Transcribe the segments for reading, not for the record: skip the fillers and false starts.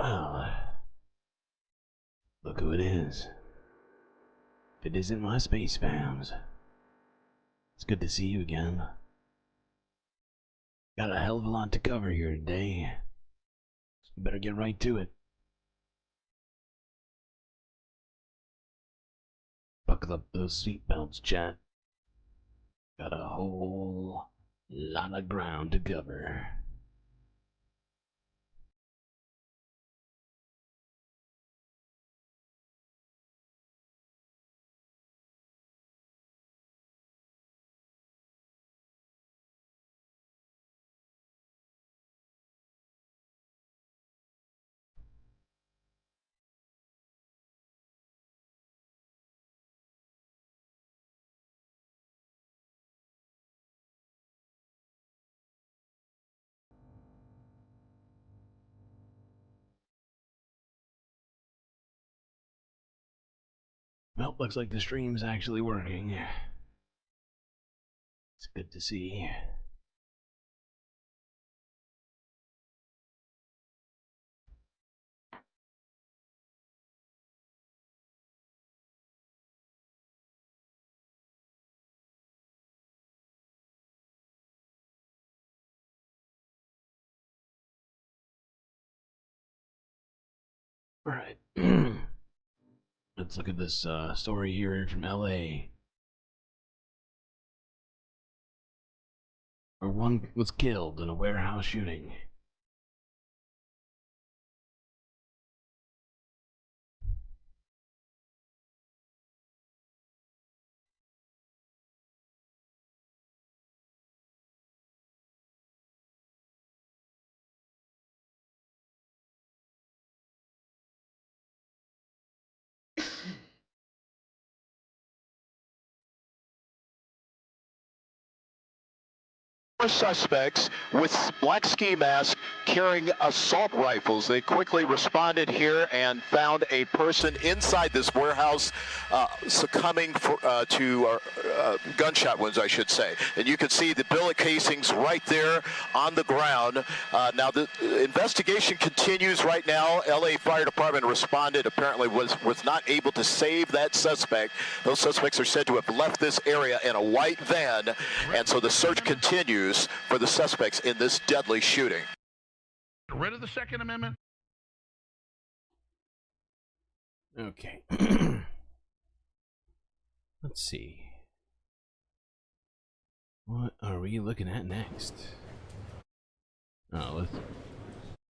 Well, look who it is. If it isn't my space fams. It's good to see you again. Got a hell of a lot to cover here today. So better get right to it. Buckle up those seatbelts, chat. Got a whole lot of ground to cover. Well, looks like the stream's actually working. It's good to see. Alright. Let's look at this story here from LA. Where one was killed in a warehouse shooting. Suspects with black ski masks carrying assault rifles. They quickly responded here and found a person inside this warehouse succumbing to gunshot wounds, I should say. And you can see the billet casings right there on the ground. Now the investigation continues right now. LA Fire Department responded, apparently was not able to save that suspect. Those suspects are said to have left this area in a white van, and so the search continues for the suspects in this deadly shooting. Rid of the Second Amendment? Okay. Let's see. What are we looking at next? Oh,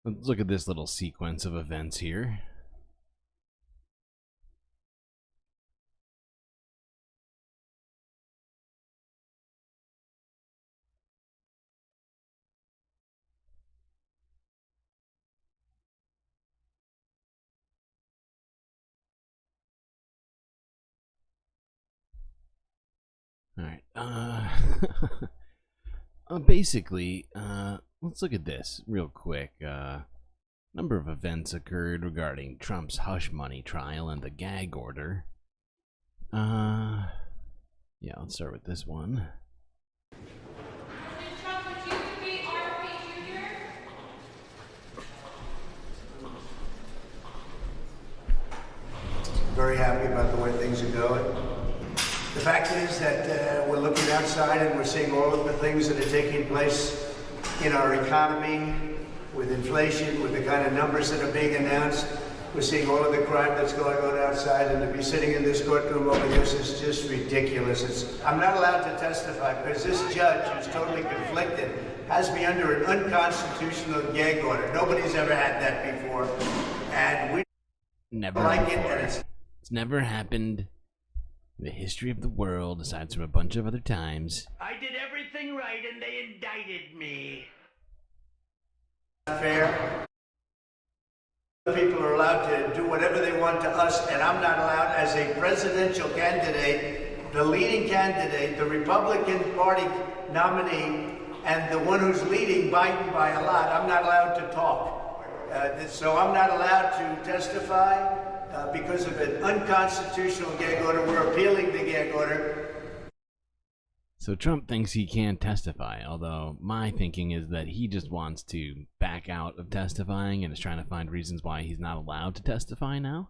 let's look at this little sequence of events here. Alright, basically, let's look at this real quick. Number of events occurred regarding Trump's hush money trial and the gag order. Yeah, let's start with this one. Very happy about the way things are going. The fact is that we're looking outside and we're seeing all of the things that are taking place in our economy, with inflation, with the kind of numbers that are being announced. We're seeing all of the crime that's going on outside, and to be sitting in this courtroom over this is just ridiculous. I'm not allowed to testify because this judge, who's totally conflicted, has me under an unconstitutional gag order. Nobody's ever had that before, and we never like before. It. It's never happened in the history of the world, aside from a bunch of other times. I did everything right and they indicted me. Fair. People are allowed to do whatever they want to us, and I'm not allowed as a presidential candidate, the leading candidate, the Republican Party nominee, and the one who's leading Biden by a lot. I'm not allowed to talk. So I'm not allowed to testify. Because of an unconstitutional gag order. We're appealing the gag order. So Trump thinks he can testify, although my thinking is that he just wants to back out of testifying and is trying to find reasons why he's not allowed to testify now.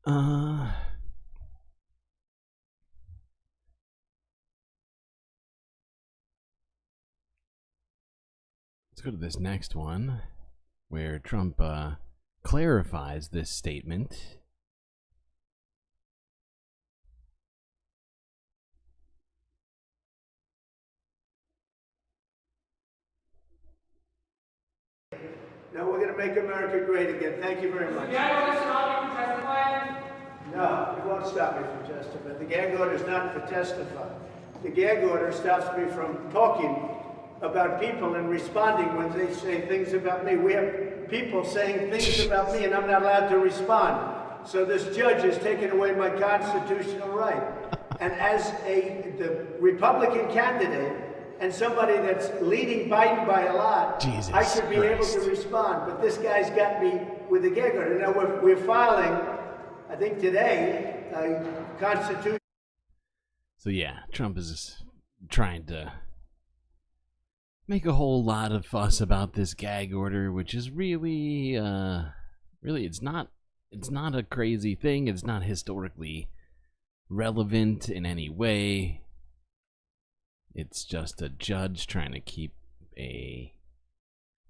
Let's go to this next one, where Trump clarifies this statement. No, we're going to make America great again. Thank you very much. The gag order stop you from testifying? No, it won't stop me from testifying. The gag order is not for testifying. The gag order stops me from talking about people and responding when they say things about me. We have people saying things about me and I'm not allowed to respond. So this judge has taken away my constitutional right. And as the Republican candidate and somebody that's leading Biden by a lot, Jesus I should be able to respond. But this guy's got me with the gag order. Now we're filing, I think today, a constitution. So yeah, Trump is trying to make a whole lot of fuss about this gag order, which is really, it's not a crazy thing. It's not historically relevant in any way. It's just a judge trying to keep a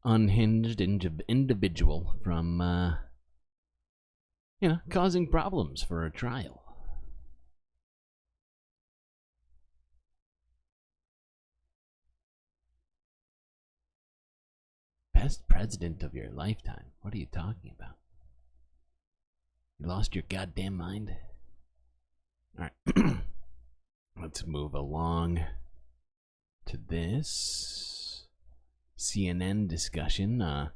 unhinged individual from, causing problems for a trial. Best president of your lifetime? What are you talking about? You lost your goddamn mind? Alright. Let's move along to this CNN discussion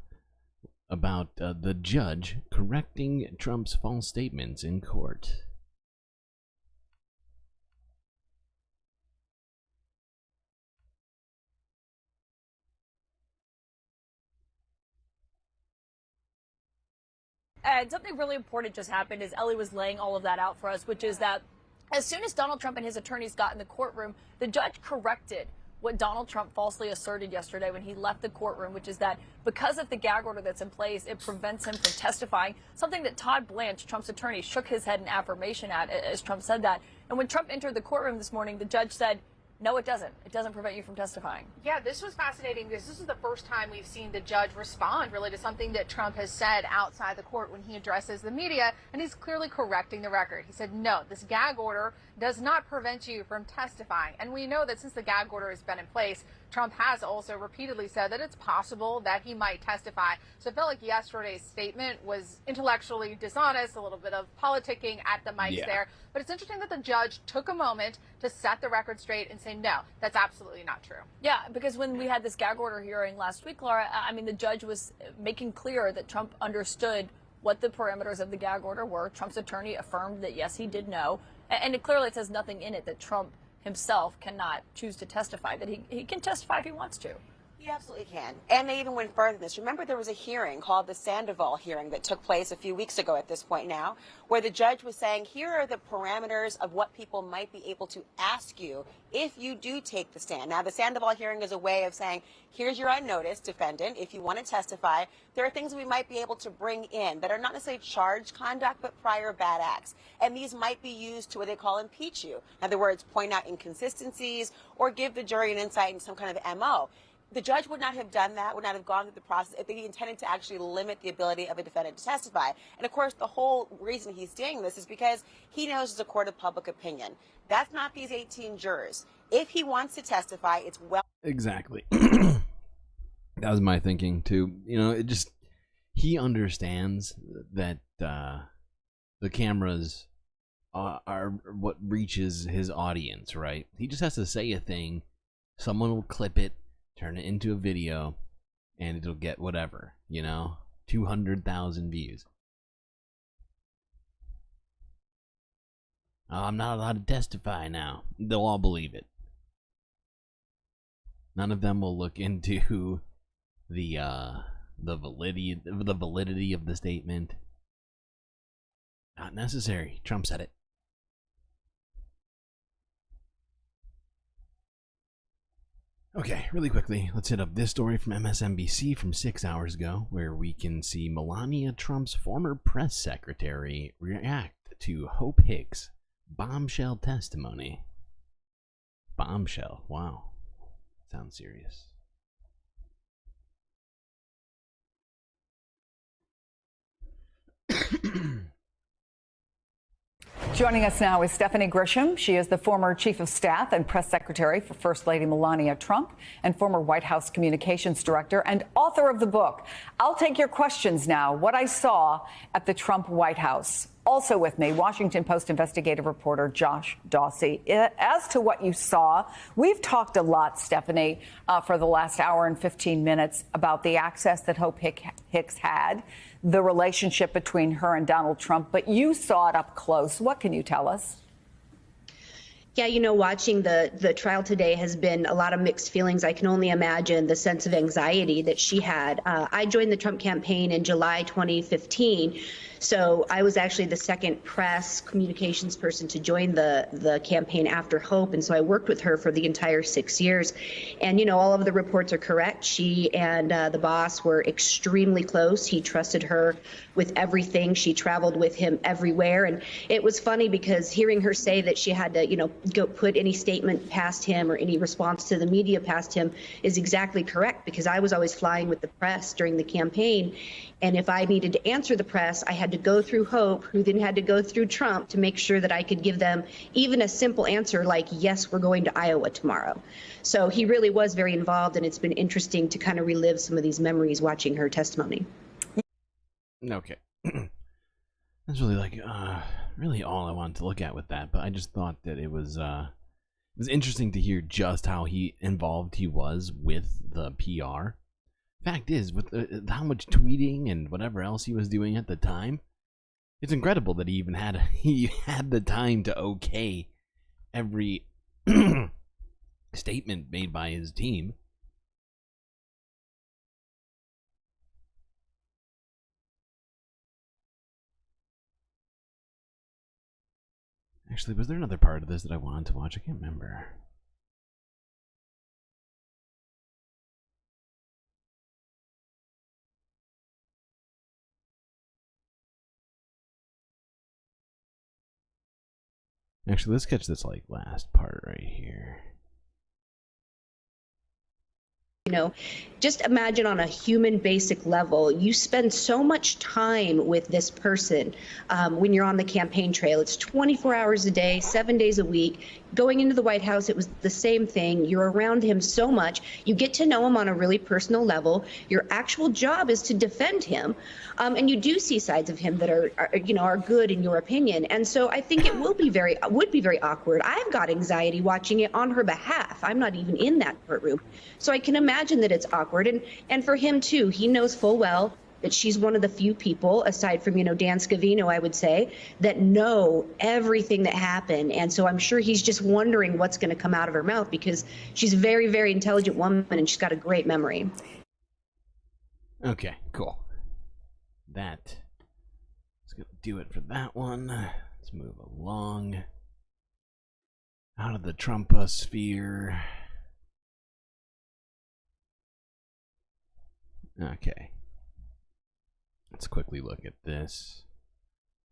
about the judge correcting Trump's false statements in court. And something really important just happened as Ellie was laying all of that out for us, which is that as soon as Donald Trump and his attorneys got in the courtroom, the judge corrected what Donald Trump falsely asserted yesterday when he left the courtroom, which is that because of the gag order that's in place, it prevents him from testifying, something that Todd Blanche, Trump's attorney, shook his head in affirmation at as Trump said that. And when Trump entered the courtroom this morning, the judge said, no, it doesn't. It doesn't prevent you from testifying. Yeah, this was fascinating because this is the first time we've seen the judge respond really to something that Trump has said outside the court when he addresses the media, and he's clearly correcting the record. He said, no, this gag order does not prevent you from testifying. And we know that since the gag order has been in place, Trump has also repeatedly said that it's possible that he might testify. So I felt like yesterday's statement was intellectually dishonest, a little bit of politicking at the mics there. But it's interesting that the judge took a moment to set the record straight and say, no, that's absolutely not true. Yeah, because when we had this gag order hearing last week, Laura, I mean, the judge was making clear that Trump understood what the parameters of the gag order were. Trump's attorney affirmed that, yes, he did know. And it clearly says nothing in it that Trump himself cannot choose to testify, that he can testify if he wants to. He absolutely can. And they even went further than this. Remember, there was a hearing called the Sandoval hearing that took place a few weeks ago at this point now, where the judge was saying, here are the parameters of what people might be able to ask you if you do take the stand. Now, the Sandoval hearing is a way of saying, here's your unnoticed defendant. If you want to testify, there are things we might be able to bring in that are not necessarily charged conduct, but prior bad acts. And these might be used to what they call impeach you. In other words, point out inconsistencies or give the jury an insight into some kind of MO. The judge would not have done that, would not have gone through the process if he intended to actually limit the ability of a defendant to testify. And of course, the whole reason he's doing this is because he knows it's a court of public opinion. That's not these 18 jurors. If he wants to testify, it's well. Exactly. That was my thinking too. You know, he understands that the cameras are what reaches his audience, right? He just has to say a thing, someone will clip it, turn it into a video, and it'll get whatever, 200,000 views. Oh, I'm not allowed to testify now. They'll all believe it. None of them will look into the validity of the statement. Not necessary. Trump said it. Okay, really quickly, let's hit up this story from MSNBC from 6 hours ago, where we can see Melania Trump's former press secretary react to Hope Hicks' bombshell testimony. Bombshell, wow. Sounds serious. Joining us now is Stephanie Grisham. She is the former chief of staff and press secretary for First Lady Melania Trump and former White House communications director and author of the book, I'll Take Your Questions Now, What I Saw at the Trump White House. Also with me, Washington Post investigative reporter Josh Dawsey. As to what you saw, we've talked a lot, Stephanie, for the last hour and 15 minutes about the access that Hope Hicks had, the relationship between her and Donald Trump, but you saw it up close. What can you tell us? Yeah, you know, watching the trial today has been a lot of mixed feelings. I can only imagine the sense of anxiety that she had. I joined the Trump campaign in July 2015. So I was actually the second press communications person to join the campaign after Hope. And so I worked with her for the entire 6 years. And, you know, all of the reports are correct. She and the boss were extremely close. He trusted her with everything. She traveled with him everywhere. And it was funny because hearing her say that she had to, you know, go put any statement past him or any response to the media past him is exactly correct, because I was always flying with the press during the campaign. And if I needed to answer the press, I had to go through Hope, who then had to go through Trump to make sure that I could give them even a simple answer like, yes, we're going to Iowa tomorrow. So he really was very involved, and it's been interesting to kind of relive some of these memories watching her testimony. Okay. That's really really all I wanted to look at with that, but I just thought that it was interesting to hear just how involved he was with the PR. Fact is, with how much tweeting and whatever else he was doing at the time, it's incredible that he even had the time to okay every statement made by his team. Actually, was there another part of this that I wanted to watch? I can't remember. Actually, let's catch this last part right here. You know, just imagine on a human basic level, you spend so much time with this person when you're on the campaign trail. It's 24 hours a day, 7 days a week. Going into the White House, it was the same thing. You're around him so much. You get to know him on a really personal level. Your actual job is to defend him. And you do see sides of him that are good in your opinion. And so I think it would be very awkward. I've got anxiety watching it on her behalf. I'm not even in that courtroom. So I can imagine that it's awkward. And for him too, he knows full well that she's one of the few people, aside from, you know, Dan Scavino, I would say, that know everything that happened. And so I'm sure he's just wondering what's going to come out of her mouth, because she's a very, very intelligent woman and she's got a great memory. Okay, cool. That's going to do it for that one. Let's move along. Out of the Trumposphere. Okay. Let's quickly look at this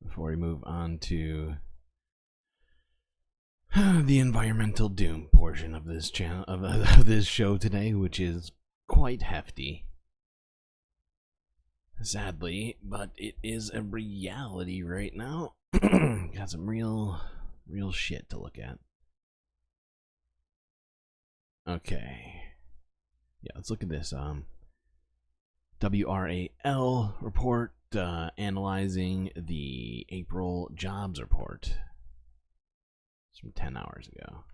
before we move on to the environmental doom portion of this channel of this show today, which is quite hefty. Sadly, but it is a reality right now. Got some real shit to look at. Okay. Yeah, let's look at this. WRAL report analyzing the April jobs report. It's from 10 hours ago.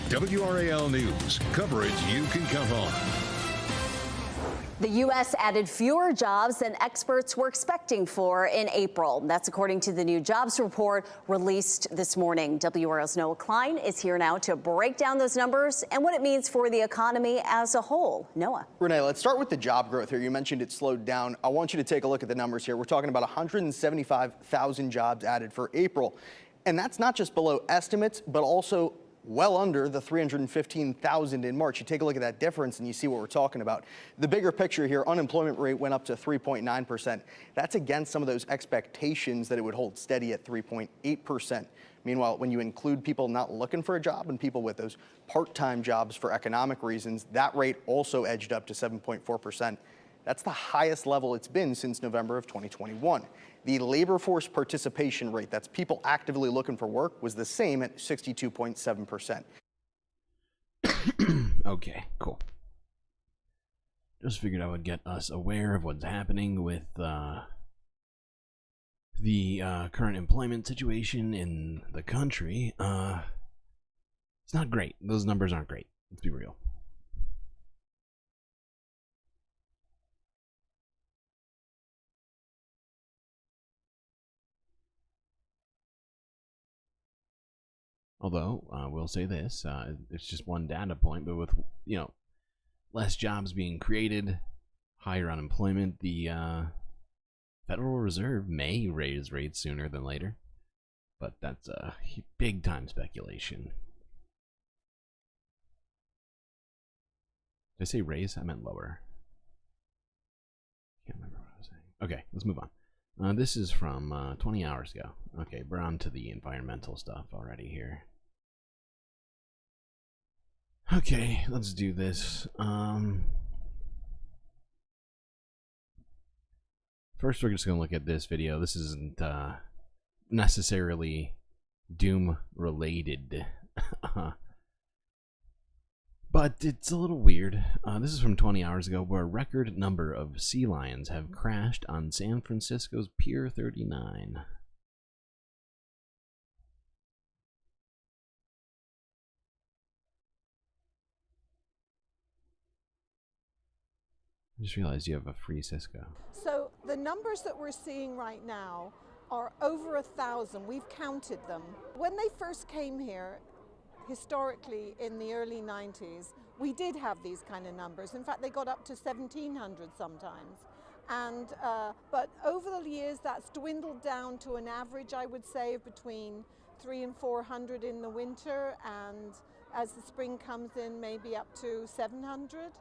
WRAL News, coverage you can count on. The U.S. added fewer jobs than experts were expecting for in April. That's according to the new jobs report released this morning. WRAL's Noah Klein is here now to break down those numbers and what it means for the economy as a whole. Noah. Renee, let's start with the job growth here. You mentioned it slowed down. I want you to take a look at the numbers here. We're talking about 175,000 jobs added for April. And that's not just below estimates, but also well under the 315,000 in March. You take a look at that difference and you see what we're talking about. The bigger picture here, unemployment rate went up to 3.9%. That's against some of those expectations that it would hold steady at 3.8%. Meanwhile, when you include people not looking for a job and people with those part-time jobs for economic reasons, that rate also edged up to 7.4%. That's the highest level it's been since November of 2021. The labor force participation rate, that's people actively looking for work, was the same at 62.7%. Okay, cool. Just figured I would get us aware of what's happening with the current employment situation in the country. It's not great. Those numbers aren't great. Let's be real. Although, we'll say this, it's just one data point, but with, less jobs being created, higher unemployment, the Federal Reserve may raise rates sooner than later. But that's a big time speculation. Did I say raise? I meant lower. Can't remember what I was saying. Okay, let's move on. This is from 20 hours ago. Okay, we're on to the environmental stuff already here. Okay, let's do this. First, we're just going to look at this video. This isn't necessarily Doom related. But it's a little weird. This is from 20 hours ago, where a record number of sea lions have crashed on San Francisco's Pier 39. I just realized you have a free Cisco. So the numbers that we're seeing right now are over 1,000. We've counted them. When they first came here, historically in the early 90s, we did have these kind of numbers. In fact, they got up to 1,700 sometimes. And but over the years, that's dwindled down to an average, I would say, of between 300 and 400 in the winter, and as the spring comes in, maybe up to 700.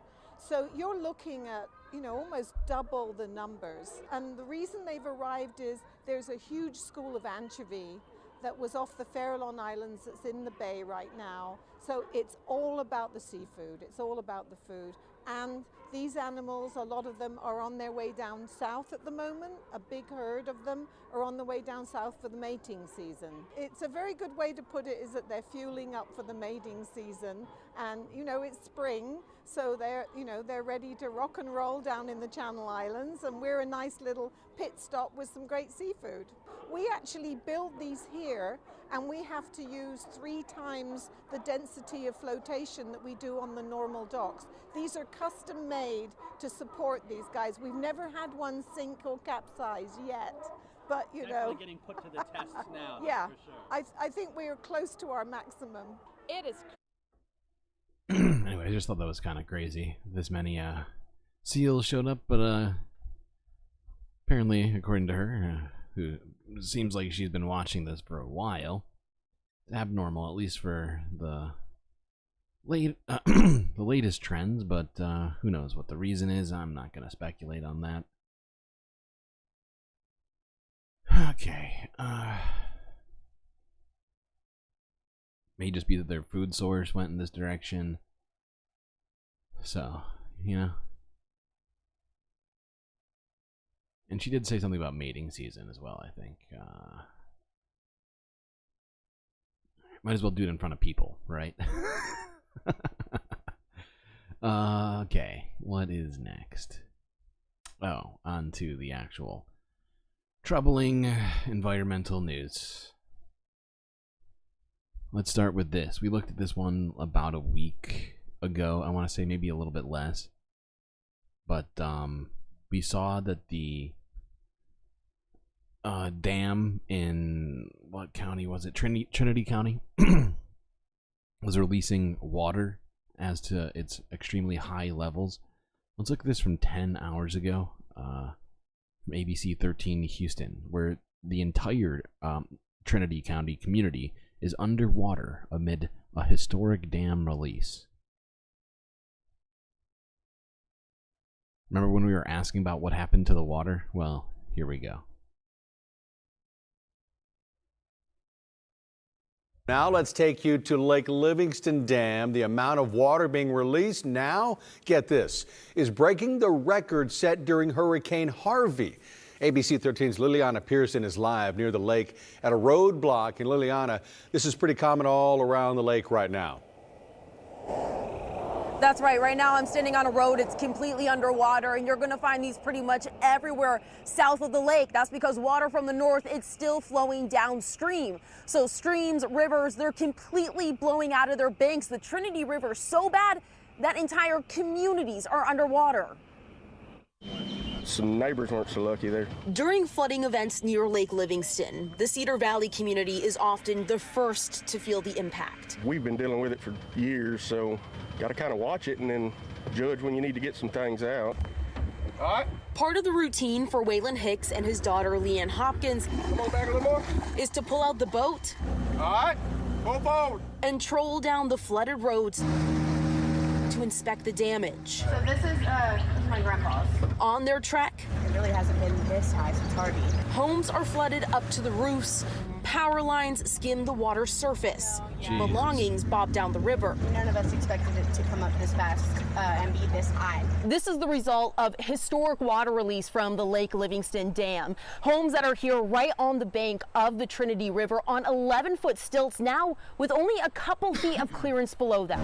So you're looking at, almost double the numbers. And the reason they've arrived is there's a huge school of anchovy that was off the Farallon Islands that's in the bay right now. So it's all about the seafood. It's all about the food. And these animals, a lot of them are on their way down south at the moment. A big herd of them are on the way down south for the mating season. It's a very good way to put it is that they're fueling up for the mating season. And, it's spring, so they're ready to rock and roll down in the Channel Islands. And we're a nice little pit stop with some great seafood. We actually build these here, and we have to use 3 times the density of flotation that we do on the normal docks. These are custom made to support these guys. We've never had one sink or capsize yet, but Definitely getting put to the test now. Yeah, for sure. I think we are close to our maximum. It is. Anyway, I just thought that was kind of crazy. This many seals showed up, but apparently, according to her, who seems like she's been watching this for a while, it's abnormal, at least for the the latest trends, but who knows what the reason is. I'm not going to speculate on that. Okay. May just be that their food source went in this direction. So, And she did say something about mating season as well, I think. Might as well do it in front of people, right? Okay, what is next? Oh, on to the actual troubling environmental news. Let's start with this. We looked at this one about a week ago. I want to say maybe a little bit less. But we saw that the dam in what county was it? Trinity County was releasing water as to its extremely high levels. Let's look at this from 10 hours ago, from ABC 13 Houston, where the entire Trinity County community is underwater amid a historic dam release. Remember when we were asking about what happened to the water? Well, here we go. Now let's take you to Lake Livingston Dam. The amount of water being released now, get this, is breaking the record set during Hurricane Harvey. ABC 13's Liliana Pearson is live near the lake at a roadblock in Liliana. This is pretty common all around the lake right now. That's right. Right now I'm standing on a road. It's completely underwater, and you're going to find these pretty much everywhere south of the lake. That's because water from the north, it's still flowing downstream. So streams, rivers, they're completely blowing out of their banks. The Trinity River so bad that entire communities are underwater. Some neighbors weren't so lucky there. During flooding events near Lake Livingston, the Cedar Valley community is often the first to feel the impact. We've been dealing with it for years, so got to kind of watch it and then judge when you need to get some things out. All right. Part of the routine for Waylon Hicks and his daughter Leanne Hopkins Come on back a little more. is to pull out the boat. All right, pull forward. And troll down the flooded roads to inspect the damage. So this is my grandpa's. On their trek, It really hasn't been this high since Harvey. homes are flooded up to the roofs. Power lines skim the water's surface. Belongings bob down the river. None of us expected it to come up this fast and be this high. This is the result of historic water release from the Lake Livingston Dam. Homes that are here right on the bank of the Trinity River on 11-foot stilts now with only a couple feet of clearance below them.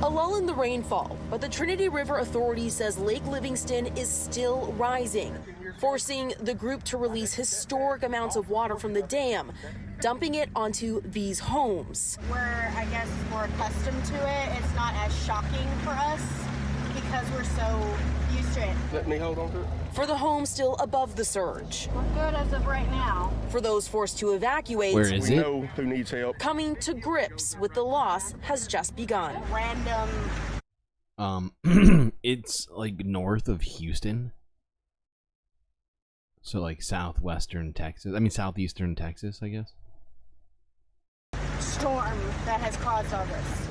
A lull in the rainfall, but the Trinity River Authority says Lake Livingston is still rising, forcing the group to release historic amounts of water from the dam, dumping it onto these homes. We're, I guess, more accustomed to it. It's not as shocking for us because we're so used to it. Let me hold on to it. For the homes still above the surge. We're good as of right now. For those forced to evacuate, Where is We it? know who needs help. coming to grips with the loss has just begun. Random. It's like north of Houston. So like southwestern Texas. I mean southeastern Texas, I guess. Storm that has caused all this.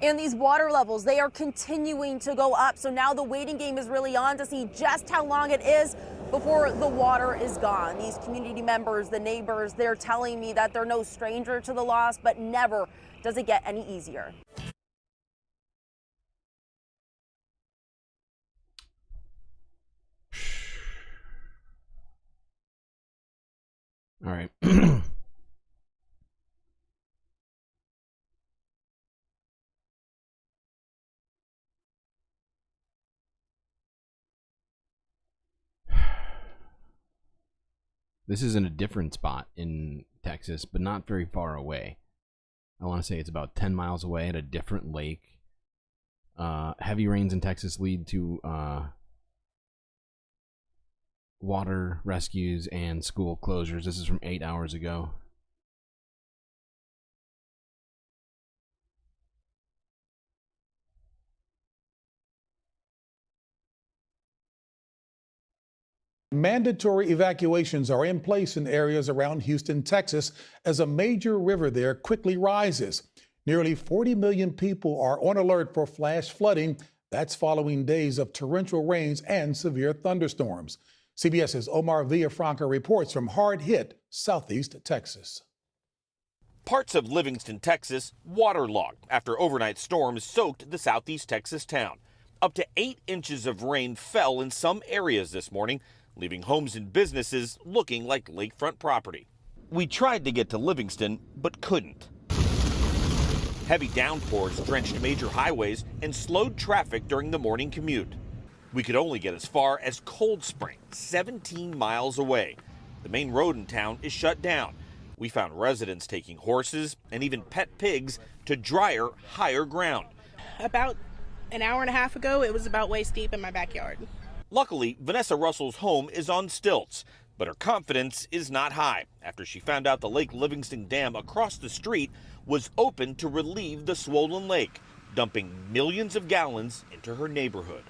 And these water levels, they are continuing to go up. So now the waiting game is really on to see just how long it is before the water is gone. These community members, the neighbors, they're telling me that they're no stranger to the loss, but never does it get any easier. All right. This is in a different spot in Texas, but not very far away. I want to say it's about 10 miles away at a different lake. Heavy rains in Texas lead to water rescues and school closures. This is from 8 hours ago. Mandatory evacuations are in place in areas around Houston, Texas, as a major river there quickly rises. Nearly 40 million people are on alert for flash flooding. That's following days of torrential rains and severe thunderstorms. CBS's Omar Villafranca reports from hard-hit Southeast Texas. Parts of Livingston, Texas, waterlogged after overnight storms soaked the Southeast Texas town. Up to 8 inches of rain fell in some areas this morning, leaving homes and businesses looking like lakefront property. We tried to get to Livingston, but couldn't. Heavy downpours drenched major highways and slowed traffic during the morning commute. We could only get as far as Cold Spring, 17 miles away. The main road in town is shut down. We found residents taking horses and even pet pigs to drier, higher ground. About an hour and a half ago, it was about waist deep in my backyard. Luckily, Vanessa Russell's home is on stilts, but her confidence is not high after she found out the Lake Livingston Dam across the street was open to relieve the swollen lake, dumping millions of gallons into her neighborhood.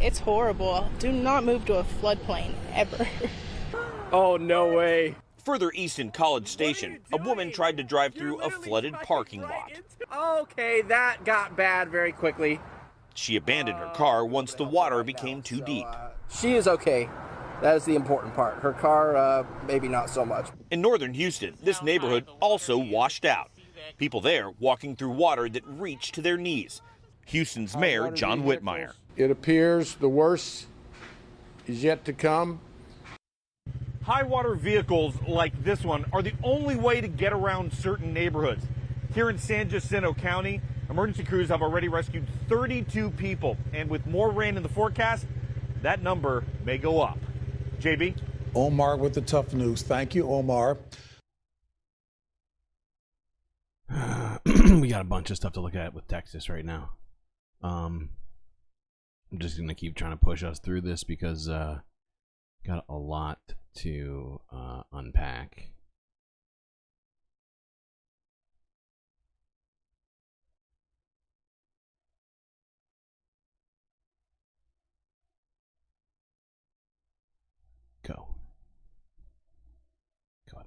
It's horrible. Do not move to a floodplain, ever. Oh, no way. Further east in College Station, a woman tried to drive through a flooded parking lot. Okay, that got bad very quickly. She abandoned her car once the water became too deep. She is okay. That is the important part. Her car, maybe not so much. In northern Houston, this neighborhood also washed out. People there walking through water that reached to their knees. Houston's Mayor John Whitmire. It appears the worst is yet to come. High water vehicles like this one are the only way to get around certain neighborhoods. Here in San Jacinto County, emergency crews have already rescued 32 people, and with more rain in the forecast, that number may go up. JB? Omar with the tough news. Thank you, Omar. We got a bunch of stuff to look at with Texas right now. I'm just going to keep trying to push us through this because got a lot to unpack. Go. Go.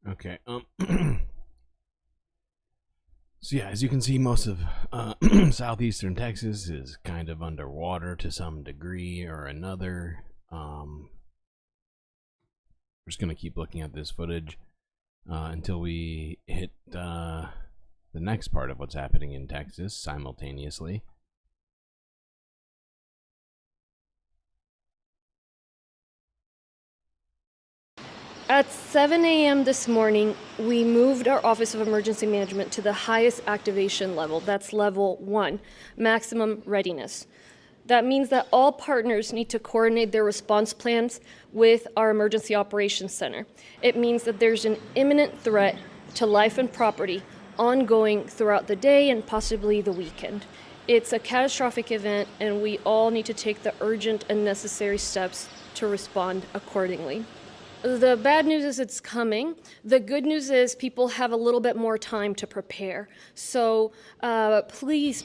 Okay. So yeah, as you can see, most of southeastern Texas is kind of underwater to some degree or another. We're just gonna keep looking at this footage until we hit the next part of what's happening in Texas simultaneously. At 7 a.m. this morning, we moved our Office of Emergency Management to the highest activation level. That's level 1, maximum readiness. That means that all partners need to coordinate their response plans with our Emergency Operations Center. It means that there's an imminent threat to life and property ongoing throughout the day and possibly the weekend. It's a catastrophic event, and we all need to take the urgent and necessary steps to respond accordingly. The bad news is it's coming. The good news is people have a little bit more time to prepare. So please,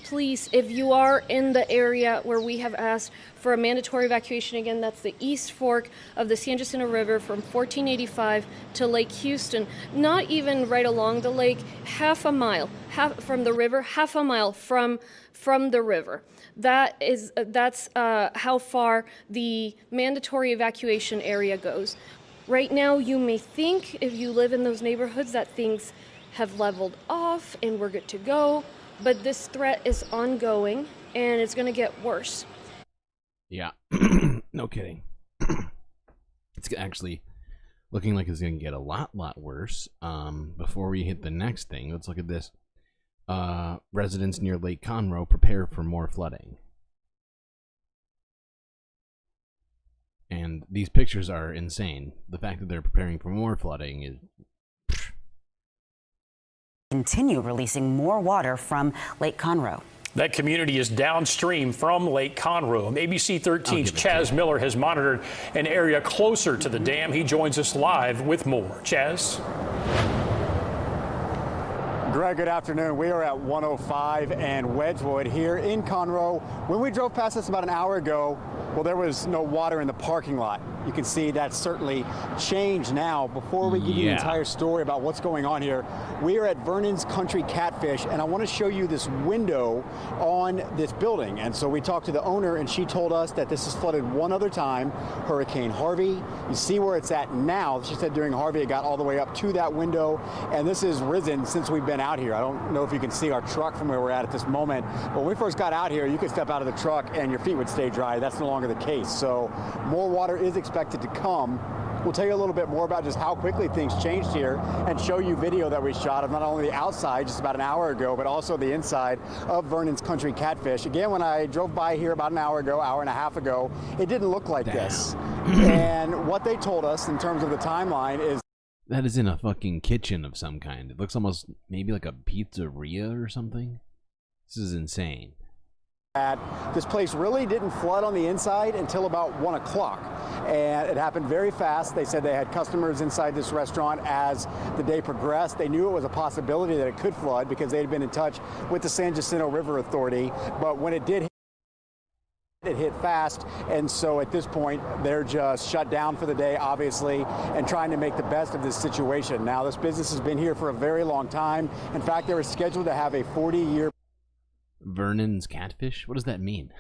if you are in the area where we have asked for a mandatory evacuation, again, that's the East Fork of the San Jacinto River from 1485 to Lake Houston, not even right along the lake, half a mile from the river, half a mile from the river. That's how far the mandatory evacuation area goes. Right now, you may think, if you live in those neighborhoods, that things have leveled off and we're good to go, but this threat is ongoing and it's going to get worse. Yeah, no kidding. It's actually looking like it's going to get a lot worse. Before we hit the next thing, let's look at this. Residents near Lake Conroe prepare for more flooding. And these pictures are insane. The fact that they're preparing for more flooding is... Continue releasing more water from Lake Conroe. That community is downstream from Lake Conroe. ABC 13's Chaz Miller has monitored an area closer to the dam. He joins us live with more. Chaz? Greg, good afternoon. We are at 105 and Wedgwood here in Conroe. When we drove past this about an hour ago, well, there was no water in the parking lot. You can see that's certainly changed now. Before we give you the entire story about what's going on here, we are at Vernon's Country Catfish, and I want to show you this window on this building. And so we talked to the owner, and she told us that this has flooded one other time, Hurricane Harvey. You see where it's at now. She said during Harvey, it got all the way up to that window, and this has risen since we've been out here. I don't know if you can see our truck from where we're at this moment, but when we first got out here, you could step out of the truck and your feet would stay dry. That's no longer longer the case. So more water is expected to come. We'll tell you a little bit more about just how quickly things changed here and show you video that we shot of not only the outside just about an hour ago, but also the inside of Vernon's Country Catfish. Again, when I drove by here about an hour ago, hour and a half ago, it didn't look like this. And what they told us in terms of the timeline is that is in a fucking kitchen of some kind. It looks almost maybe like a pizzeria or something. This is insane. That this place really didn't flood on the inside until about 1 o'clock, and it happened very fast. They said they had customers inside this restaurant as the day progressed. They knew it was a possibility that it could flood because they had been in touch with the San Jacinto River Authority, but when it did hit, it hit fast, and so at this point they're just shut down for the day, obviously, and trying to make the best of this situation. Now, this business has been here for a very long time. In fact, they were scheduled to have a 40-year Vernon's Catfish? What does that mean?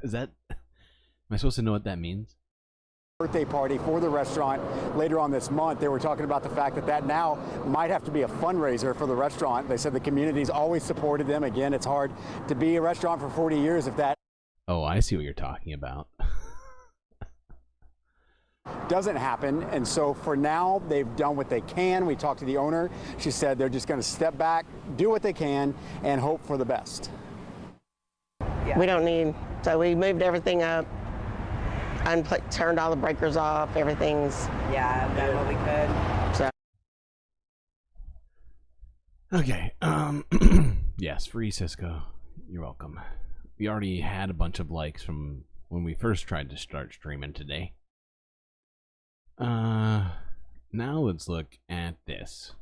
Is that... Am I supposed to know what that means? Birthday party for the restaurant later on this month. They were talking about the fact that that now might have to be a fundraiser for the restaurant. They said the community's always supported them. Again, it's hard to be a restaurant for 40 years if that... Oh, I see what you're talking about. doesn't happen, and so for now they've done what they can. We talked to the owner. She said they're just going to step back, do what they can, and hope for the best. We don't need, so we moved everything up, turned all the breakers off, everything's... Yeah, done what we could. So. Okay, yes, free Cisco. You're welcome. We already had a bunch of likes from when we first tried to start streaming today. Now let's look at this,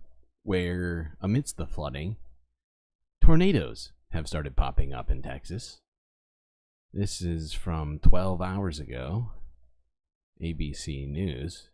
where amidst the flooding, tornadoes have started popping up in Texas. This is from 12 hours ago, ABC News.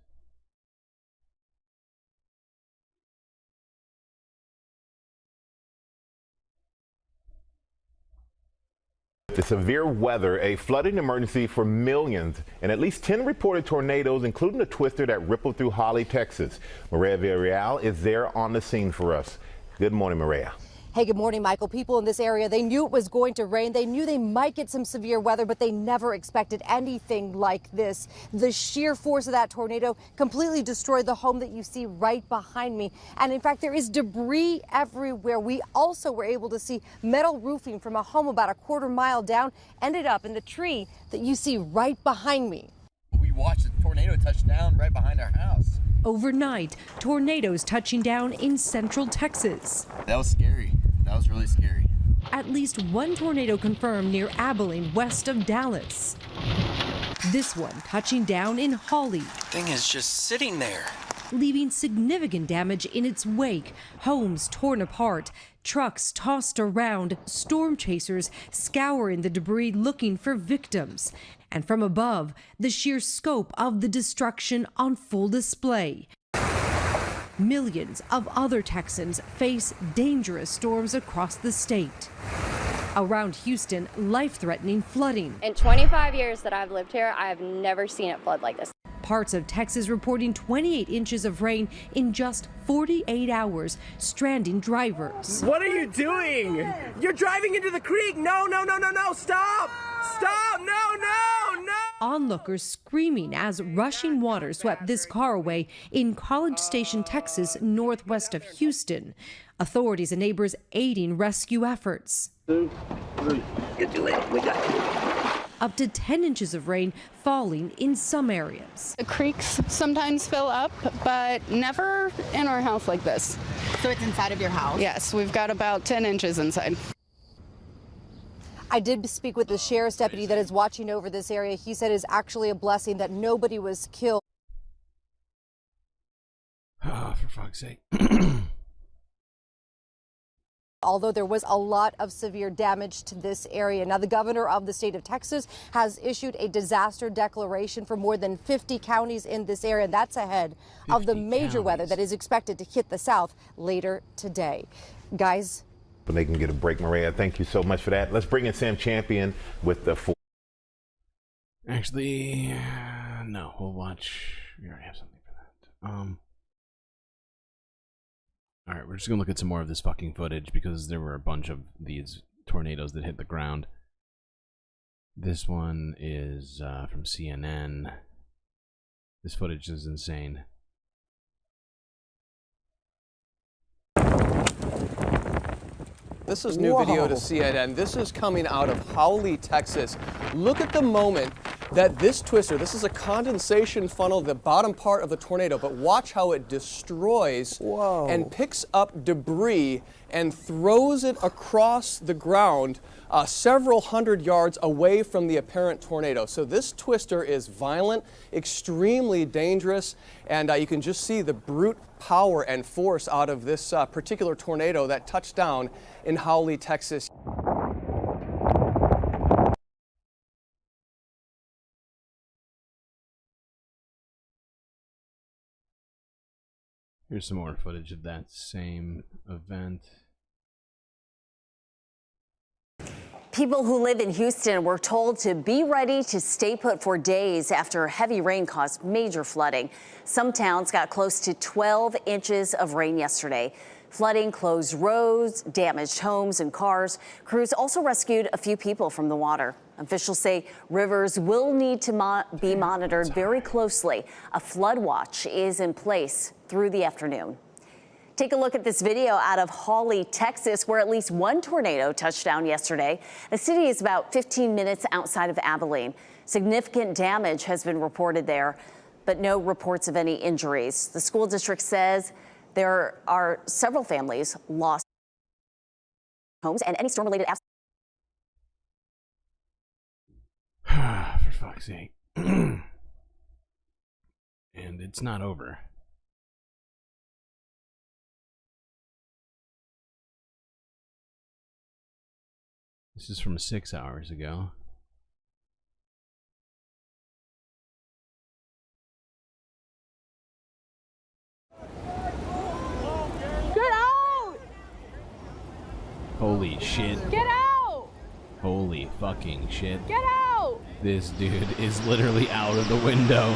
The severe weather, a flooding emergency for millions, and at least 10 reported tornadoes, including a twister that rippled through Holly, Texas. Maria Villarreal is there on the scene for us. Good morning, Maria. Hey, good morning, Michael. People in this area, they knew it was going to rain. They knew they might get some severe weather, but they never expected anything like this. The sheer force of that tornado completely destroyed the home that you see right behind me. And in fact, there is debris everywhere. We also were able to see metal roofing from a home about a quarter mile down ended up in the tree that you see right behind me. We watched the tornado touch down right behind our house. Overnight, tornadoes touching down in central Texas. That was scary. That was really scary. At least one tornado confirmed near Abilene, west of Dallas. This one touching down in Holly. Thing is just sitting there, leaving significant damage in its wake. Homes torn apart, trucks tossed around, storm chasers scouring the debris looking for victims. And from above, the sheer scope of the destruction on full display. Millions of other Texans face dangerous storms across the state. Around Houston, life-threatening flooding. In 25 years that I've lived here, I have never seen it flood like this. Parts of Texas reporting 28 inches of rain in just 48 hours, stranding drivers. What are you doing? You're driving into the creek. No, no, no, no, no, stop! Stop, no, no, no! Onlookers screaming as rushing water swept this car away in College Station, Texas, northwest of Houston. Authorities and neighbors aiding rescue efforts. 2, 3. Get you in. We got you. Up to 10 inches of rain falling in some areas. The creeks sometimes fill up, but never in our house like this. So it's inside of your house? Yes, we've got about 10 inches inside. I did speak with the sheriff's deputy that is watching over this area. He said it's actually a blessing that nobody was killed. Oh, for fuck's sake. Although there was a lot of severe damage to this area. Now, the governor of the state of Texas has issued a disaster declaration for more than 50 counties in this area. And that's ahead of the major weather that is expected to hit the south later today. Guys. But they can get a break, Maria. Thank you so much for that. Let's bring in Sam Champion with the 4. Actually, no. We'll watch. We already have something for that. Alright, we're just gonna look at some more of this fucking footage because there were a bunch of these tornadoes that hit the ground. This one is from CNN. This footage is insane. This is new video to CNN. This is coming out of Howley, Texas. Look at the moment that this twister, this is a condensation funnel, the bottom part of the tornado, but watch how it destroys and picks up debris and throws it across the ground several hundred yards away from the apparent tornado. So this twister is violent, extremely dangerous, and you can just see the brute power and force out of this particular tornado that touched down in Howley, Texas. Here's some more footage of that same event. People who live in Houston were told to be ready to stay put for days after heavy rain caused major flooding. Some towns got close to 12 inches of rain yesterday. Flooding closed roads, damaged homes and cars. Crews also rescued a few people from the water. Officials say rivers will need to be monitored very closely. A flood watch is in place through the afternoon. Take a look at this video out of Hawley, Texas, where at least one tornado touched down yesterday. The city is about 15 minutes outside of Abilene. Significant damage has been reported there, but no reports of any injuries. The school district says there are several families lost homes and any storm-related For fuck's sake. And it's not over. This is from 6 hours ago. Get out! Holy shit. Get out! Holy fucking shit. Get out! This dude is literally out of the window.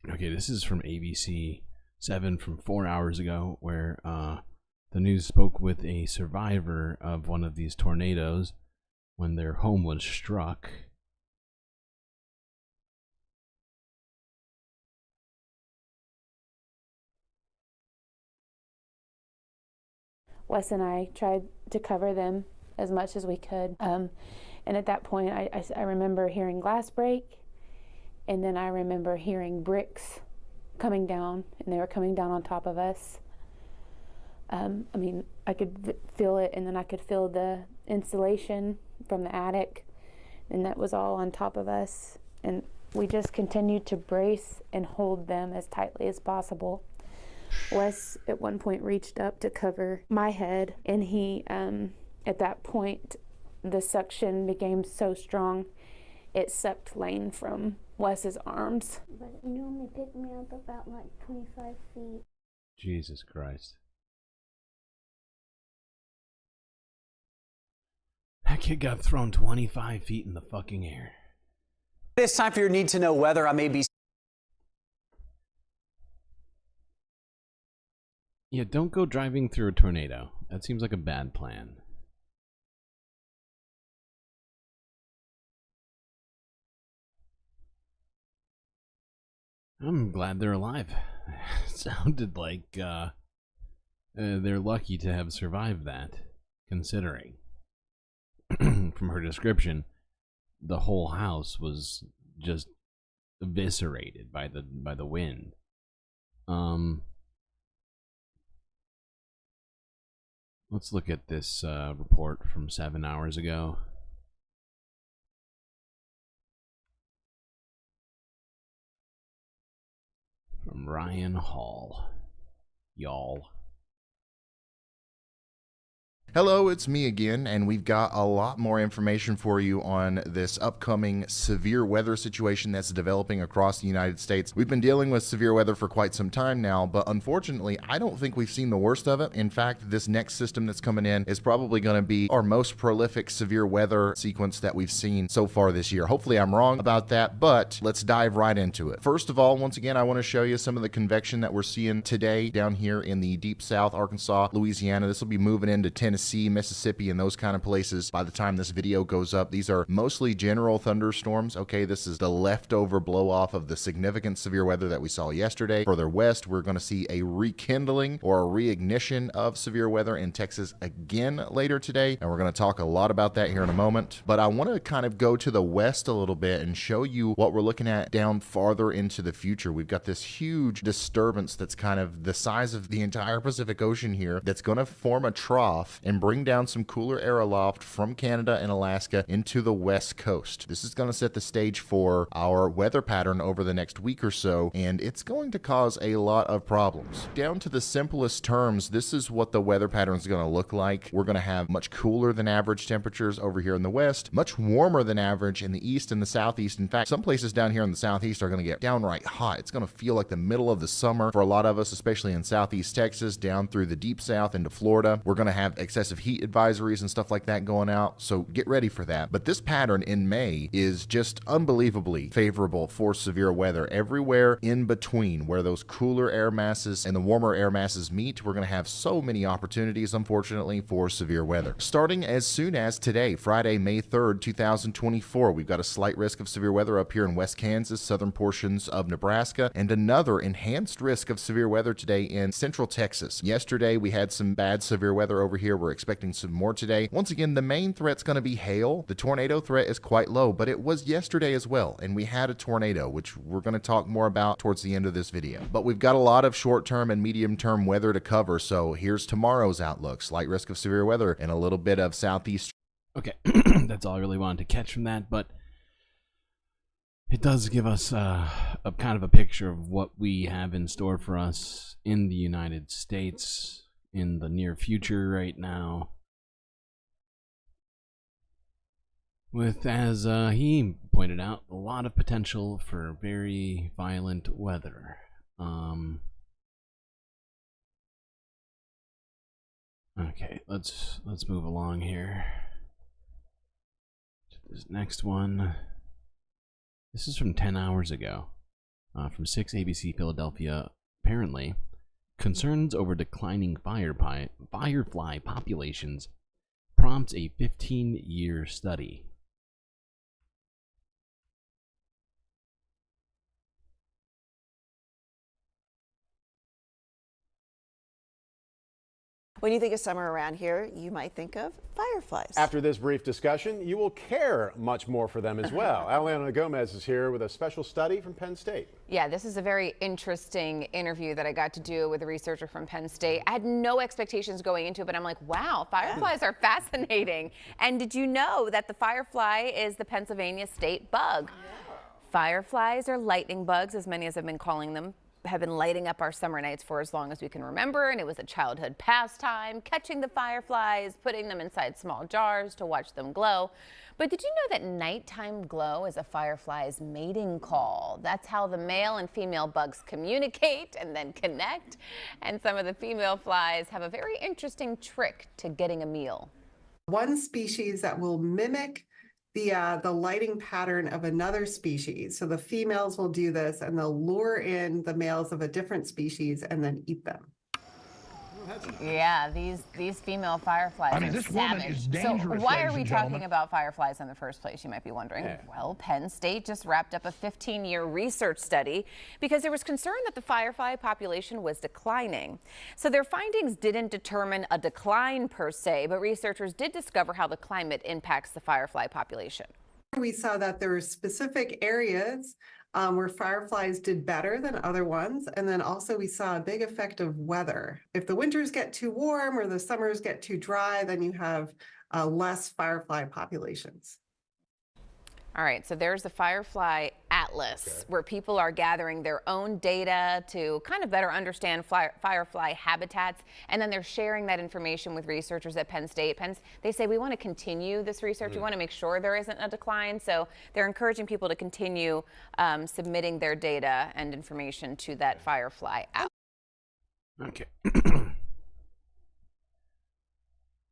Okay, this is from ABC 7 from 4 hours ago, where the news spoke with a survivor of one of these tornadoes when their home was struck. Wes and I tried to cover them as much as we could. And at that point, I remember hearing glass break, and then I remember hearing bricks coming down, and they were coming down on top of us. I mean, I could feel it, and then I could feel the insulation from the attic, and that was all on top of us. And we just continued to brace and hold them as tightly as possible. Wes at one point reached up to cover my head, and he, at that point, the suction became so strong, it sucked Lane from Wes's arms. But you only picked me up about like 25 feet. Jesus Christ. That kid got thrown 25 feet in the fucking air. It's time for your need to know weather. I'm ABC. Yeah, don't go driving through a tornado. That seems like a bad plan. I'm glad they're alive. It sounded like they're lucky to have survived that, considering. From her description, the whole house was just eviscerated by the wind. Let's look at this report from 7 hours ago. From Ryan Hall. Y'all. Hello, it's me again, and we've got a lot more information for you on this upcoming severe weather situation that's developing across the United States. We've been dealing with severe weather for quite some time now, but unfortunately, I don't think we've seen the worst of it. In fact, this next system that's coming in is probably going to be our most prolific severe weather sequence that we've seen so far this year. Hopefully, I'm wrong about that, but let's dive right into it. First of all, once again, I want to show you some of the convection that we're seeing today down here in the deep south, Arkansas, Louisiana. This will be moving into Tennessee, Mississippi, and those kind of places by the time this video goes up. These are mostly general thunderstorms. Okay, this is the leftover blow off of the significant severe weather that we saw yesterday. Further west, we're going to see a rekindling or a reignition of severe weather in Texas again later today, and we're going to talk a lot about that here in a moment. But I want to kind of go to the west a little bit and show you what we're looking at down farther into the future. We've got this huge disturbance that's kind of the size of the entire Pacific Ocean here that's going to form a trough and bring down some cooler air aloft from Canada and Alaska into the west coast. This is going to set the stage for our weather pattern over the next week or so, and it's going to cause a lot of problems. Down to the simplest terms, this is what the weather pattern is going to look like. We're going to have much cooler than average temperatures over here in the west, much warmer than average in the east and the southeast. In fact, some places down here in the southeast are going to get downright hot. It's going to feel like the middle of the summer for a lot of us, especially in southeast Texas, down through the deep south into Florida. We're going to have excessive heat advisories and stuff like that going out, so get ready for that. But this pattern in May is just unbelievably favorable for severe weather. Everywhere in between where those cooler air masses and the warmer air masses meet, we're going to have so many opportunities, unfortunately, for severe weather. Starting as soon as today, Friday, May 3rd, 2024, we've got a slight risk of severe weather up here in West Kansas, southern portions of Nebraska, and another enhanced risk of severe weather today in central Texas. Yesterday, we had some bad severe weather over here. We're expecting some more today. Once again, the main threat's going to be hail. The tornado threat is quite low, but it was yesterday as well, and we had a tornado, which we're going to talk more about towards the end of this video. But we've got a lot of short-term and medium-term weather to cover, so here's tomorrow's outlook. Slight risk of severe weather and a little bit of southeast. Okay, that's all I really wanted to catch from that, but it does give us a kind of a picture of what we have in store for us in the United States in the near future right now. With, as he pointed out, a lot of potential for very violent weather. Okay, let's move along here to this next one. This is from 10 hours ago, from 6 ABC Philadelphia. Apparently, concerns over declining firefly populations prompts a 15-year study. When you think of summer around here, you might think of fireflies. After this brief discussion, you will care much more for them as well. Aliana Gomez is here with a special study from Penn State. Yeah, this is a very interesting interview that I got to do with a researcher from Penn State. I had no expectations going into it, but I'm like, wow, fireflies are fascinating. And did you know that the firefly is the Pennsylvania state bug? Fireflies are lightning bugs, as many as have been calling them, have been lighting up our summer nights for as long as we can remember, and it was a childhood pastime, catching the fireflies, putting them inside small jars to watch them glow. But did you know that nighttime glow is a firefly's mating call? That's how the male and female bugs communicate and then connect. And some of the female flies have a very interesting trick to getting a meal. One species that will mimic the lighting pattern of another species. So the females will do this and they'll lure in the males of a different species and then eat them. Yeah, these female fireflies are this savage. woman is dangerous, so why ladies are we and talking gentlemen. about fireflies in the first place, you might be wondering? Yeah. Well, Penn State just wrapped up a 15-year research study because there was concern that the firefly population was declining. So their findings didn't determine a decline per se, but researchers did discover how the climate impacts the firefly population. We saw that there are specific areas where fireflies did better than other ones. And then also we saw a big effect of weather. If the winters get too warm or the summers get too dry, then you have less firefly populations. All right, so there's the Firefly Atlas, where people are gathering their own data to kind of better understand firefly habitats, and then they're sharing that information with researchers at Penn State. They say, we want to continue this research. We want to make sure there isn't a decline, so they're encouraging people to continue submitting their data and information to that Firefly Atlas. Okay.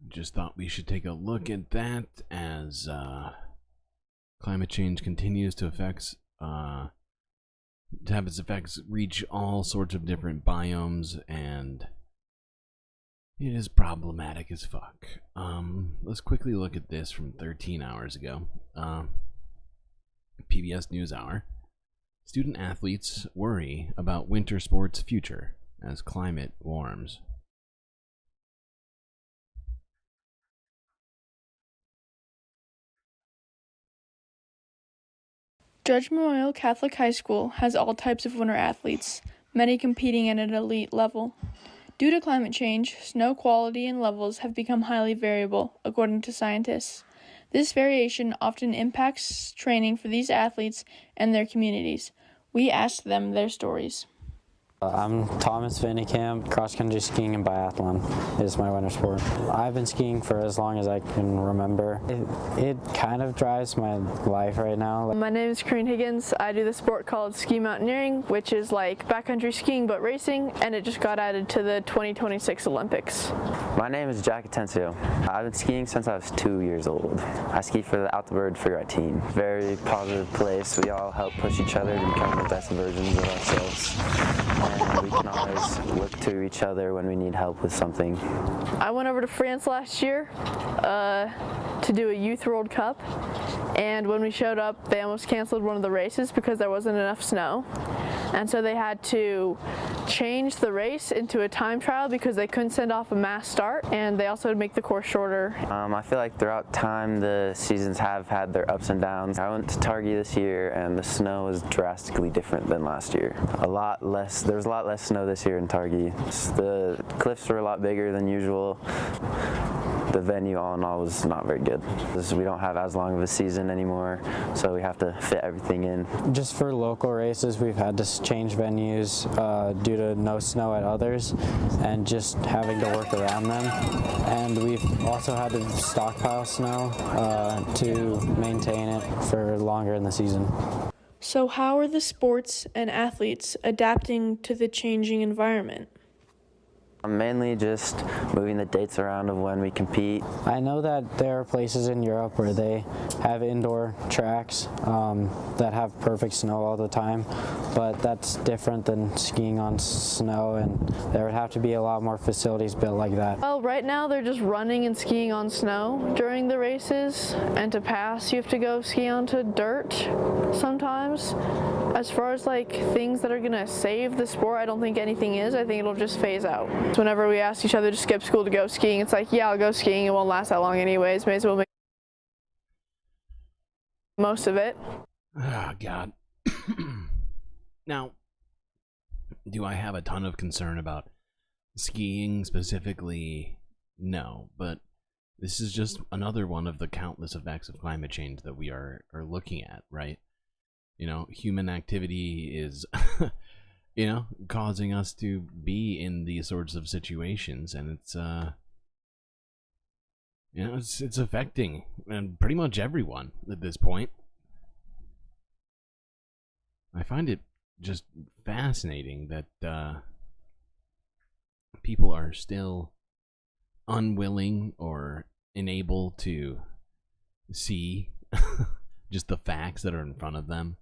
Just thought we should take a look at that as climate change continues to have its effects reach all sorts of different biomes, and it is problematic as fuck. Let's quickly look at this from 13 hours ago. PBS NewsHour. Student athletes worry about winter sports' future as climate warms. Judge Memorial Catholic High School has all types of winter athletes, many competing at an elite level. Due to climate change, snow quality and levels have become highly variable, according to scientists. This variation often impacts training for these athletes and their communities. We asked them their stories. I'm Thomas Vannekamp. Cross-country skiing and biathlon is my winter sport. I've been skiing for as long as I can remember. It kind of drives my life right now. My name is Corinne Higgins. I do the sport called ski mountaineering, which is like backcountry skiing but racing, and it just got added to the 2026 Olympics. My name is Jack Atencio. I've been skiing since I was 2 years old. I ski for the Out the Bird Figure Out team. Very positive place. We all help push each other to become the best versions of ourselves. And we can always look to each other when we need help with something. I went over to France last year to do a Youth World Cup, and when we showed up, they almost canceled one of the races because there wasn't enough snow. And so they had to change the race into a time trial because they couldn't send off a mass start, and they also had to make the course shorter. I feel like throughout time the seasons have had their ups and downs. I went to Targhee this year and the snow was drastically different than last year. There was a lot less snow this year in Targhee. The cliffs were a lot bigger than usual. The venue all in all was not very good. We don't have as long of a season anymore, so we have to fit everything in. Just for local races, we've had to change venues due to no snow at others and just having to work around them. And we've also had to stockpile snow to maintain it for longer in the season. So how are the sports and athletes adapting to the changing environment? Mainly just moving the dates around of when we compete. I know that there are places in Europe where they have indoor tracks that have perfect snow all the time, but that's different than skiing on snow, and there would have to be a lot more facilities built like that. Well, right now they're just running and skiing on snow during the races, and to pass you have to go ski onto dirt sometimes. As far as like things that are gonna save the sport, I don't think anything is. I think it'll just phase out. Whenever we ask each other to skip school to go skiing, it's like, yeah, I'll go skiing. It won't last that long anyways. May as well make most of it. Oh, God. Now, do I have a ton of concern about skiing specifically? No, but this is just another one of the countless effects of climate change that we are looking at, right? You know, human activity is, you know, causing us to be in these sorts of situations, and it's, you know, it's affecting pretty much everyone at this point. I find it just fascinating that people are still unwilling or unable to see just the facts that are in front of them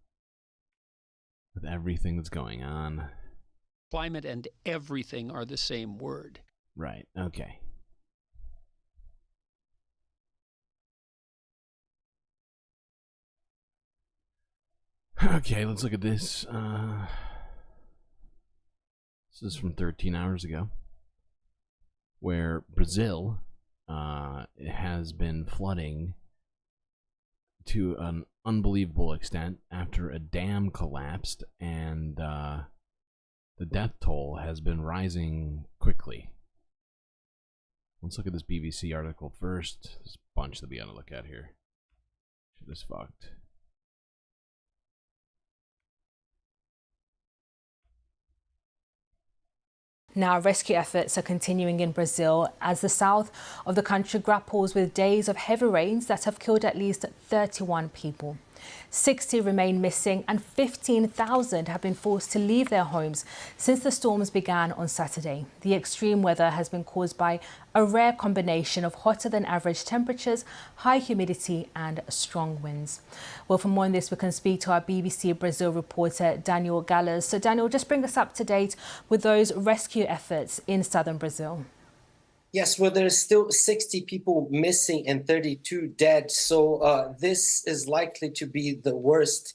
with everything that's going on. Climate and everything are the same word. Right, okay. Okay, let's look at this. This is from 13 hours ago, where Brazil has been flooding to an unbelievable extent after a dam collapsed, and the death toll has been rising quickly. Let's look at this BBC article first. There's a bunch that we gotta look at here. Shit is fucked. Now, rescue efforts are continuing in Brazil as the south of the country grapples with days of heavy rains that have killed at least 31 people. 60 remain missing and 15,000 have been forced to leave their homes since the storms began on Saturday. The extreme weather has been caused by a rare combination of hotter than average temperatures, high humidity and strong winds. Well, for more on this, we can speak to our BBC Brazil reporter, Daniel Gallas. So Daniel, just bring us up to date with those rescue efforts in southern Brazil. Yes, well, there's still 60 people missing and 32 dead. So this is likely to be the worst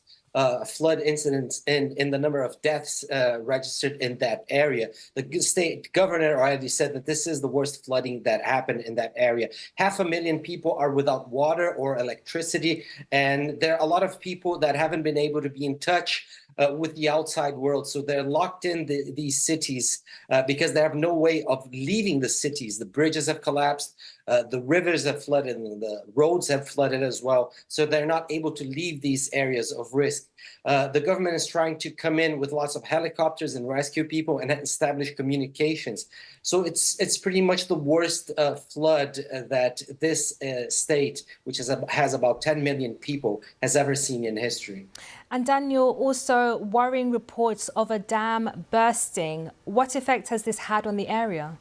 flood incidents in the number of deaths registered in that area. The state governor already said that this is the worst flooding that happened in that area. 500,000 people are without water or electricity, and there are a lot of people that haven't been able to be in touch with the outside world. So they're locked in these cities because they have no way of leaving the cities. The bridges have collapsed, the rivers have flooded, and the roads have flooded as well. So they're not able to leave these areas of risk. The government is trying to come in with lots of helicopters and rescue people and establish communications. So it's pretty much the worst flood that this state, which has about 10 million people, has ever seen in history. And Daniel, also worrying reports of a dam bursting. What effect has this had on the area?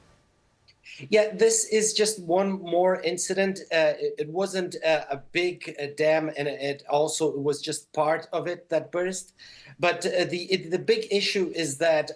Yeah, this is just one more incident. It wasn't a big dam, and it was just part of it that burst. But the big issue is that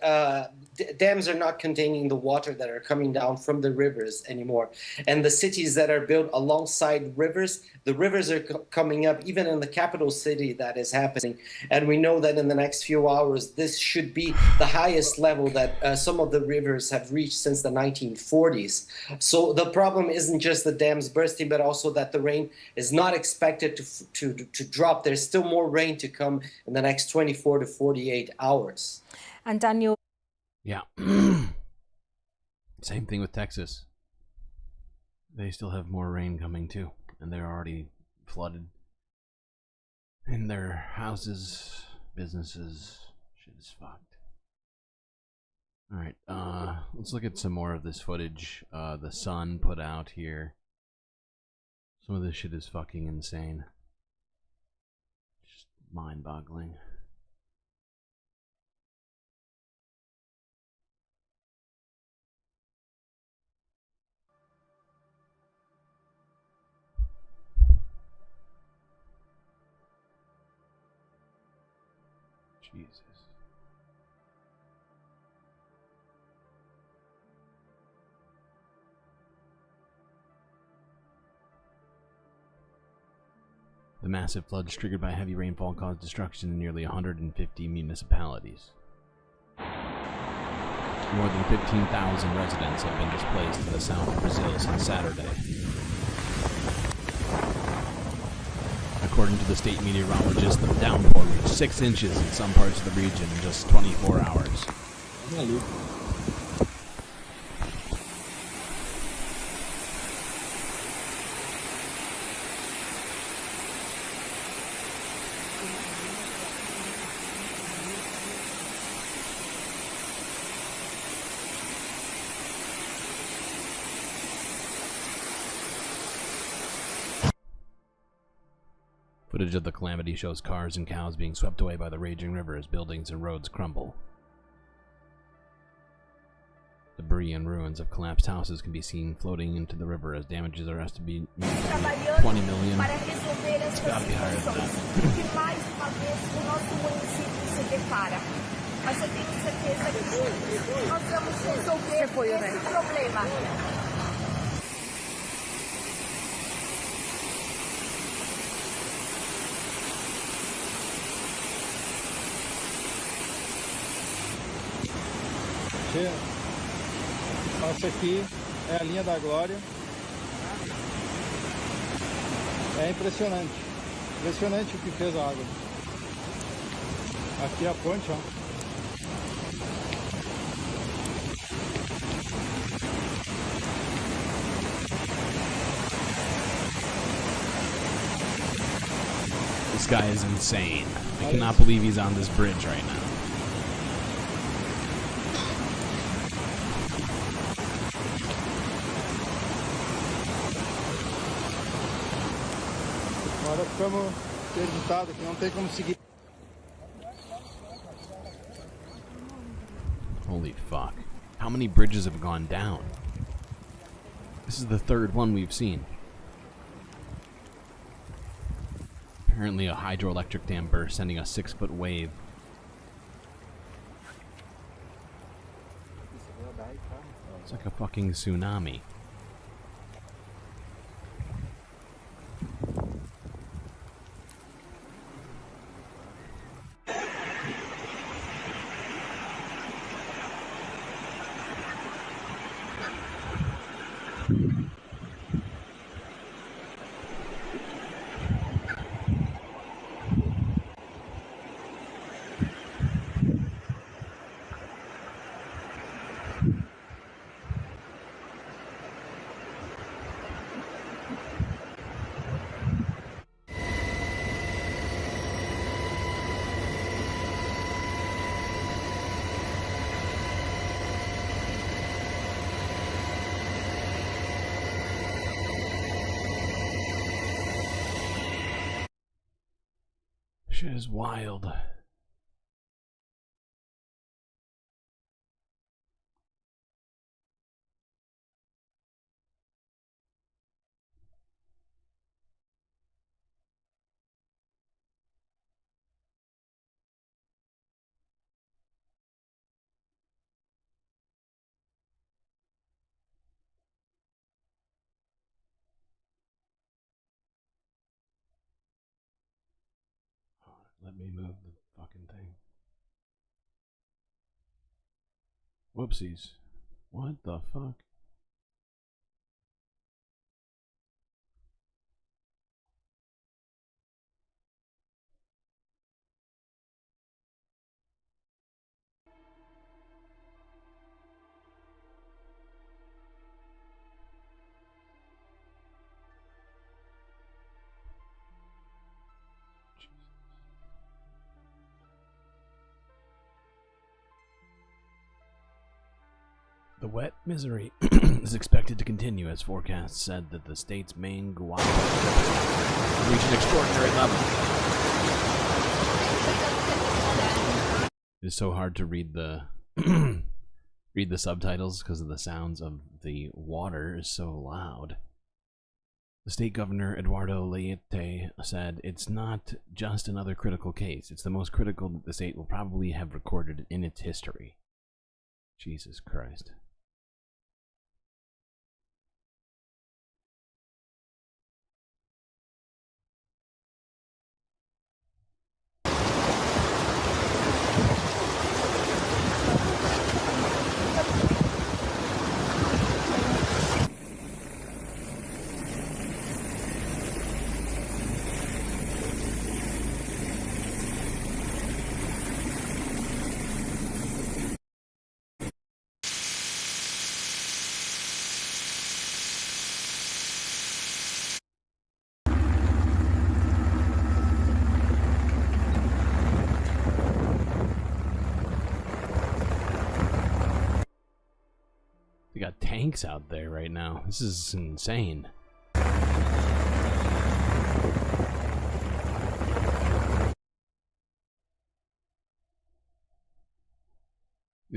dams are not containing the water that are coming down from the rivers anymore. And the cities that are built alongside rivers, the rivers are coming up, even in the capital city that is happening. And we know that in the next few hours, this should be the highest level that some of the rivers have reached since the 1940s. So the problem isn't just the dams bursting, but also that the rain is not expected to drop. There's still more rain to come in the next 24 to 48 hours. And Daniel. Yeah. Same thing with Texas. They still have more rain coming too, and they're already flooded in their houses, businesses. Shit is fucked. All right, let's look at some more of this footage the Sun put out here. Some of this shit is fucking insane. Just mind-boggling. Jesus. The massive floods triggered by heavy rainfall caused destruction in nearly 150 municipalities. More than 15,000 residents have been displaced in the south of Brazil since Saturday. According to the state meteorologist, the downpour reached 6 inches in some parts of the region in just 24 hours. Footage of the calamity shows cars and cows being swept away by the raging river as buildings and roads crumble. Debris and ruins of collapsed houses can be seen floating into the river as damages are estimated to be 20 million. It's gotta be higher than that. Essa aqui é a linha da glória. É impressionante. Impressionante o que fez a água. Aqui é a ponte, ó. This guy is insane. I cannot believe he's on this bridge right now. Agora ficamos interditados aqui, não tem como seguir. Holy fuck. How many bridges have gone down? This is the third one we've seen. Apparently a hydroelectric dam burst, sending a 6-foot wave. It's like a fucking tsunami. Shit is wild. Let me move the fucking thing. Whoopsies. What the fuck? The wet misery is expected to continue as forecasts said that the state's main guava will reach an extraordinary level. It is so hard to read the read the subtitles because of the sounds of the water is so loud. The state governor Eduardo Leite said it's not just another critical case, it's the most critical that the state will probably have recorded in its history. Jesus Christ. They got tanks out there right now. This is insane. The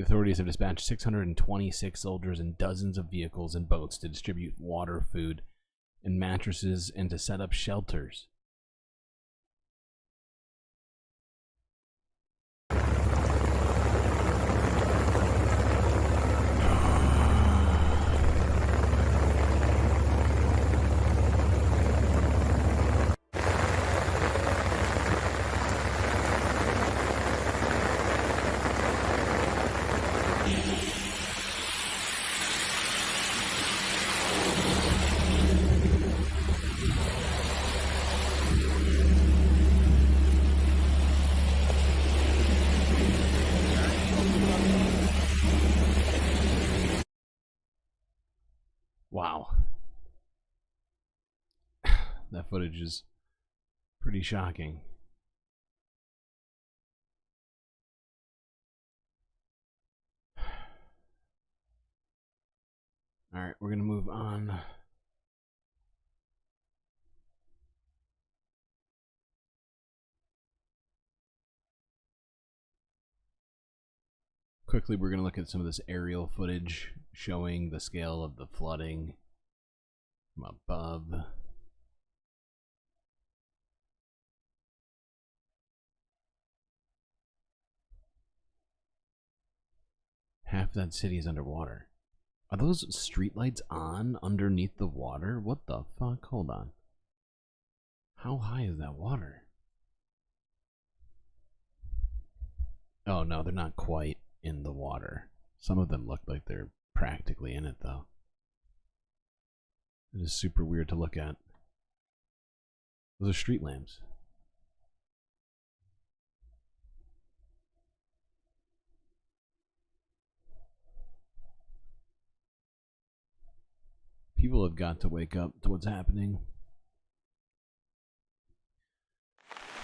authorities have dispatched 626 soldiers and dozens of vehicles and boats to distribute water, food, and mattresses and to set up shelters. Wow. That footage is pretty shocking. All right, we're going to move on. Quickly, we're going to look at some of this aerial footage showing the scale of the flooding from above. Half that city is underwater. Are those streetlights on underneath the water? What the fuck? Hold on. How high is that water? Oh no, they're not quite in the water. Some of them look like they're practically in it though. It is super weird to look at. Those are street lamps. People have got to wake up to what's happening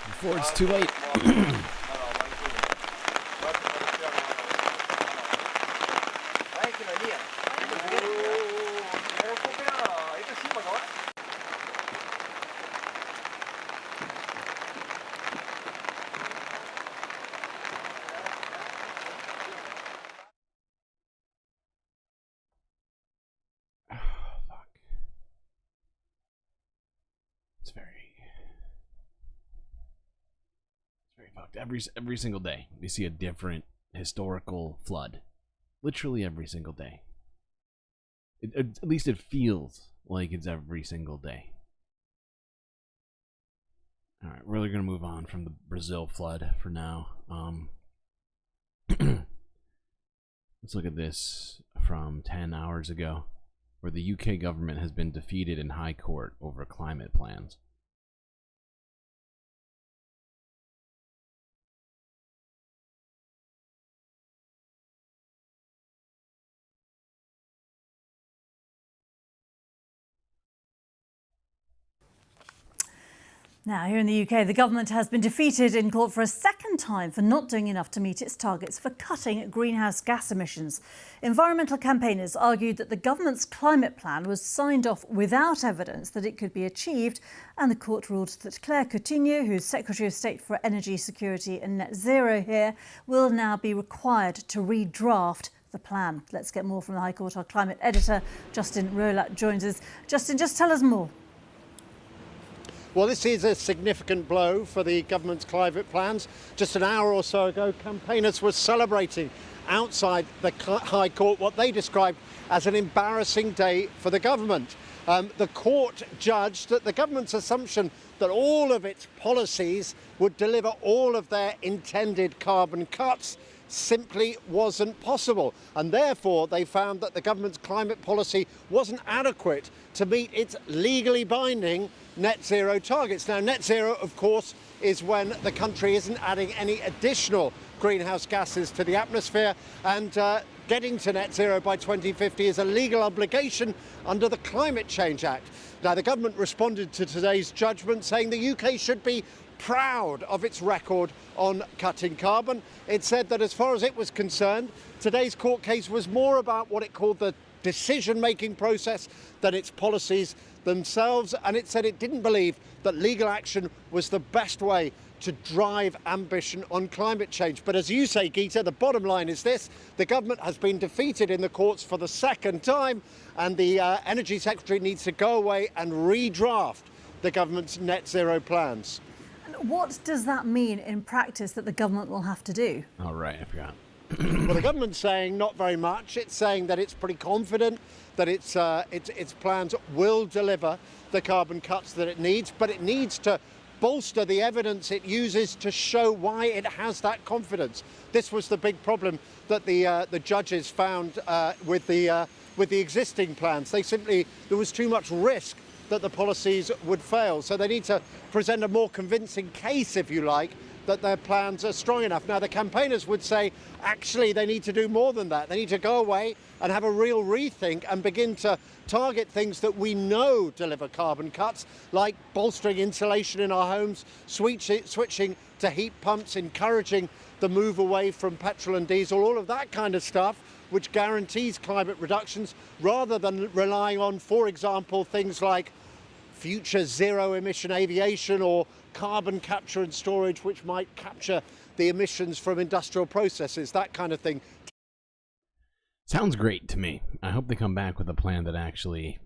before it's too late. Every single day we see a different historical flood. Literally every single day. At least it feels like it's every single day. Alright, we're really going to move on from the Brazil flood for now. Let's look at this from 10 hours ago, where the UK government has been defeated in High Court over climate plans. Now, here in the UK, the government has been defeated in court for a second time for not doing enough to meet its targets for cutting greenhouse gas emissions. Environmental campaigners argued that the government's climate plan was signed off without evidence that it could be achieved, and the court ruled that Claire Coutinho, who's Secretary of State for Energy Security and Net Zero here, will now be required to redraft the plan. Let's get more from the High Court. Our climate editor, Justin Rolat, joins us. Justin, just tell us more. Well, this is a significant blow for the government's climate plans. Just an hour or so ago, campaigners were celebrating outside the High Court what they described as an embarrassing day for the government. The court judged that the government's assumption that all of its policies would deliver all of their intended carbon cuts simply wasn't possible, and therefore they found that the government's climate policy wasn't adequate to meet its legally binding net zero targets. Now, net zero, of course, is when the country isn't adding any additional greenhouse gases to the atmosphere, and getting to net zero by 2050 is a legal obligation under the Climate Change Act. Now, the government responded to today's judgment saying the UK should be proud of its record on cutting carbon. It said that as far as it was concerned, today's court case was more about what it called the decision-making process than its policies themselves, and it said it didn't believe that legal action was the best way to drive ambition on climate change. But as you say, Geeta, the bottom line is this: the government has been defeated in the courts for the second time, and the Energy Secretary needs to go away and redraft the government's net zero plans. What does that mean in practice that the government will have to do? All right, I forgot. Well, the government's saying not very much. It's saying that it's pretty confident that its plans will deliver the carbon cuts that it needs, but it needs to bolster the evidence it uses to show why it has that confidence. This was the big problem that the judges found with the existing plans. There was too much risk that the policies would fail. So they need to present a more convincing case, if you like, that their plans are strong enough. Now, the campaigners would say, actually, they need to do more than that. They need to go away and have a real rethink and begin to target things that we know deliver carbon cuts, like bolstering insulation in our homes, switching to heat pumps, encouraging the move away from petrol and diesel, all of that kind of stuff, which guarantees climate reductions, rather than relying on, for example, things like future zero-emission aviation or carbon capture and storage, which might capture the emissions from industrial processes, that kind of thing. Sounds great to me. I hope they come back with a plan that actually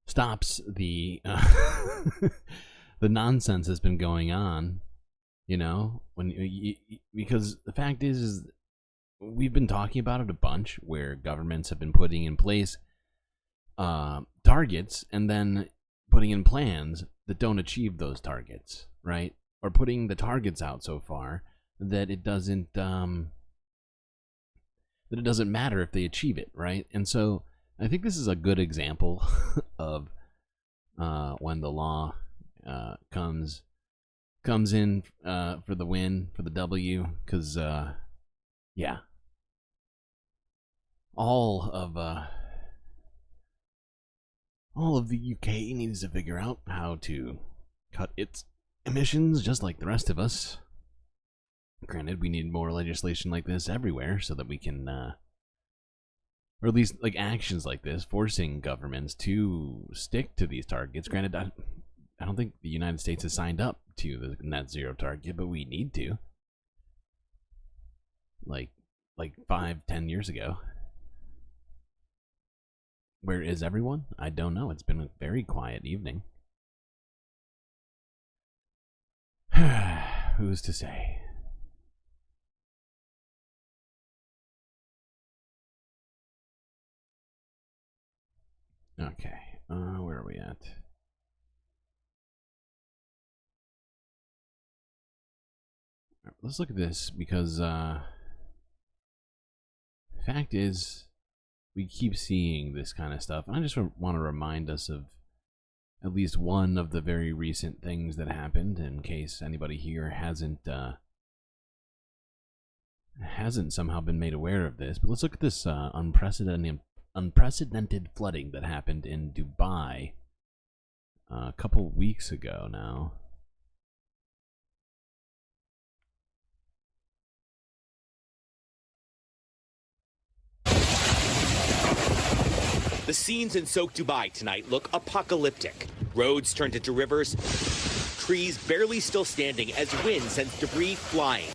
stops the the nonsense that's been going on. You know, because the fact is we've been talking about it a bunch, where governments have been putting in place targets and then putting in plans that don't achieve those targets, right? Or putting the targets out so far that it doesn't matter if they achieve it, right? And so I think this is a good example of when the law comes in for the win, for the W, because yeah, all of the UK needs to figure out how to cut its emissions just like the rest of us. Granted, we need more legislation like this everywhere so that we can, or at least like actions like this, forcing governments to stick to these targets. Granted, I don't think the United States has signed up to the net zero target, but we need to. Like 5-10 years ago. Where is everyone? I don't know. It's been a very quiet evening. Who's to say? Okay, where are we at? Right, let's look at this, because fact is, we keep seeing this kind of stuff. And I just want to remind us of at least one of the very recent things that happened, in case anybody here hasn't somehow been made aware of this. But let's look at this unprecedented flooding that happened in Dubai a couple weeks ago now. The scenes in soaked Dubai tonight look apocalyptic. Roads turned into rivers, trees barely still standing as wind sends debris flying.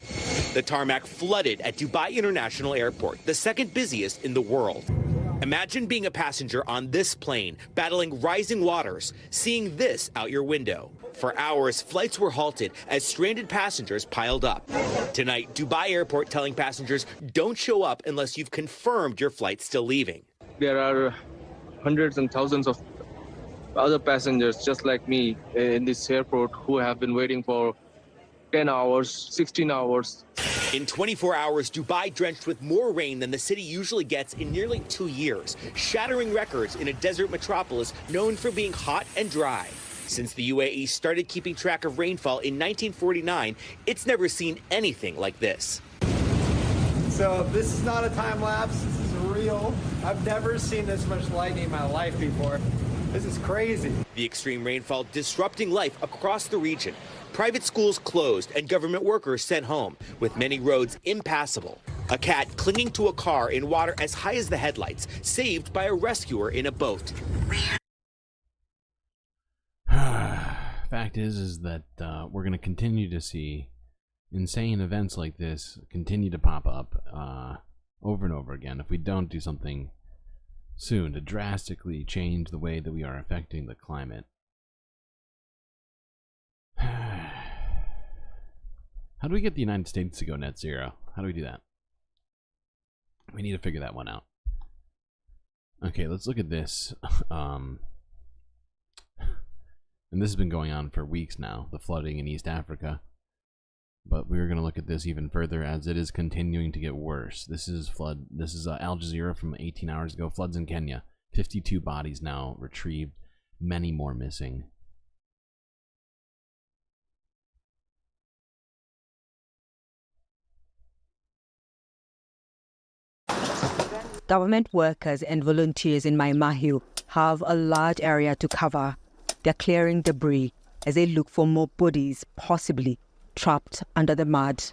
The tarmac flooded at Dubai International Airport, the second busiest in the world. Imagine being a passenger on this plane, battling rising waters, seeing this out your window. For hours, flights were halted as stranded passengers piled up. Tonight, Dubai Airport telling passengers don't show up unless you've confirmed your flight's still leaving. There are hundreds and thousands of other passengers just like me in this airport who have been waiting for 10 hours, 16 hours. In 24 hours, Dubai drenched with more rain than the city usually gets in nearly 2 years, shattering records in a desert metropolis known for being hot and dry. Since the UAE started keeping track of rainfall in 1949, it's never seen anything like this. So this is not a time lapse, this is real. I've never seen this much lightning in my life before. This is crazy. The extreme rainfall disrupting life across the region. Private schools closed and government workers sent home, with many roads impassable. A cat clinging to a car in water as high as the headlights, saved by a rescuer in a boat. Fact is that we're going to continue to see insane events like this continue to pop up over and over again if we don't do something soon to drastically change the way that we are affecting the climate. How do we get the United States to go net zero? How do we do that? We need to figure that one out. Okay, let's look at this. And this has been going on for weeks now, the flooding in East Africa. But we're going to look at this even further as it is continuing to get worse. This is Al Jazeera from 18 hours ago. Floods in Kenya. 52 bodies now retrieved. Many more missing. Government workers and volunteers in Mai Mahiu have a large area to cover. They're clearing debris as they look for more bodies, possibly trapped under the mud.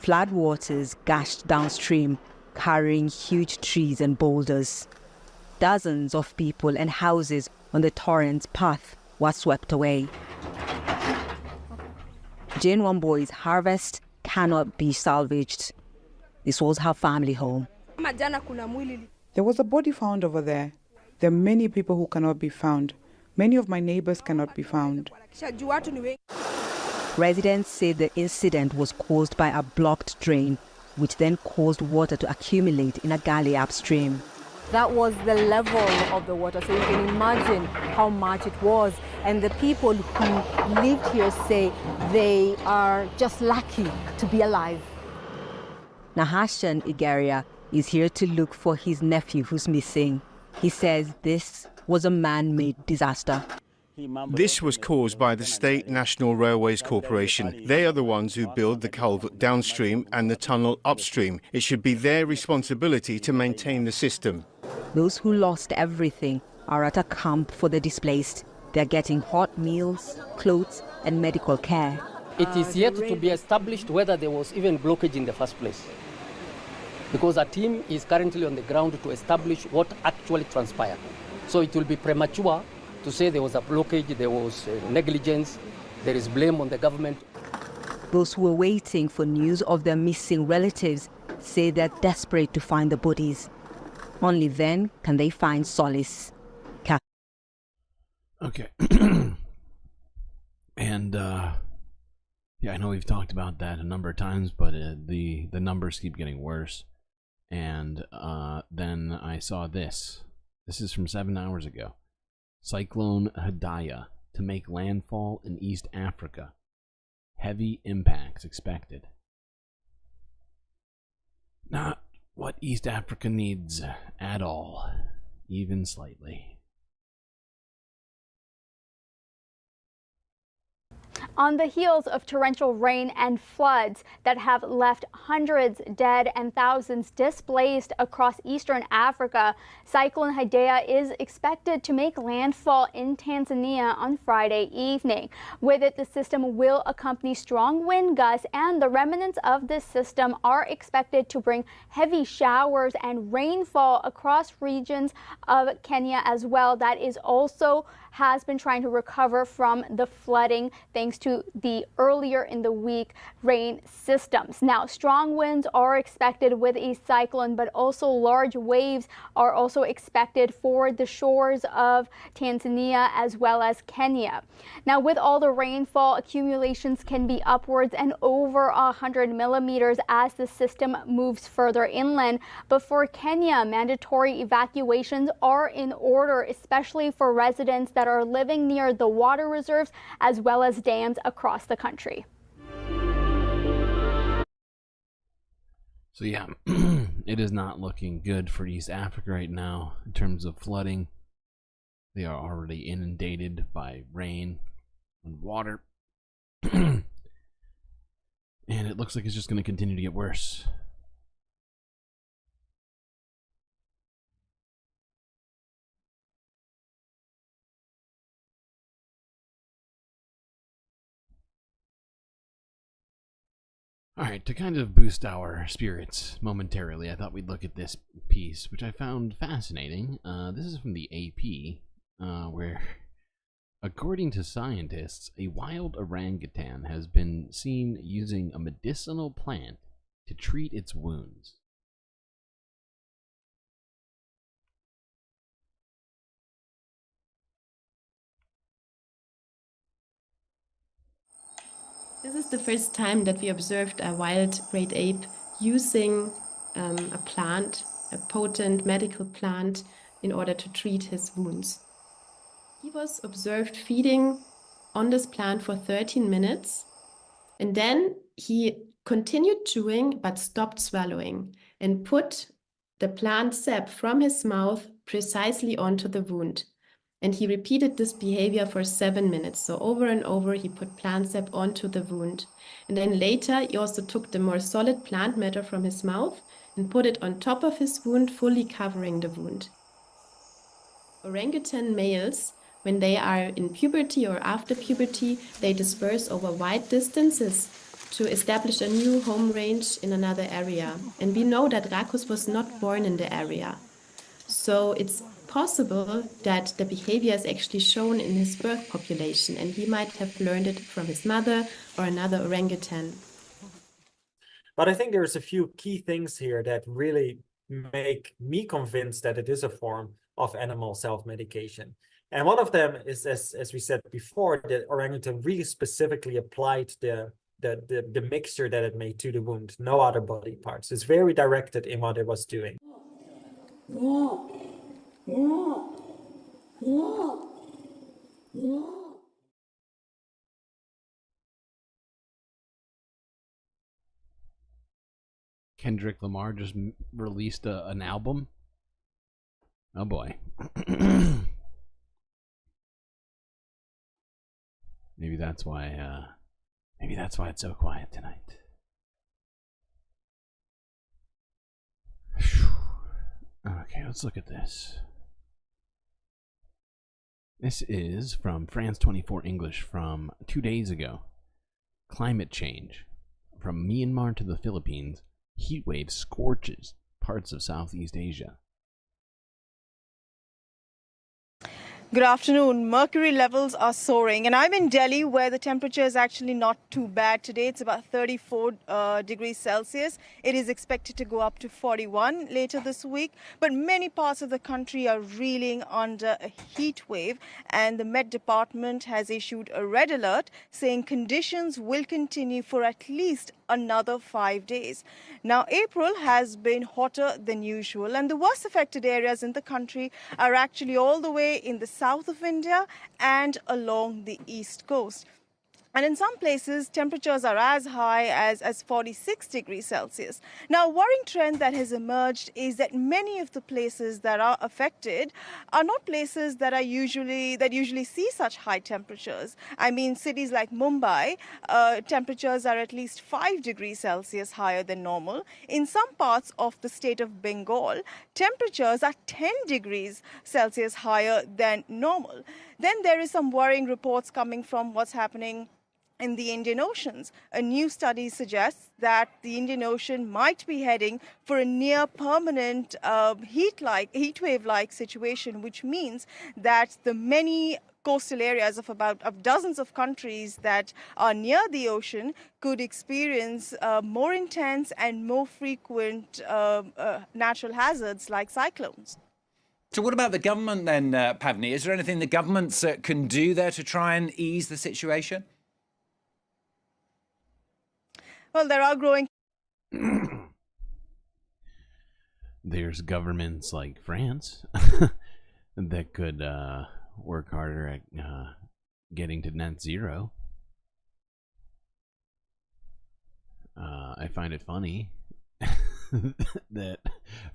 Floodwaters gashed downstream, carrying huge trees and boulders. Dozens of people and houses on the torrent's path were swept away. Jane Wamboi's harvest cannot be salvaged. This was her family home. There was a body found over there. There are many people who cannot be found. Many of my neighbors cannot be found. Residents say the incident was caused by a blocked drain, which then caused water to accumulate in a gully upstream. That was the level of the water, so you can imagine how much it was. And the people who lived here say they are just lucky to be alive. Nahashan Igaria is here to look for his nephew who's missing. He says this was a man-made disaster. This was caused by the State National Railways Corporation. They are the ones who build the culvert downstream and the tunnel upstream. It should be their responsibility to maintain the system. Those who lost everything are at a camp for the displaced. They're getting hot meals, clothes, and medical care. It is yet to be established whether there was even blockage in the first place, because a team is currently on the ground to establish what actually transpired. So it will be premature to say there was a blockage, there was negligence, there is blame on the government. Those who are waiting for news of their missing relatives say they're desperate to find the bodies. Only then can they find solace. Okay. And, yeah, I know we've talked about that a number of times, but the numbers keep getting worse. And then I saw this. This is from 7 hours ago. Cyclone Hidayah to make landfall in East Africa. Heavy impacts expected. Not what East Africa needs at all, even slightly. On the heels of torrential rain and floods that have left hundreds dead and thousands displaced across eastern Africa, Cyclone Hidayah is expected to make landfall in Tanzania on Friday evening. With it, the system will accompany strong wind gusts, and the remnants of this system are expected to bring heavy showers and rainfall across regions of Kenya as well. That is also has been trying to recover from the flooding thanks to the earlier in the week rain systems. Now, strong winds are expected with a cyclone, but also large waves are also expected for the shores of Tanzania as well as Kenya. Now, with all the rainfall, accumulations can be upwards and over 100 millimeters as the system moves further inland. But for Kenya, mandatory evacuations are in order, especially for residents that are living near the water reserves as well as dams across the country. So yeah, it is not looking good for East Africa right now in terms of flooding. They are already inundated by rain and water. And it looks like it's just going to continue to get worse. Alright, to kind of boost our spirits momentarily, I thought we'd look at this piece, which I found fascinating. This is from the AP, where, according to scientists, a wild orangutan has been seen using a medicinal plant to treat its wounds. This is the first time that we observed a wild great ape using a plant, a potent medical plant, in order to treat his wounds. He was observed feeding on this plant for 13 minutes, and then he continued chewing but stopped swallowing and put the plant sap from his mouth precisely onto the wound. And he repeated this behavior for 7 minutes. So over and over, he put plant sap onto the wound. And then later, he also took the more solid plant matter from his mouth and put it on top of his wound, fully covering the wound. Orangutan males, when they are in puberty or after puberty, they disperse over wide distances to establish a new home range in another area. And we know that Racus was not born in the area. So it's possible that the behavior is actually shown in his birth population, and he might have learned it from his mother or another orangutan. But I think there's a few key things here that really make me convinced that it is a form of animal self-medication. And one of them is, as we said before, that orangutan really specifically applied the mixture that it made to the wound, no other body parts. It's very directed in what it was doing. Kendrick Lamar just released an album. Oh boy. Maybe that's why it's so quiet tonight. Okay, let's look at this. This is from France 24 English from 2 days ago. Climate change. From Myanmar to the Philippines, heat wave scorches parts of Southeast Asia. Good afternoon. Mercury levels are soaring, and I'm in Delhi where the temperature is actually not too bad today. It's about 34 degrees Celsius. It is expected to go up to 41 later this week, but many parts of the country are reeling under a heat wave, and the Met Department has issued a red alert saying conditions will continue for at least another 5 days. Now, April has been hotter than usual, and the worst affected areas in the country are actually all the way in the south of India and along the east coast. And in some places, temperatures are as high as 46 degrees Celsius. Now, a worrying trend that has emerged is that many of the places that are affected are not places that usually see such high temperatures. I mean, cities like Mumbai, temperatures are at least 5 degrees Celsius higher than normal. In some parts of the state of Bengal, temperatures are 10 degrees Celsius higher than normal. Then there is some worrying reports coming from what's happening in the Indian Oceans. A new study suggests that the Indian Ocean might be heading for a near permanent heat wave-like situation, which means that the many coastal areas of dozens of countries that are near the ocean could experience more intense and more frequent natural hazards like cyclones. So what about the government then, Pavni? Is there anything the governments can do there to try and ease the situation? Well, there are growing... There's governments like France that could work harder at getting to net zero. I find it funny that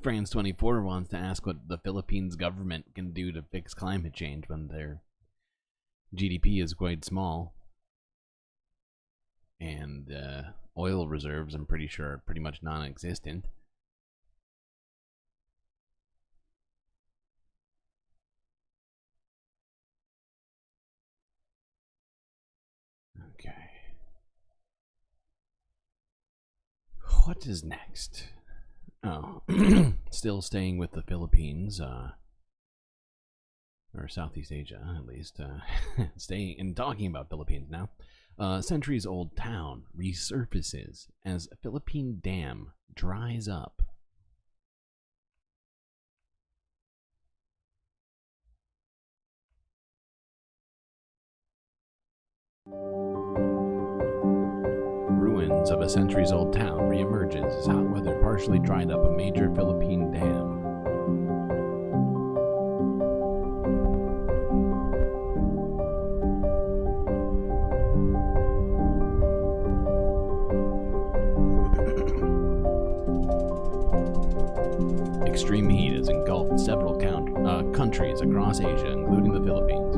France 24 wants to ask what the Philippines government can do to fix climate change when their GDP is quite small. And oil reserves, I'm pretty sure, are pretty much non-existent. Okay. What is next? Oh, still staying with the Philippines, or Southeast Asia, at least. Staying and talking about Philippines now. Centuries-old town resurfaces as Philippine dam dries up. Ruins of a centuries-old town reemerges as hot weather partially dried up a major Philippine dam. Extreme heat has engulfed several countries across Asia, including the Philippines.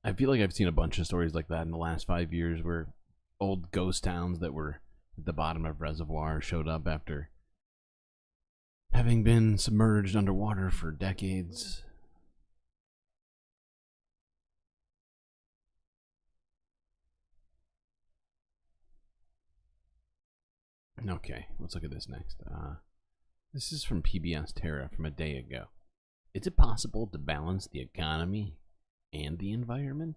I feel like I've seen a bunch of stories like that in the last 5 years where old ghost towns that were at the bottom of reservoirs showed up after having been submerged underwater for decades. Okay, let's look at this next. This is from PBS Terra from a day ago. Is it possible to balance the economy and the environment?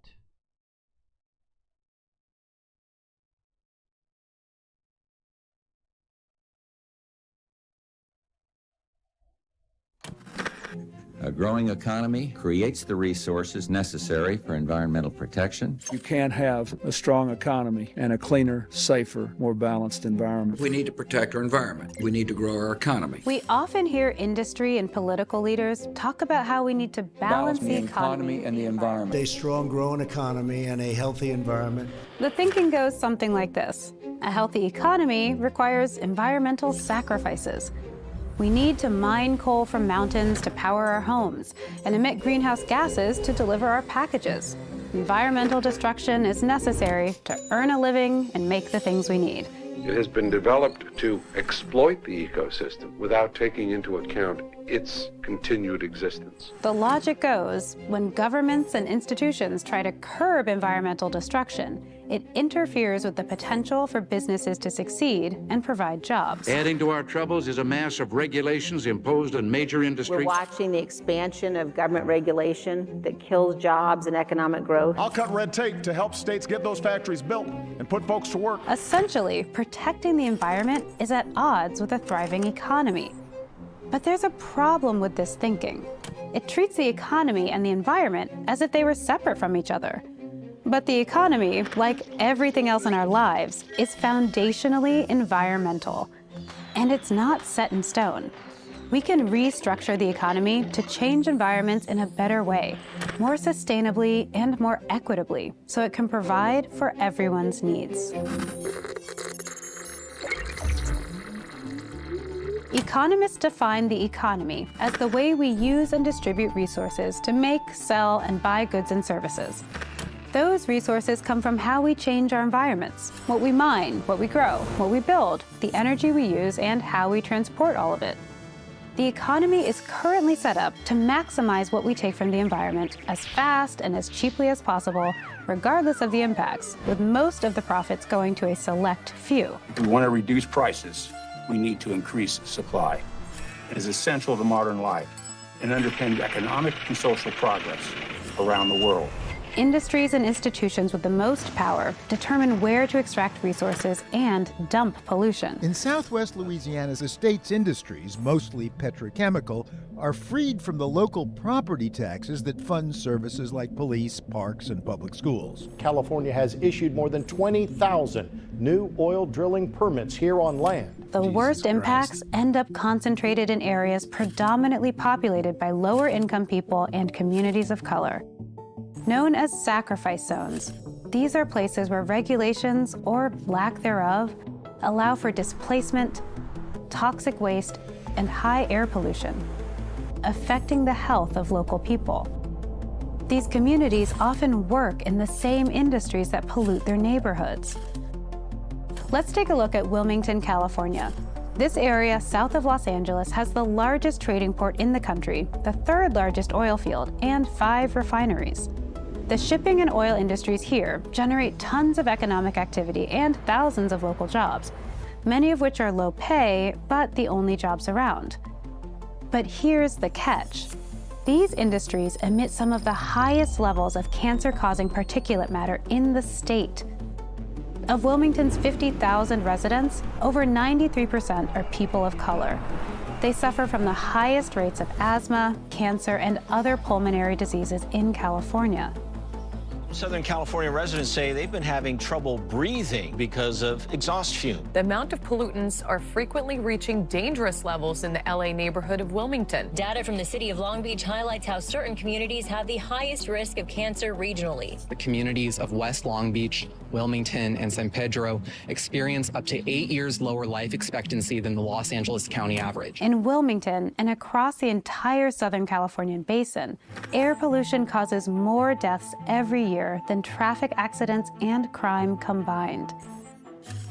A growing economy creates the resources necessary for environmental protection. You can't have a strong economy and a cleaner, safer, more balanced environment. We need to protect our environment. We need to grow our economy. We often hear industry and political leaders talk about how we need to balance the economy and the environment. A strong, growing economy and a healthy environment. The thinking goes something like this. A healthy economy requires environmental sacrifices. We need to mine coal from mountains to power our homes and emit greenhouse gases to deliver our packages. Environmental destruction is necessary to earn a living and make the things we need. It has been developed to exploit the ecosystem without taking into account its continued existence. The logic goes, when governments and institutions try to curb environmental destruction, it interferes with the potential for businesses to succeed and provide jobs. Adding to our troubles is a mass of regulations imposed on major industries. We're watching the expansion of government regulation that kills jobs and economic growth. I'll cut red tape to help states get those factories built and put folks to work. Essentially, protecting the environment is at odds with a thriving economy. But there's a problem with this thinking. It treats the economy and the environment as if they were separate from each other. But the economy, like everything else in our lives, is foundationally environmental. And it's not set in stone. We can restructure the economy to change environments in a better way, more sustainably and more equitably, so it can provide for everyone's needs. Economists define the economy as the way we use and distribute resources to make, sell, and buy goods and services. Those resources come from how we change our environments, what we mine, what we grow, what we build, the energy we use, and how we transport all of it. The economy is currently set up to maximize what we take from the environment as fast and as cheaply as possible, regardless of the impacts, with most of the profits going to a select few. If we want to reduce prices, we need to increase supply. It is essential to modern life and underpins economic and social progress around the world. Industries and institutions with the most power determine where to extract resources and dump pollution. In southwest Louisiana, the state's industries, mostly petrochemical, are freed from the local property taxes that fund services like police, parks, and public schools. California has issued more than 20,000 new oil drilling permits here on land. The worst impacts end up concentrated in areas predominantly populated by lower-income people and communities of color. Known as sacrifice zones, these are places where regulations, or lack thereof, allow for displacement, toxic waste, and high air pollution, affecting the health of local people. These communities often work in the same industries that pollute their neighborhoods. Let's take a look at Wilmington, California. This area south of Los Angeles has the largest trading port in the country, the third largest oil field, and 5 refineries. The shipping and oil industries here generate tons of economic activity and thousands of local jobs, many of which are low pay, but the only jobs around. But here's the catch. These industries emit some of the highest levels of cancer-causing particulate matter in the state. Of Wilmington's 50,000 residents, over 93% are people of color. They suffer from the highest rates of asthma, cancer, and other pulmonary diseases in California. Southern California residents say they've been having trouble breathing because of exhaust fumes. The amount of pollutants are frequently reaching dangerous levels in the LA neighborhood of Wilmington. Data from the city of Long Beach highlights how certain communities have the highest risk of cancer regionally. The communities of West Long Beach, Wilmington, and San Pedro experience up to 8 years lower life expectancy than the Los Angeles County average. In Wilmington and across the entire Southern Californian basin, air pollution causes more deaths every year year than traffic accidents and crime combined.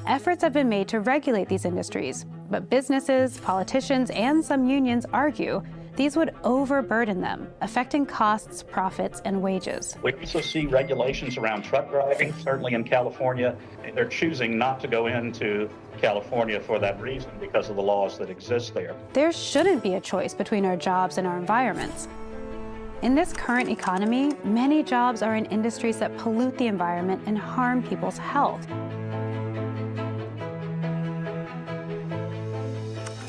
Efforts have been made to regulate these industries, but businesses, politicians, and some unions argue these would overburden them, affecting costs, profits, and wages. We also see regulations around truck driving, certainly in California. They're choosing not to go into California for that reason because of the laws that exist there. There shouldn't be a choice between our jobs and our environments. In this current economy, many jobs are in industries that pollute the environment and harm people's health.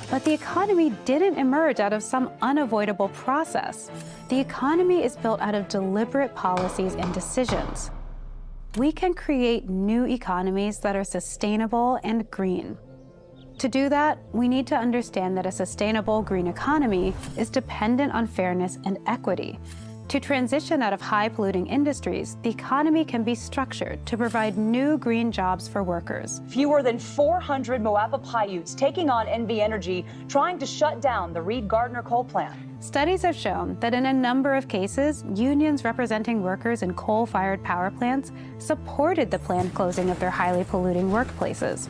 But the economy didn't emerge out of some unavoidable process. The economy is built out of deliberate policies and decisions. We can create new economies that are sustainable and green. To do that, we need to understand that a sustainable green economy is dependent on fairness and equity. To transition out of high-polluting industries, the economy can be structured to provide new green jobs for workers. Fewer than 400 Moapa Paiutes taking on NV Energy, trying to shut down the Reed Gardner coal plant. Studies have shown that in a number of cases, unions representing workers in coal-fired power plants supported the planned closing of their highly polluting workplaces.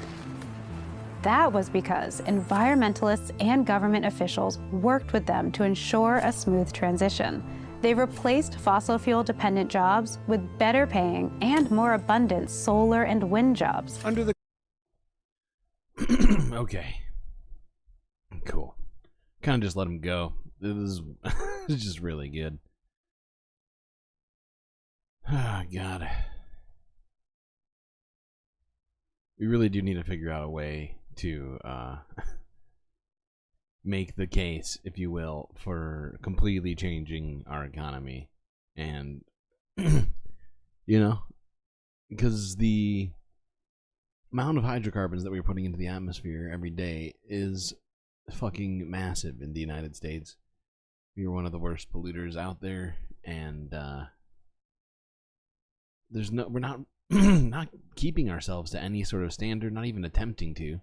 That was because environmentalists and government officials worked with them to ensure a smooth transition. They replaced fossil fuel-dependent jobs with better paying and more abundant solar and wind jobs. Under the Okay. Cool. Kind of just let him go. It was just really good. Ah, God. We really do need to figure out a way to make the case, if you will, for completely changing our economy. And, you know, because the amount of hydrocarbons that we're putting into the atmosphere every day is fucking massive in the United States. We are one of the worst polluters out there, and we're not not keeping ourselves to any sort of standard, not even attempting to.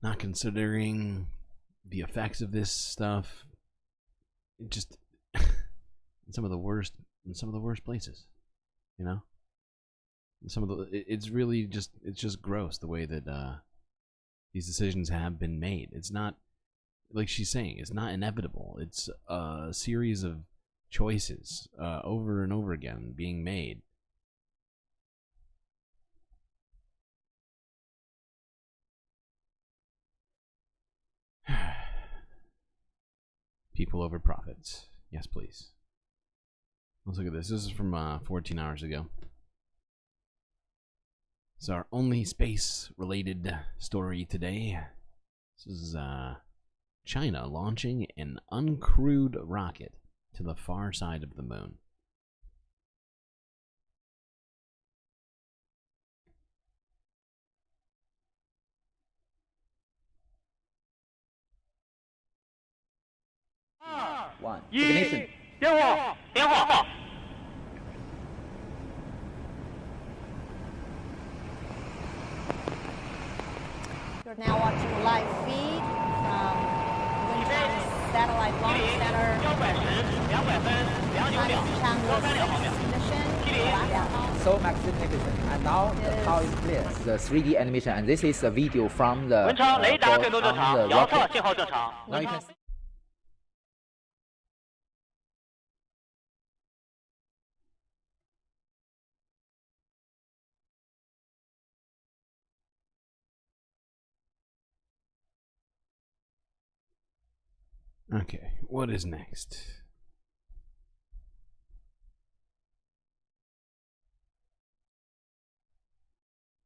Not considering the effects of this stuff. It just in some of the worst places, you know. It's really just gross the way that these decisions have been made. It's not, like she's saying, it's not inevitable. It's a series of choices over and over again being made. People over profits. Yes, please. Let's look at this. This is from 14 hours ago. It's our only space-related story today. This is China launching an uncrewed rocket to the far side of the moon. One. Ignition. You're now watching a live feed from Winchell's Satellite Launch Center. So magnificent. And now the cow is clear. The 3D animation, and this is a video from the rocket. Now you can see. Okay, what is next?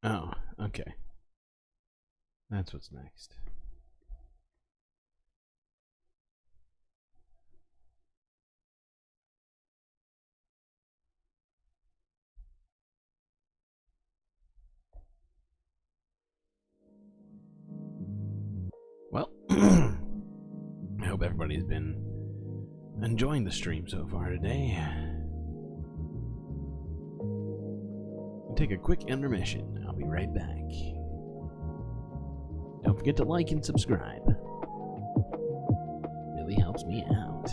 Oh, okay. That's what's next. Well, I hope everybody's been enjoying the stream so far today. We'll take a quick intermission. I'll be right back. Don't forget to like and subscribe. Really helps me out.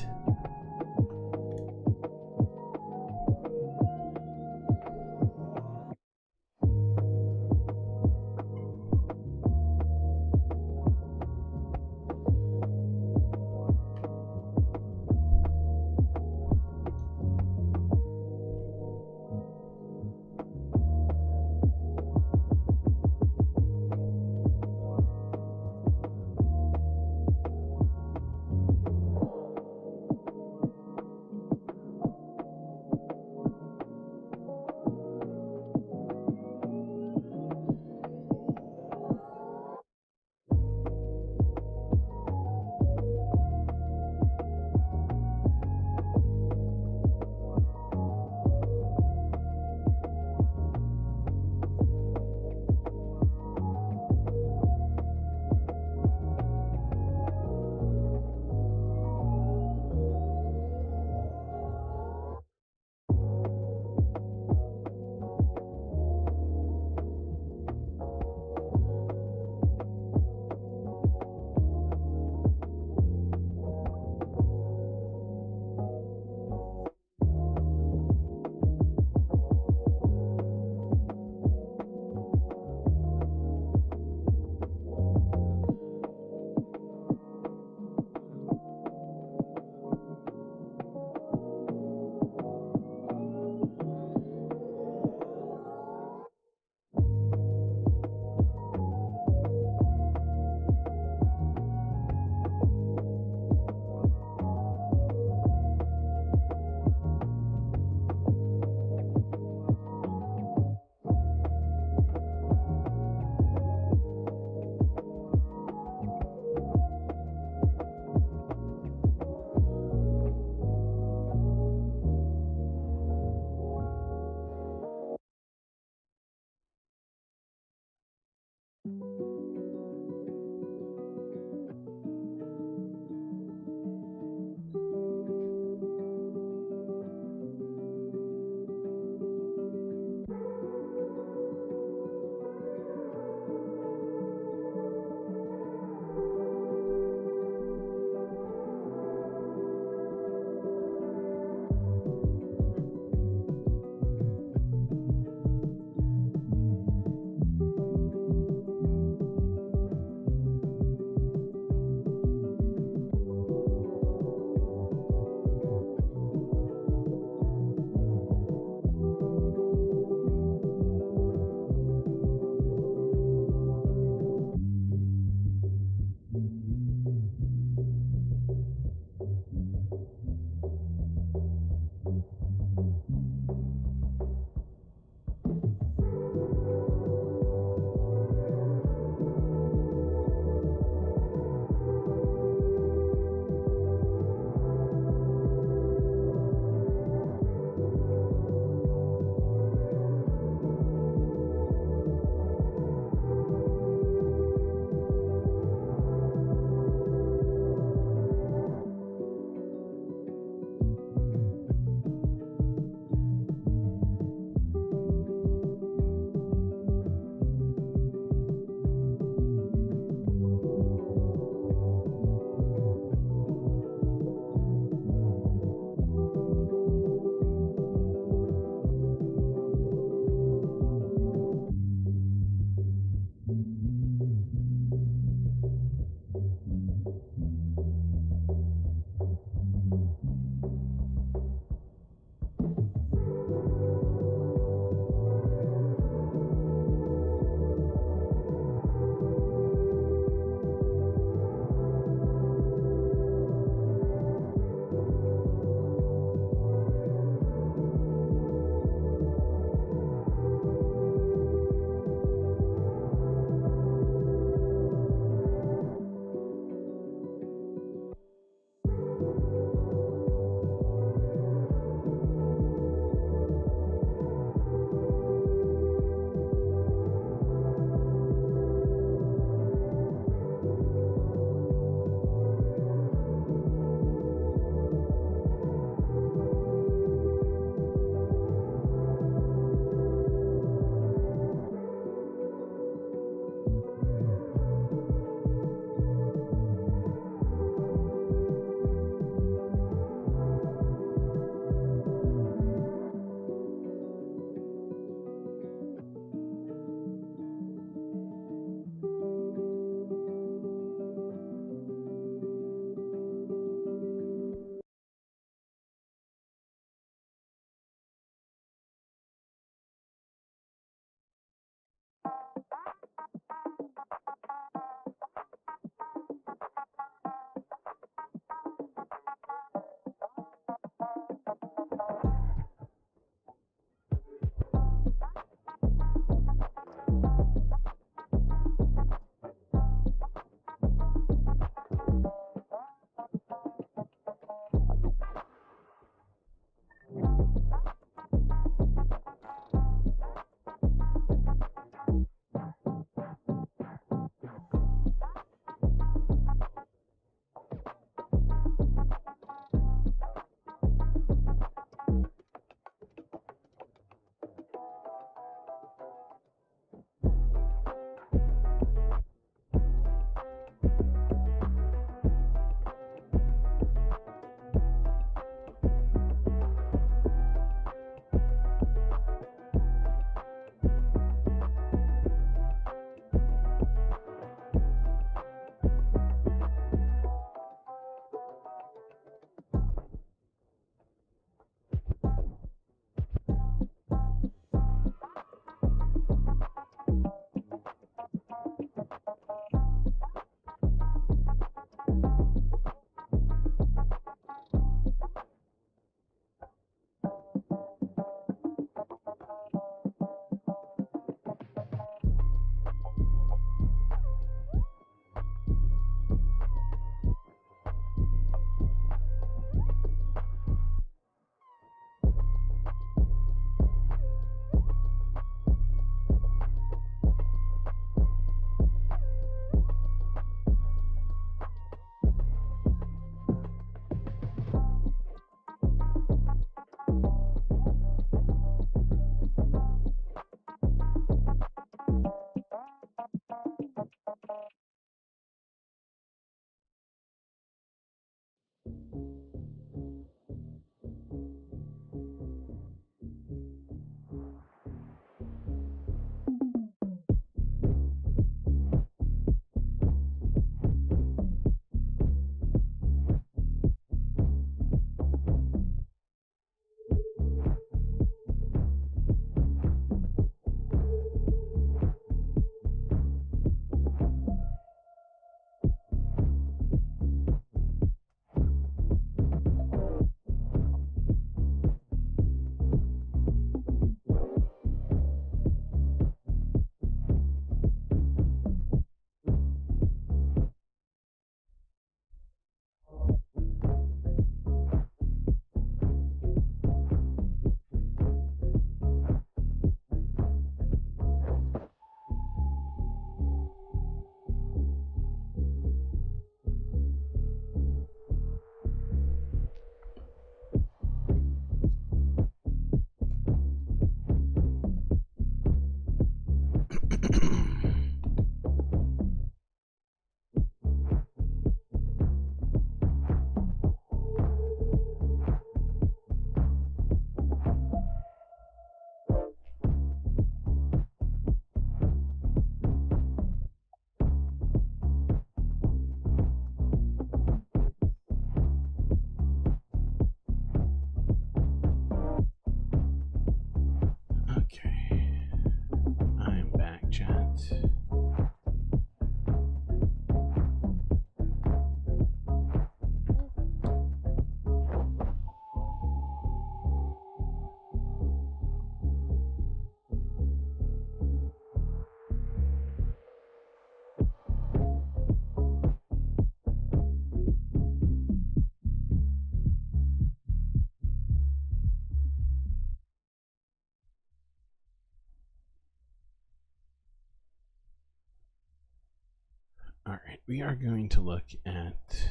we are going to look at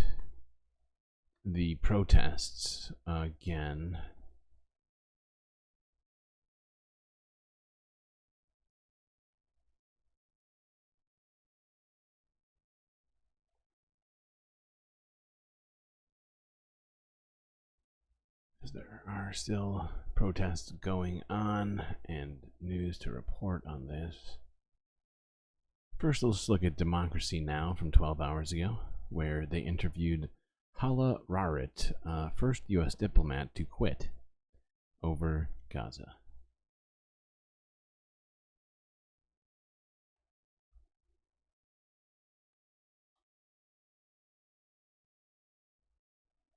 the protests again. There are still protests going on and news to report on this. First, let's look at Democracy Now! From 12 hours ago, where they interviewed Hala Rarit, first U.S. diplomat to quit over Gaza.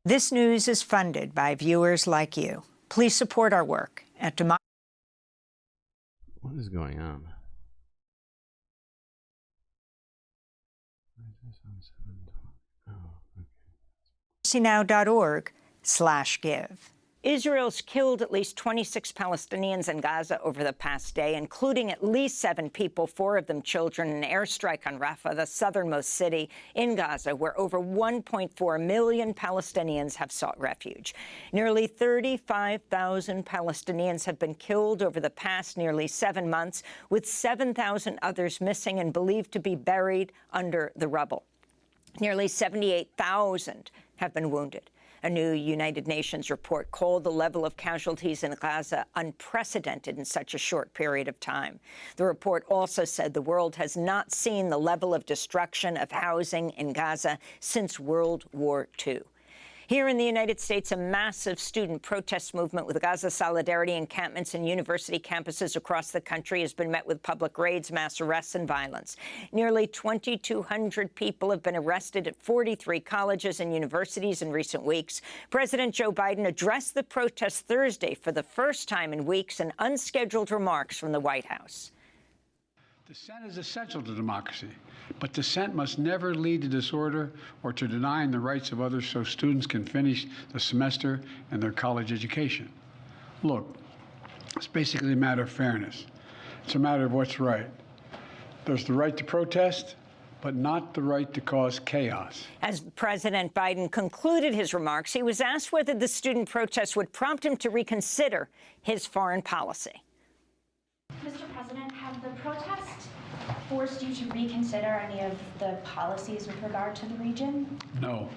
This news is funded by viewers like you. Please support our work at What is going on? democracynow.org/give. Israel's killed at least 26 Palestinians in Gaza over the past day, including at least 7 people, 4 of them children, in an airstrike on Rafah, the southernmost city in Gaza, where over 1.4 million Palestinians have sought refuge. Nearly 35,000 Palestinians have been killed over the past nearly 7 months, with 7,000 others missing and believed to be buried under the rubble. Nearly 78,000 have been wounded. A new United Nations report called the level of casualties in Gaza unprecedented in such a short period of time. The report also said the world has not seen the level of destruction of housing in Gaza since World War II. Here in the United States, a massive student protest movement with Gaza solidarity encampments and university campuses across the country has been met with public raids, mass arrests, and violence. Nearly 2,200 people have been arrested at 43 colleges and universities in recent weeks. President Joe Biden addressed the protests Thursday for the first time in weeks in unscheduled remarks from the White House. Dissent is essential to democracy, but dissent must never lead to disorder or to denying the rights of others so students can finish the semester and their college education. Look, it's basically a matter of fairness. It's a matter of what's right. There's the right to protest, but not the right to cause chaos. As President Biden concluded his remarks, he was asked whether the student protests would prompt him to reconsider his foreign policy. Mr. President, have the protests forced you to reconsider any of the policies with regard to the region? No.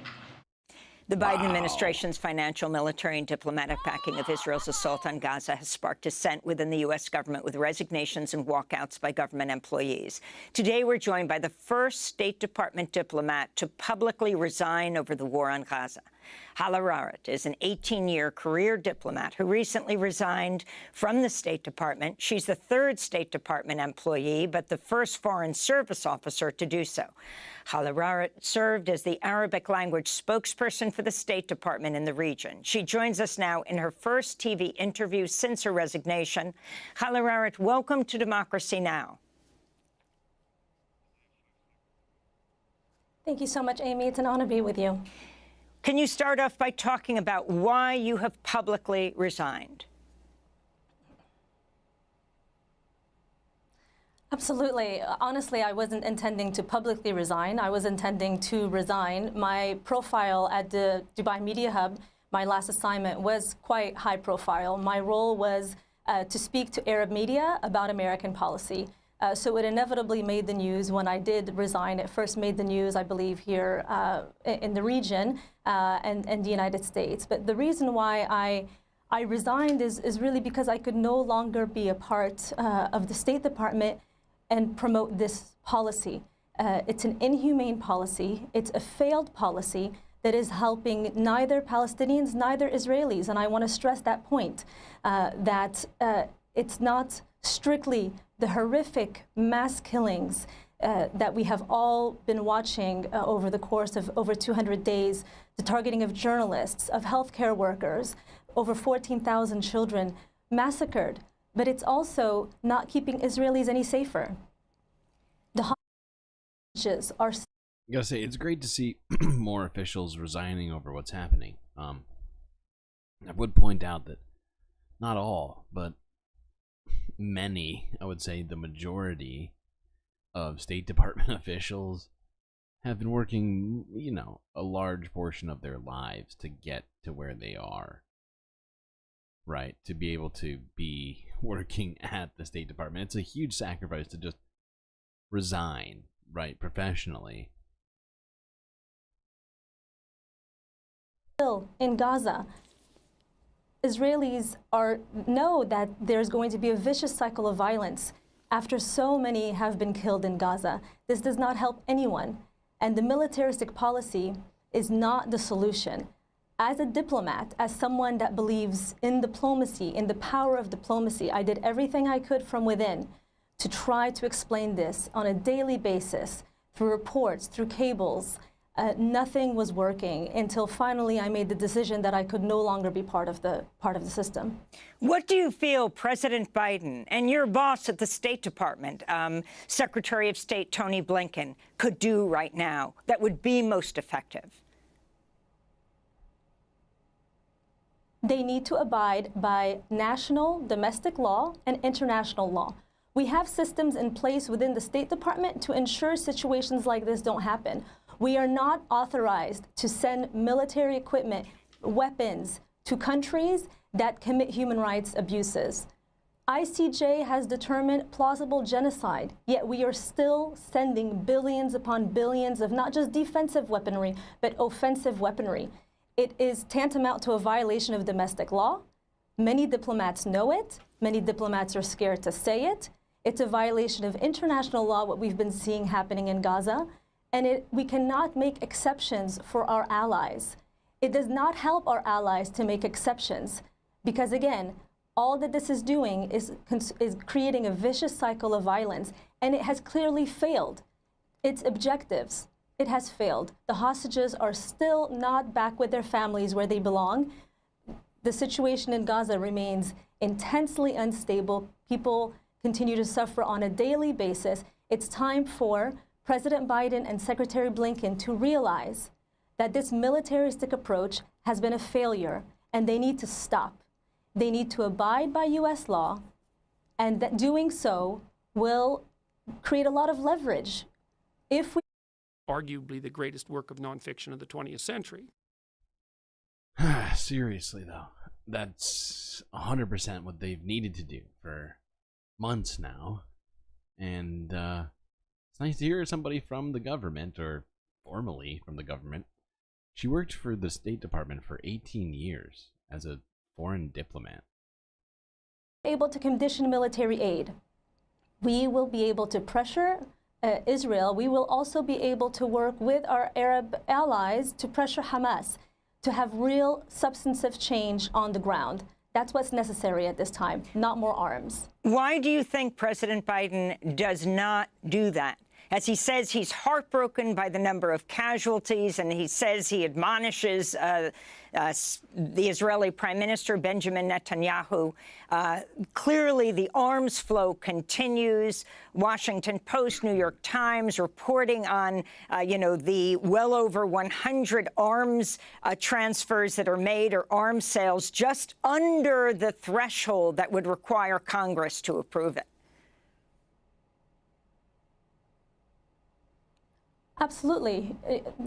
The Biden administration's financial, military, and diplomatic backing of Israel's assault on Gaza has sparked dissent within the U.S. government, with resignations and walkouts by government employees. Today, we're joined by the first State Department diplomat to publicly resign over the war on Gaza. Hala Rarit is an 18-year career diplomat who recently resigned from the State Department. She's the 3rd State Department employee, but the first Foreign Service officer to do so. Hala Rarit served as the Arabic language spokesperson for the State Department in the region. She joins us now in her first TV interview since her resignation. Hala Rarit, welcome to Democracy Now! Thank you so much, Amy. It's an honor to be with you. Can you start off by talking about why you have publicly resigned? Absolutely. Honestly, I wasn't intending to publicly resign. I was intending to resign. My profile at the Dubai Media Hub, my last assignment, was quite high profile. My role was to speak to Arab media about American policy. So it inevitably made the news when I did resign. It first made the news, I believe, here in the region and the United States. But the reason why I resigned is really because I could no longer be a part of the State Department and promote this policy. It's an inhumane policy. It's a failed policy that is helping neither Palestinians, neither Israelis. And I want to stress that point, that it's not strictly the horrific mass killings that we have all been watching over the course of over 200 days, the targeting of journalists, of healthcare workers, over 14,000 children massacred, but it's also not keeping Israelis any safer. The hostages are... I gotta say, it's great to see more officials resigning over what's happening. I would point out that not all, but many, I would say the majority of State Department officials have been working, you know, a large portion of their lives to get to where they are. Right? To be able to be working at the State Department. It's a huge sacrifice to just resign, right, professionally. Still, in Gaza, Israelis know that there's going to be a vicious cycle of violence after so many have been killed in Gaza. This does not help anyone, and the militaristic policy is not the solution. As a diplomat, as someone that believes in diplomacy, in the power of diplomacy, I did everything I could from within to try to explain this on a daily basis, through reports, through cables. Nothing was working until finally I made the decision that I could no longer be part of the system. What do you feel President Biden and your boss at the State Department, Secretary of State Tony Blinken, could do right now that would be most effective? They need to abide by national, domestic law and international law. We have systems in place within the State Department to ensure situations like this don't happen. We are not authorized to send military equipment, weapons, to countries that commit human rights abuses. ICJ has determined plausible genocide, yet we are still sending billions upon billions of not just defensive weaponry, but offensive weaponry. It is tantamount to a violation of domestic law. Many diplomats know it. Many diplomats are scared to say it. It's a violation of international law, what we've been seeing happening in Gaza. And we cannot make exceptions for our allies. It does not help our allies to make exceptions because, again, all that this is doing is creating a vicious cycle of violence, and it has clearly failed. Its objectives, it has failed. The hostages are still not back with their families where they belong. The situation in Gaza remains intensely unstable. People continue to suffer on a daily basis. It's time for President Biden and Secretary Blinken to realize that this militaristic approach has been a failure, and they need to stop. They need to abide by U.S. law, and that doing so will create a lot of leverage. If we arguably the greatest work of nonfiction of the 20th century. Seriously, though, that's 100% what they've needed to do for months now, and it's nice to hear somebody from the government, or formally from the government. She worked for the State Department for 18 years as a foreign diplomat. Able to condition military aid, we will be able to pressure Israel. We will also be able to work with our Arab allies to pressure Hamas to have real substantive change on the ground. That's what's necessary at this time, not more arms. Why do you think President Biden does not do that? As he says, he's heartbroken by the number of casualties, and he says he admonishes the Israeli Prime Minister, Benjamin Netanyahu. Clearly, the arms flow continues. Washington Post, New York Times reporting on, the well over 100 arms transfers that are made, or arms sales, just under the threshold that would require Congress to approve it. Absolutely.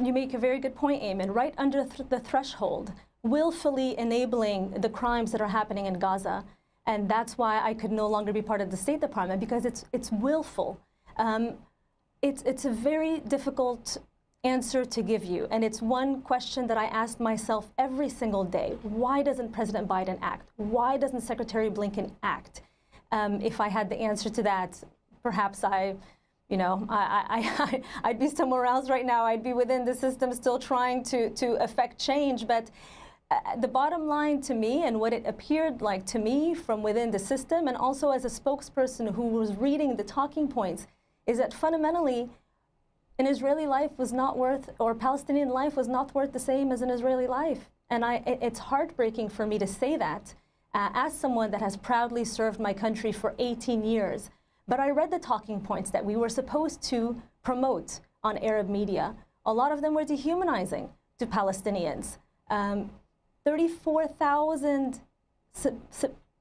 You make a very good point, Eamon. Right under the threshold, willfully enabling the crimes that are happening in Gaza. And that's why I could no longer be part of the State Department, because it's willful. It's a very difficult answer to give you. And it's one question that I ask myself every single day. Why doesn't President Biden act? Why doesn't Secretary Blinken act? If I had the answer to that, perhaps I'd be somewhere else right now. I'd be within the system still trying to affect change. But the bottom line to me, and what it appeared like to me from within the system, and also as a spokesperson who was reading the talking points, is that fundamentally an Israeli life was not worth, or Palestinian life was not worth the same as an Israeli life. And it's heartbreaking for me to say that as someone that has proudly served my country for 18 years. But I read the talking points that we were supposed to promote on Arab media. A lot of them were dehumanizing to Palestinians. 34,000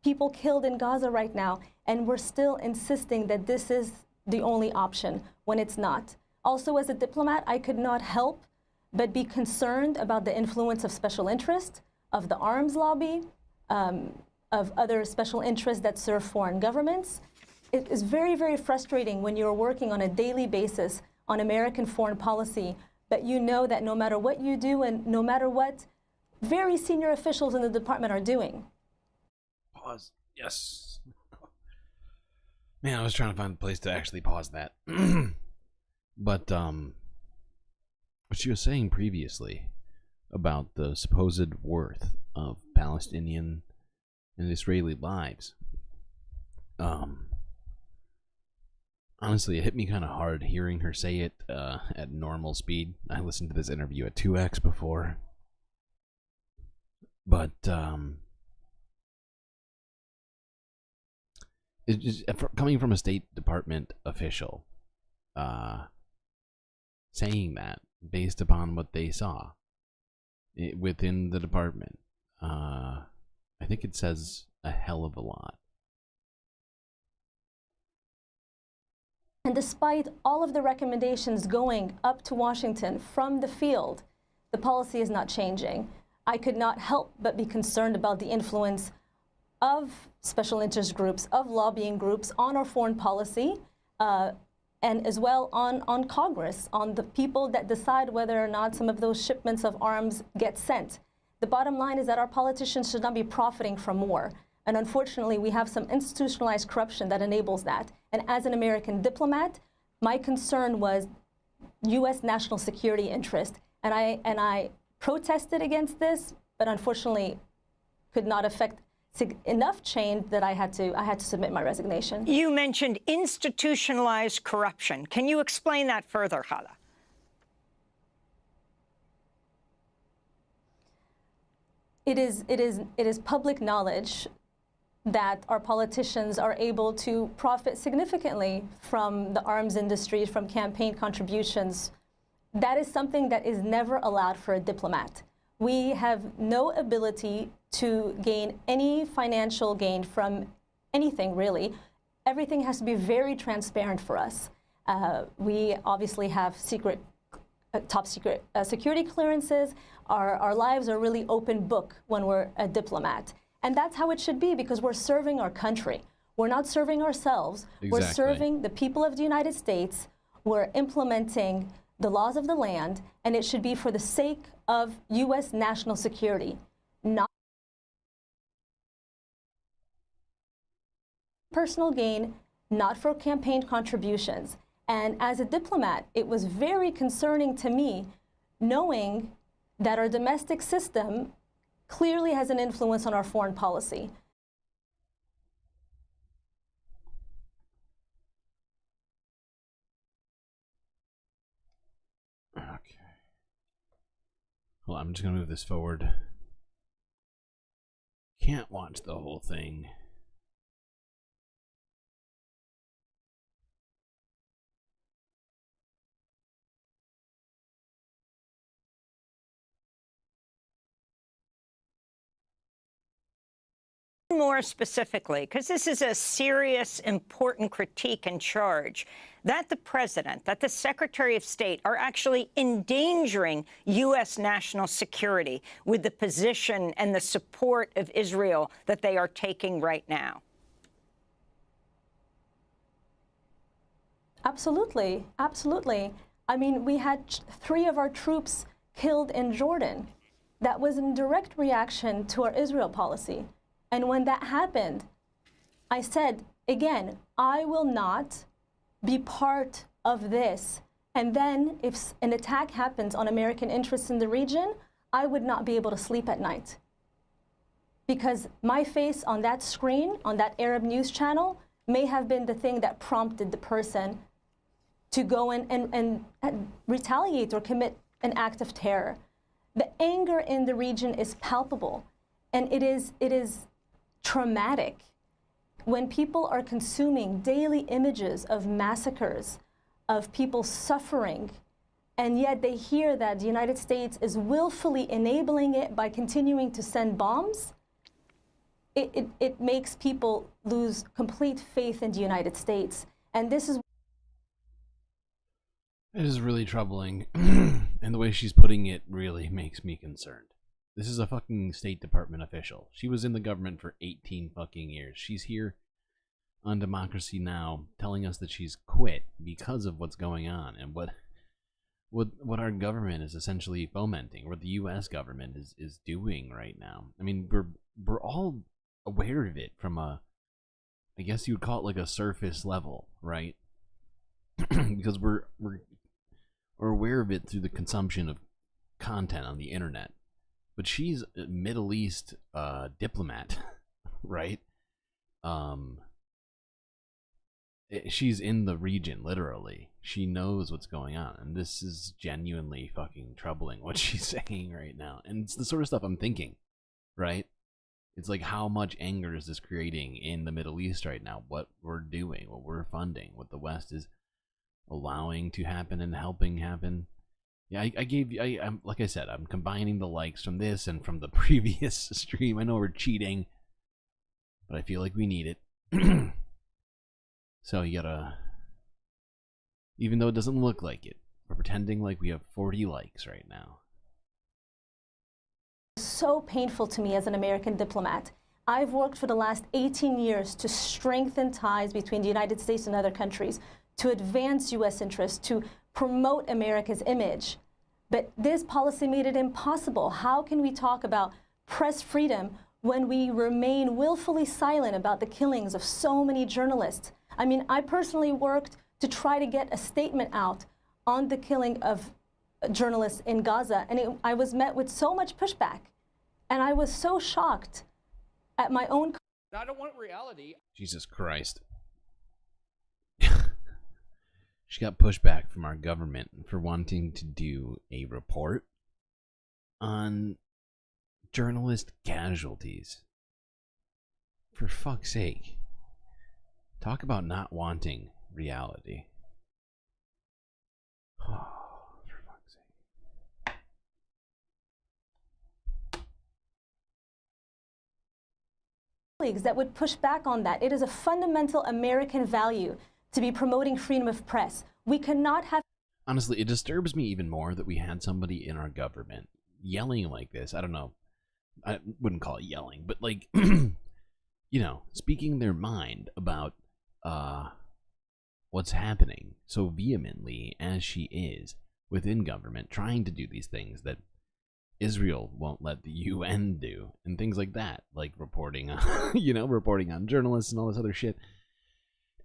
people killed in Gaza right now, and we're still insisting that this is the only option when it's not. Also, as a diplomat, I could not help but be concerned about the influence of special interest, of the arms lobby, of other special interests that serve foreign governments. It is very, very frustrating when you're working on a daily basis on American foreign policy, but you know that no matter what you do and no matter what very senior officials in the department are doing. Pause. Yes. Man, I was trying to find a place to actually pause that. But, what she was saying previously about the supposed worth of Palestinian and Israeli lives, honestly, it hit me kind of hard hearing her say it at normal speed. I listened to this interview at 2x before. But, it's just, coming from a State Department official, saying that based upon what they saw within the department, I think it says a hell of a lot. And despite all of the recommendations going up to Washington from the field, the policy is not changing. I could not help but be concerned about the influence of special interest groups, of lobbying groups on our foreign policy, and as well on Congress, on the people that decide whether or not some of those shipments of arms get sent. The bottom line is that our politicians should not be profiting from war. And unfortunately, we have some institutionalized corruption that enables that. And as an American diplomat, my concern was U.S. national security interest. And I protested against this, but unfortunately could not affect enough change that I had to submit my resignation. You mentioned institutionalized corruption. Can you explain that further, Hala? It is public knowledge that our politicians are able to profit significantly from the arms industry, from campaign contributions. That is something that is never allowed for a diplomat. We have no ability to gain any financial gain from anything, really. Everything has to be very transparent for us. We obviously have top secret security clearances. Our lives are really open book when we're a diplomat. And that's how it should be, because we're serving our country. We're not serving ourselves. Exactly. We're serving the people of the United States. We're implementing the laws of the land, and it should be for the sake of U.S. national security, not personal gain, not for campaign contributions. And as a diplomat, it was very concerning to me knowing that our domestic system clearly has an influence on our foreign policy. Okay. Well, I'm just gonna move this forward. Can't watch the whole thing. More specifically, because this is a serious, important critique and charge, that the president, that the Secretary of State are actually endangering U.S. national security with the position and the support of Israel that they are taking right now. Absolutely, absolutely. I mean, we had 3 of our troops killed in Jordan. That was in direct reaction to our Israel policy. And when that happened, I said, again, I will not be part of this. And then if an attack happens on American interests in the region, I would not be able to sleep at night. Because my face on that screen, on that Arab news channel, may have been the thing that prompted the person to go and retaliate or commit an act of terror. The anger in the region is palpable, and it is traumatic when people are consuming daily images of massacres, of people suffering, and yet they hear that the United States is willfully enabling it by continuing to send bombs. It makes people lose complete faith in the United States. And this is It is really troubling, and the way she's putting it really makes me concerned. This is a fucking State Department official. She was in the government for 18 fucking years. She's here on Democracy Now! Telling us that she's quit because of what's going on and what our government is essentially fomenting, what the U.S. government is doing right now. I mean, we're all aware of it from a, I guess you would call it like a surface level, right? Because we're aware of it through the consumption of content on the internet. But she's a Middle East diplomat, right? She's in the region, literally. She knows what's going on, and this is genuinely fucking troubling what she's saying right now. And it's the sort of stuff I'm thinking, right? It's like, how much anger is this creating in the Middle East right now? What we're doing, what we're funding, what the West is allowing to happen and helping happen. Yeah, I'm like I said, I'm combining the likes from this and from the previous stream. I know we're cheating, but I feel like we need it. So you gotta, even though it doesn't look like it, we're pretending like we have 40 likes right now. So painful to me as an American diplomat. I've worked for the last 18 years to strengthen ties between the United States and other countries, to advance U.S. interests, to promote America's image. But this policy made it impossible. How can we talk about press freedom when we remain willfully silent about the killings of so many journalists? I mean, I personally worked to try to get a statement out on the killing of journalists in Gaza, and I was met with so much pushback. And I was so shocked at my own... I don't want reality. Jesus Christ. She got pushback from our government for wanting to do a report on journalist casualties. For fuck's sake. Talk about not wanting reality. Oh, for fuck's sake. Colleagues that would push back on that. It is a fundamental American value to be promoting freedom of press. We cannot have... Honestly, it disturbs me even more that we had somebody in our government yelling like this. I don't know. I wouldn't call it yelling, but like, you know, speaking their mind about what's happening so vehemently as she is within government, trying to do these things that Israel won't let the UN do, and things like that, like reporting on, you know, reporting on journalists and all this other shit.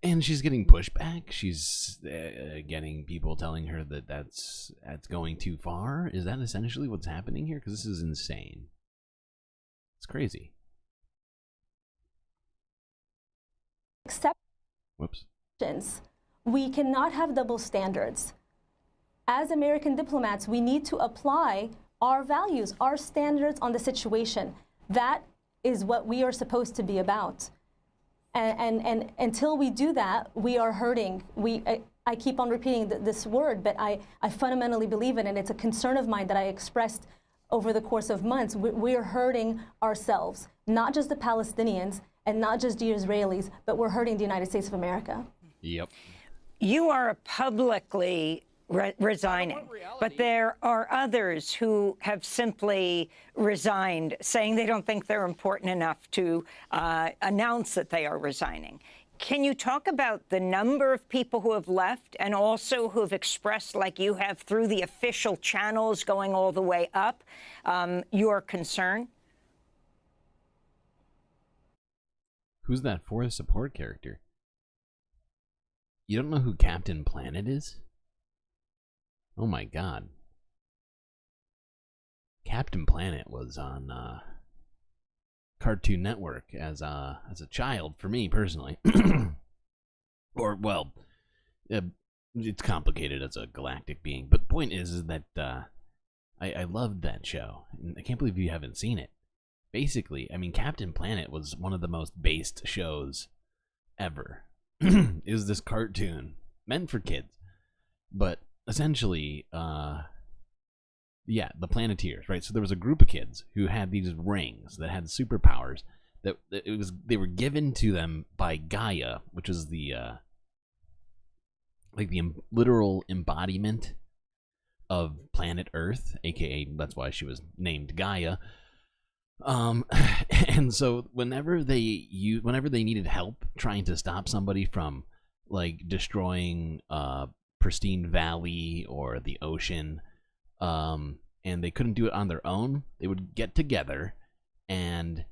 And she's getting pushback. She's getting people telling her that that's going too far. Is that essentially what's happening here? Because this is insane. It's crazy. Whoops. We cannot have double standards. As American diplomats, we need to apply our values, our standards on the situation. That is what we are supposed to be about. And until we do that, we are hurting. I keep on repeating this word, but I fundamentally believe it, and it's a concern of mine that I expressed over the course of months. We're hurting ourselves, not just the Palestinians and not just the Israelis, but we're hurting the United States of America. Yep. You are publicly resigning, but there are others who have simply resigned, saying they don't think they're important enough to announce that they are resigning. Can you talk about the number of people who have left and also who have expressed, like you have through the official channels going all the way up, your concern? Who's that fourth support character? You don't know who Captain Planet is? Oh my god. Captain Planet was on Cartoon Network as a child, for me personally. Or, well, it's complicated as a galactic being, but the point is that I loved that show. And I can't believe you haven't seen it. Basically, I mean, Captain Planet was one of the most based shows ever. It was this cartoon meant for kids, but essentially, yeah, the Planeteers, right? So there was a group of kids who had these rings that had superpowers that they were given to them by Gaia, which is the like the literal embodiment of planet Earth, aka that's why she was named Gaia. And so whenever they needed help trying to stop somebody from like destroying pristine valley or the ocean, and they couldn't do it on their own, they would get together and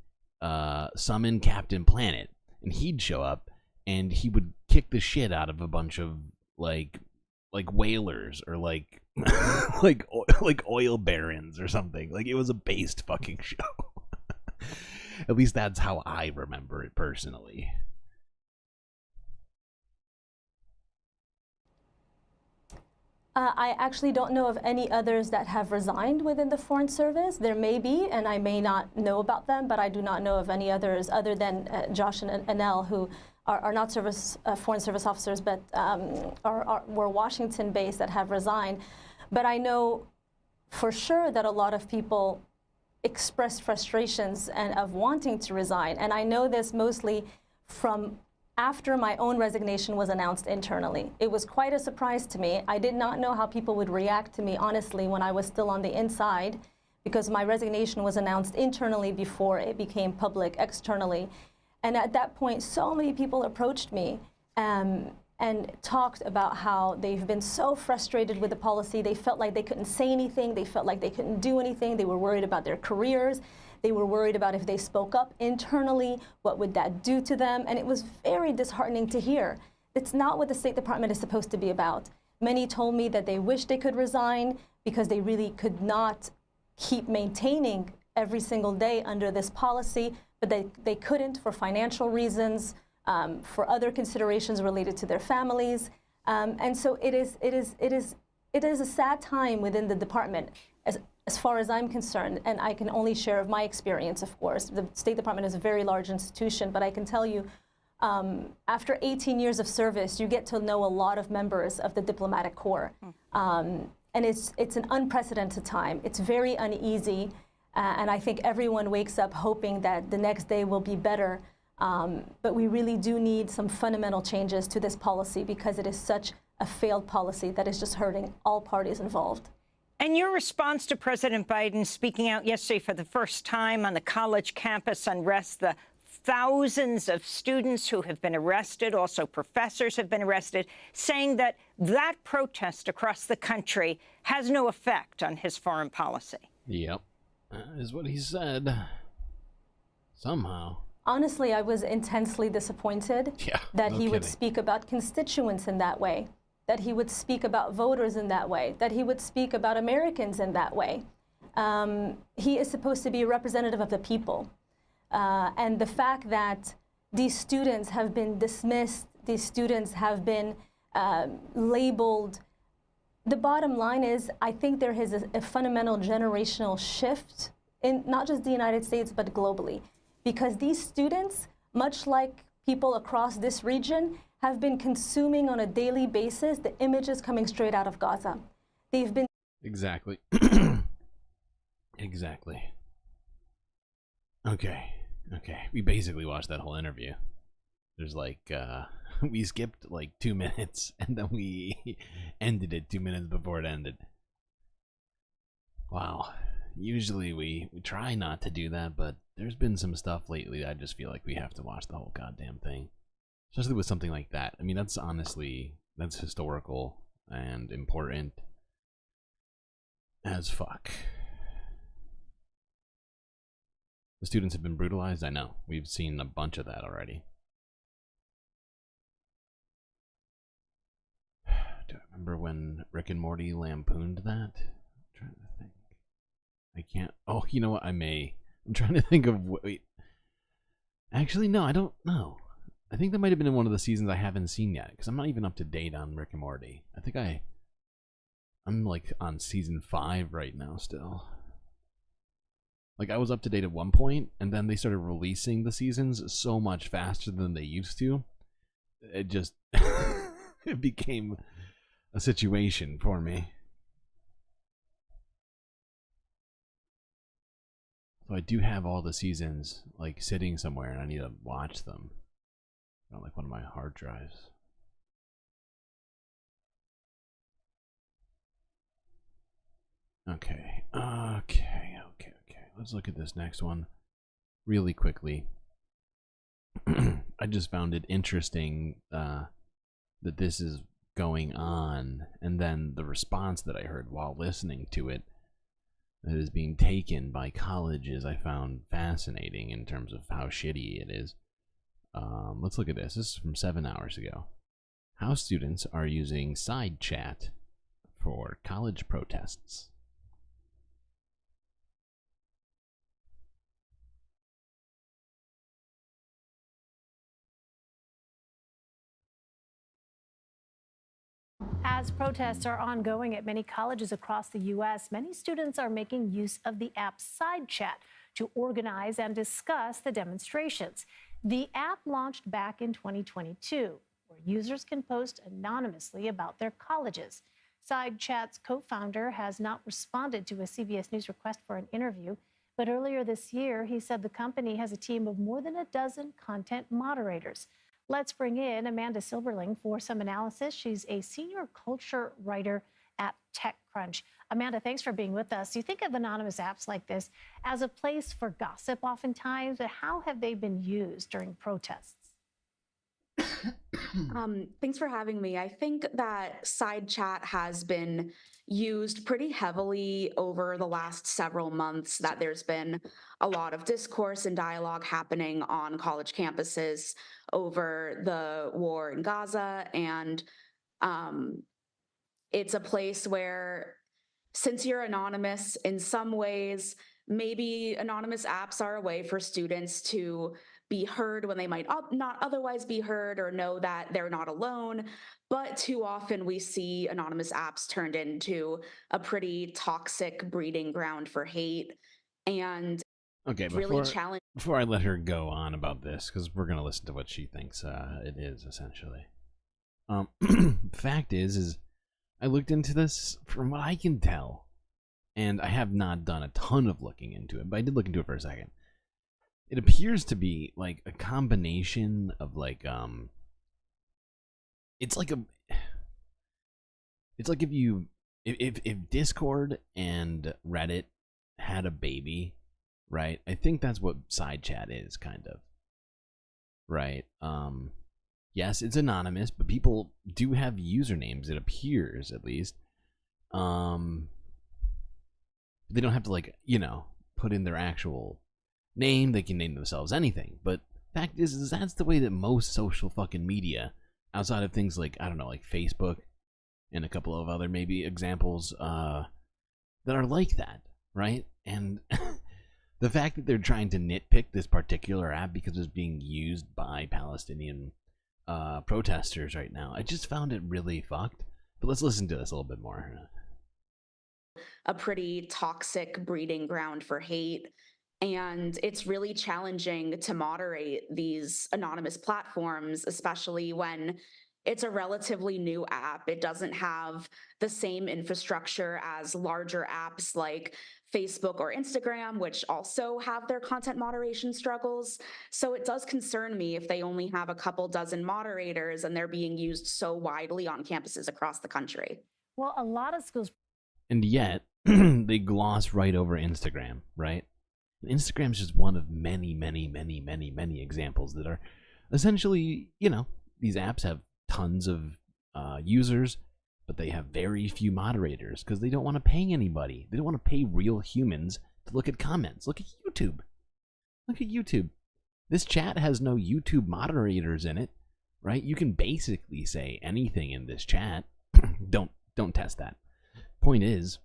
summon Captain Planet, and he'd show up and he would kick the shit out of a bunch of like whalers or like like oil barons or something. Like, it was a based fucking show. At least that's how I remember it personally. I actually don't know of any others that have resigned within the Foreign Service. There may be, and I may not know about them, but I do not know of any others other than Josh and Anel, who are not Foreign Service officers, but were Washington-based that have resigned. But I know for sure that a lot of people expressed frustrations and of wanting to resign. And I know this mostly from after my own resignation was announced internally. It was quite a surprise to me. I did not know how people would react to me, honestly, when I was still on the inside, because my resignation was announced internally before it became public externally. And at that point, so many people approached me and talked about how they've been so frustrated with the policy. They felt like they couldn't say anything. They felt like they couldn't do anything. They were worried about their careers. They were worried about if they spoke up internally, what would that do to them? And it was very disheartening to hear. It's not what the State Department is supposed to be about. Many told me that they wish they could resign because they really could not keep maintaining every single day under this policy, but they couldn't for financial reasons, for other considerations related to their families. And so it is a sad time within the department as far as I'm concerned, and I can only share of my experience, of course. The State Department is a very large institution, but I can tell you, after 18 years of service, you get to know a lot of members of the diplomatic corps. And it's an unprecedented time. It's very uneasy, and I think everyone wakes up hoping that the next day will be better. But we really do need some fundamental changes to this policy because it is such a failed policy that is just hurting all parties involved. And your response to President Biden speaking out yesterday for the first time on the college campus unrest, the thousands of students who have been arrested, also professors have been arrested, saying that that protest across the country has no effect on his foreign policy. Yep, that is what he said. Somehow. Honestly, I was intensely disappointed that he would kidding. speak about constituents in that way, that he would speak about voters in that way, that he would speak about Americans in that way. He is supposed to be a representative of the people. And the fact that these students have been dismissed, these students have been labeled, the bottom line is I think there is a fundamental generational shift in not just the United States, but globally. Because these students, much like people across this region, have been consuming on a daily basis the images coming straight out of Gaza. They've been... Exactly. Exactly. Okay. We basically watched that whole interview. There's like, we skipped like 2 minutes, and then we ended it 2 minutes before it ended. Wow. Usually we try not to do that, but there's been some stuff lately that I just feel like we have to watch the whole goddamn thing. Especially with something like that. I mean, that's historical and important as fuck. The students have been brutalized, I know. We've seen a bunch of that already. Do I remember when Rick and Morty lampooned that? I'm trying to think. I can't. Oh, you know what? I'm trying to think of. Wait. Actually, no, I don't know. I think that might have been in one of the seasons I haven't seen yet, because I'm not even up to date on Rick and Morty. I think I'm like on season 5 right now still. Like, I was up to date at one point, and then they started releasing the seasons so much faster than they used to. It just it became a situation for me. So I do have all the seasons like sitting somewhere, and I need to watch them on like one of my hard drives. Okay. Let's look at this next one really quickly. I just found it interesting that this is going on, and then the response that I heard while listening to it that is being taken by colleges I found fascinating in terms of how shitty it is. Let's look at this. This is from 7 hours ago. How students are using side chat for college protests. As protests are ongoing at many colleges across the U.S., many students are making use of the app Side Chat to organize and discuss the demonstrations. The app launched back in 2022, where users can post anonymously about their colleges. Side Chat's co-founder has not responded to a CBS News request for an interview, but earlier this year, he said the company has a team of more than a dozen content moderators. Let's bring in Amanda Silberling for some analysis. She's a senior culture writer at TechCrunch. Amanda, thanks for being with us. You think of anonymous apps like this as a place for gossip oftentimes, but how have they been used during protests? Thanks for having me. I think that Side Chat has been used pretty heavily over the last several months, that there's been a lot of discourse and dialogue happening on college campuses over the war in Gaza. And it's a place where, since you're anonymous in some ways, maybe anonymous apps are a way for students to be heard when they might not otherwise be heard, or know that they're not alone. But too often we see anonymous apps turned into a pretty toxic breeding ground for hate. And okay, before I let her go on about this, because we're going to listen to what she thinks it is, essentially. Fact is I looked into this. From what I can tell, and I have not done a ton of looking into it, but I did look into it for a second. It appears to be like a combination of like it's like if Discord and Reddit had a baby, right? I think that's what side chat is, kind of. Right? Yes, it's anonymous, but people do have usernames, it appears, at least. They don't have to, like, you know, put in their actual name. They can name themselves anything. But fact is that's the way that most social fucking media, outside of things like, I don't know, like Facebook and a couple of other maybe examples that are like that, right? And the fact that they're trying to nitpick this particular app because it's being used by Palestinian protesters right now, I just found it really fucked. But let's listen to this a little bit more. A pretty toxic breeding ground for hate. And it's really challenging to moderate these anonymous platforms, especially when it's a relatively new app. It doesn't have the same infrastructure as larger apps like Facebook or Instagram, which also have their content moderation struggles. So it does concern me if they only have a couple dozen moderators and they're being used so widely on campuses across the country. Well, a lot of schools... And yet, they gloss right over Instagram, right? Instagram is just one of many, many, many, many, many examples that are essentially, you know, these apps have tons of users, but they have very few moderators because they don't want to pay anybody. They don't want to pay real humans to look at comments. Look at YouTube. Look at YouTube. This chat has no YouTube moderators in it, right? You can basically say anything in this chat. Don't test that. Point is,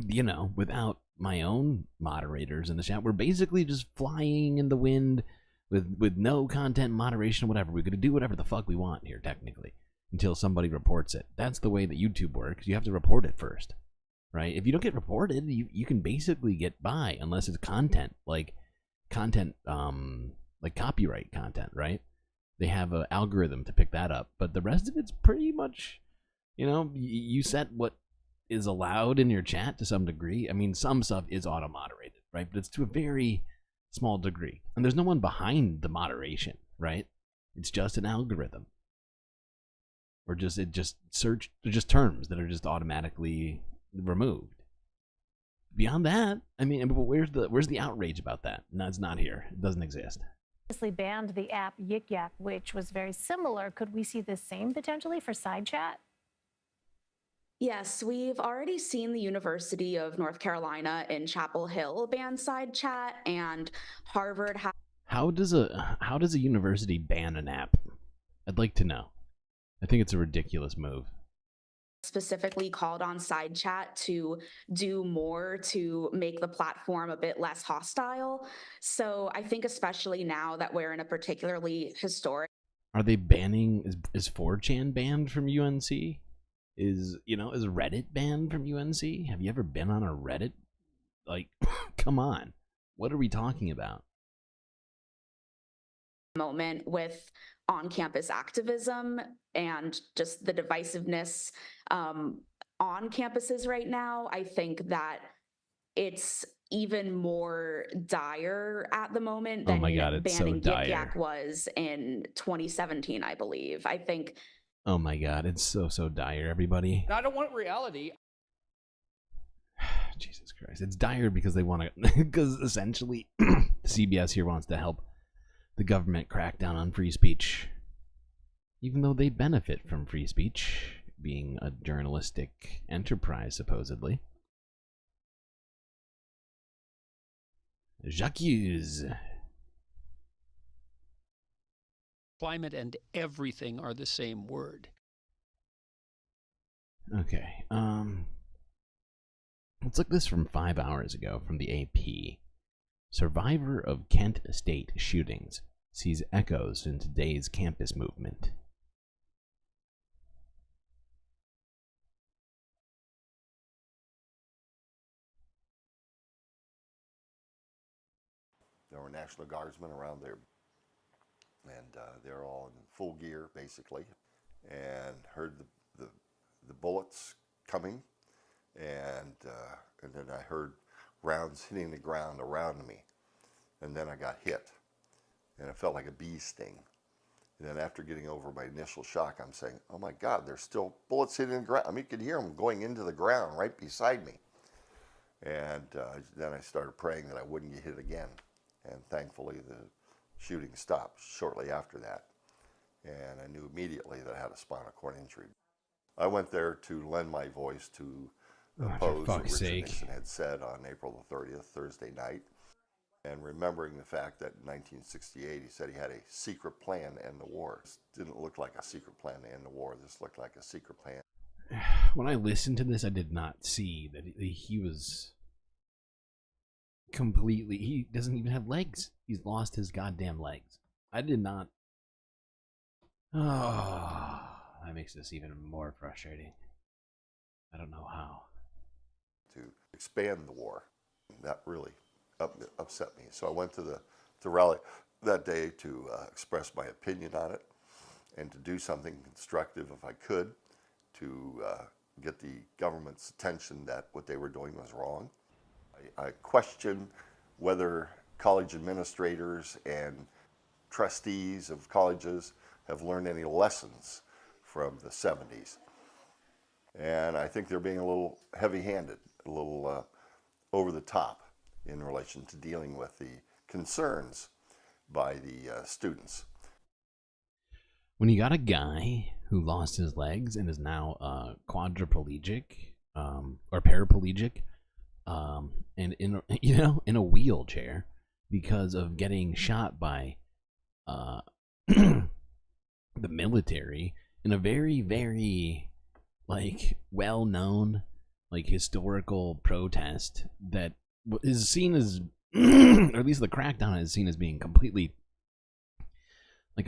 you know, without my own moderators in the chat, we're basically just flying in the wind with no content moderation, whatever. We're going to do whatever the fuck we want here, technically, until somebody reports it. That's the way that YouTube works. You have to report it first, right? If you don't get reported, you can basically get by, unless it's content, like copyright content, right? They have an algorithm to pick that up, but the rest of it's pretty much, you know, you set what is allowed in your chat to some degree. I mean, some stuff is auto-moderated, right? But it's to a very small degree. And there's no one behind the moderation, right? It's just an algorithm. Or just terms that are just automatically removed. beyond that, I mean, but where's the outrage about that? No, it's not here. It doesn't exist. Banned the app Yik Yak, which was very similar. Could we see the same potentially for side chat? Yes, we've already seen the University of North Carolina in Chapel Hill ban side chat, and Harvard has How does a university ban an app? I'd like to know. I think it's a ridiculous move. specifically called on side chat to do more to make the platform a bit less hostile. So I think especially now that we're in a particularly historic. Are they banning? Is 4chan banned from UNC? Is Reddit banned from UNC? Have you ever been on a Reddit? Like, come on, what are we talking about? Moment with on-campus activism and just the divisiveness on campuses right now. I think that it's even more dire at the moment than it's so banning dire. Yik Yak was in 2017, I believe. I think. Oh my god, it's so dire, everybody. I don't want reality. Jesus Christ, it's dire because they want to, because essentially, CBS here wants to help the government crack down on free speech, even though they benefit from free speech being a journalistic enterprise, supposedly. Jacques. Climate and everything are the same word. Okay, let's look this from 5 hours ago from the AP. Survivor of Kent State shootings sees echoes in today's campus movement. There were National Guardsmen around there, and they're all in full gear, basically, and heard the bullets coming, and then I heard rounds hitting the ground around me, and then I got hit, and it felt like a bee sting. And then after getting over my initial shock, I'm saying, oh my God, there's still bullets hitting the ground. I mean, you could hear them going into the ground right beside me. And then I started praying that I wouldn't get hit again. And thankfully, the shooting stopped shortly after that. And I knew immediately that I had a spinal cord injury. I went there to lend my voice to oppose what Richard Nixon had said on April the 30th, Thursday night. And remembering the fact that in 1968 he said he had a secret plan to end the war. This didn't look like a secret plan to end the war. This looked like a secret plan. When I listened to this, I did not see that he was completely... He doesn't even have legs. He's lost his goddamn legs. I did not... Oh, that makes this even more frustrating. I don't know how. To expand the war. That really upset me. So I went to the rally that day to express my opinion on it and to do something constructive if I could to get the government's attention that what they were doing was wrong. I question whether college administrators and trustees of colleges have learned any lessons from the 70s. And I think they're being a little heavy-handed, a little over the top in relation to dealing with the concerns by the students. When you got a guy who lost his legs and is now quadriplegic or paraplegic, and in a wheelchair because of getting shot by the military in a very, very well-known historical protest that is seen as, or at least the crackdown is seen as being completely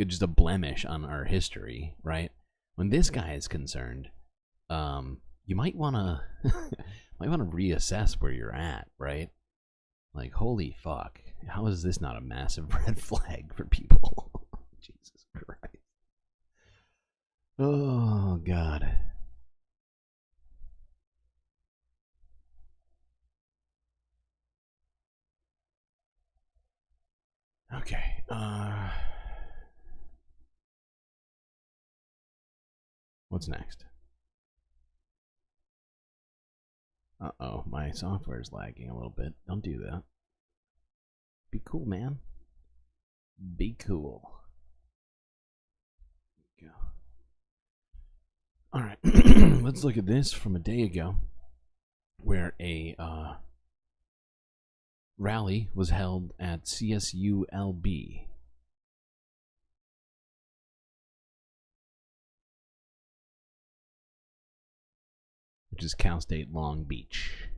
just a blemish on our history, right? When this guy is concerned, you might want to reassess where you're at, right? Like, holy fuck, how is this not a massive red flag for people? Jesus Christ. Oh God. Okay. What's next? Uh-oh, my software's lagging a little bit. Don't do that. Be cool, man. Be cool. Go. Alright, let's look at this from a day ago, where a rally was held at CSULB. Which is Cal State Long Beach.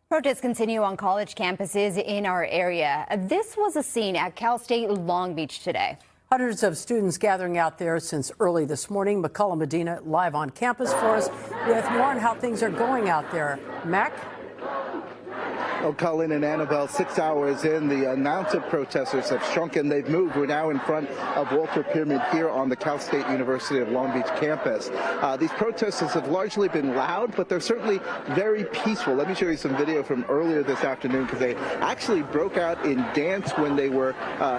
Protests continue on college campuses in our area. This was a scene at Cal State Long Beach today. Hundreds of students gathering out there since early this morning. McCullough Medina live on campus for us with more on how things are going out there. Mac? Well, Colin and Annabelle, 6 hours in, the amount of protesters have shrunken. They've moved. We're now in front of Walter Pyramid here on the Cal State University of Long Beach campus. These protesters have largely been loud, but they're certainly very peaceful. Let me show you some video from earlier this afternoon, because they actually broke out in dance when they were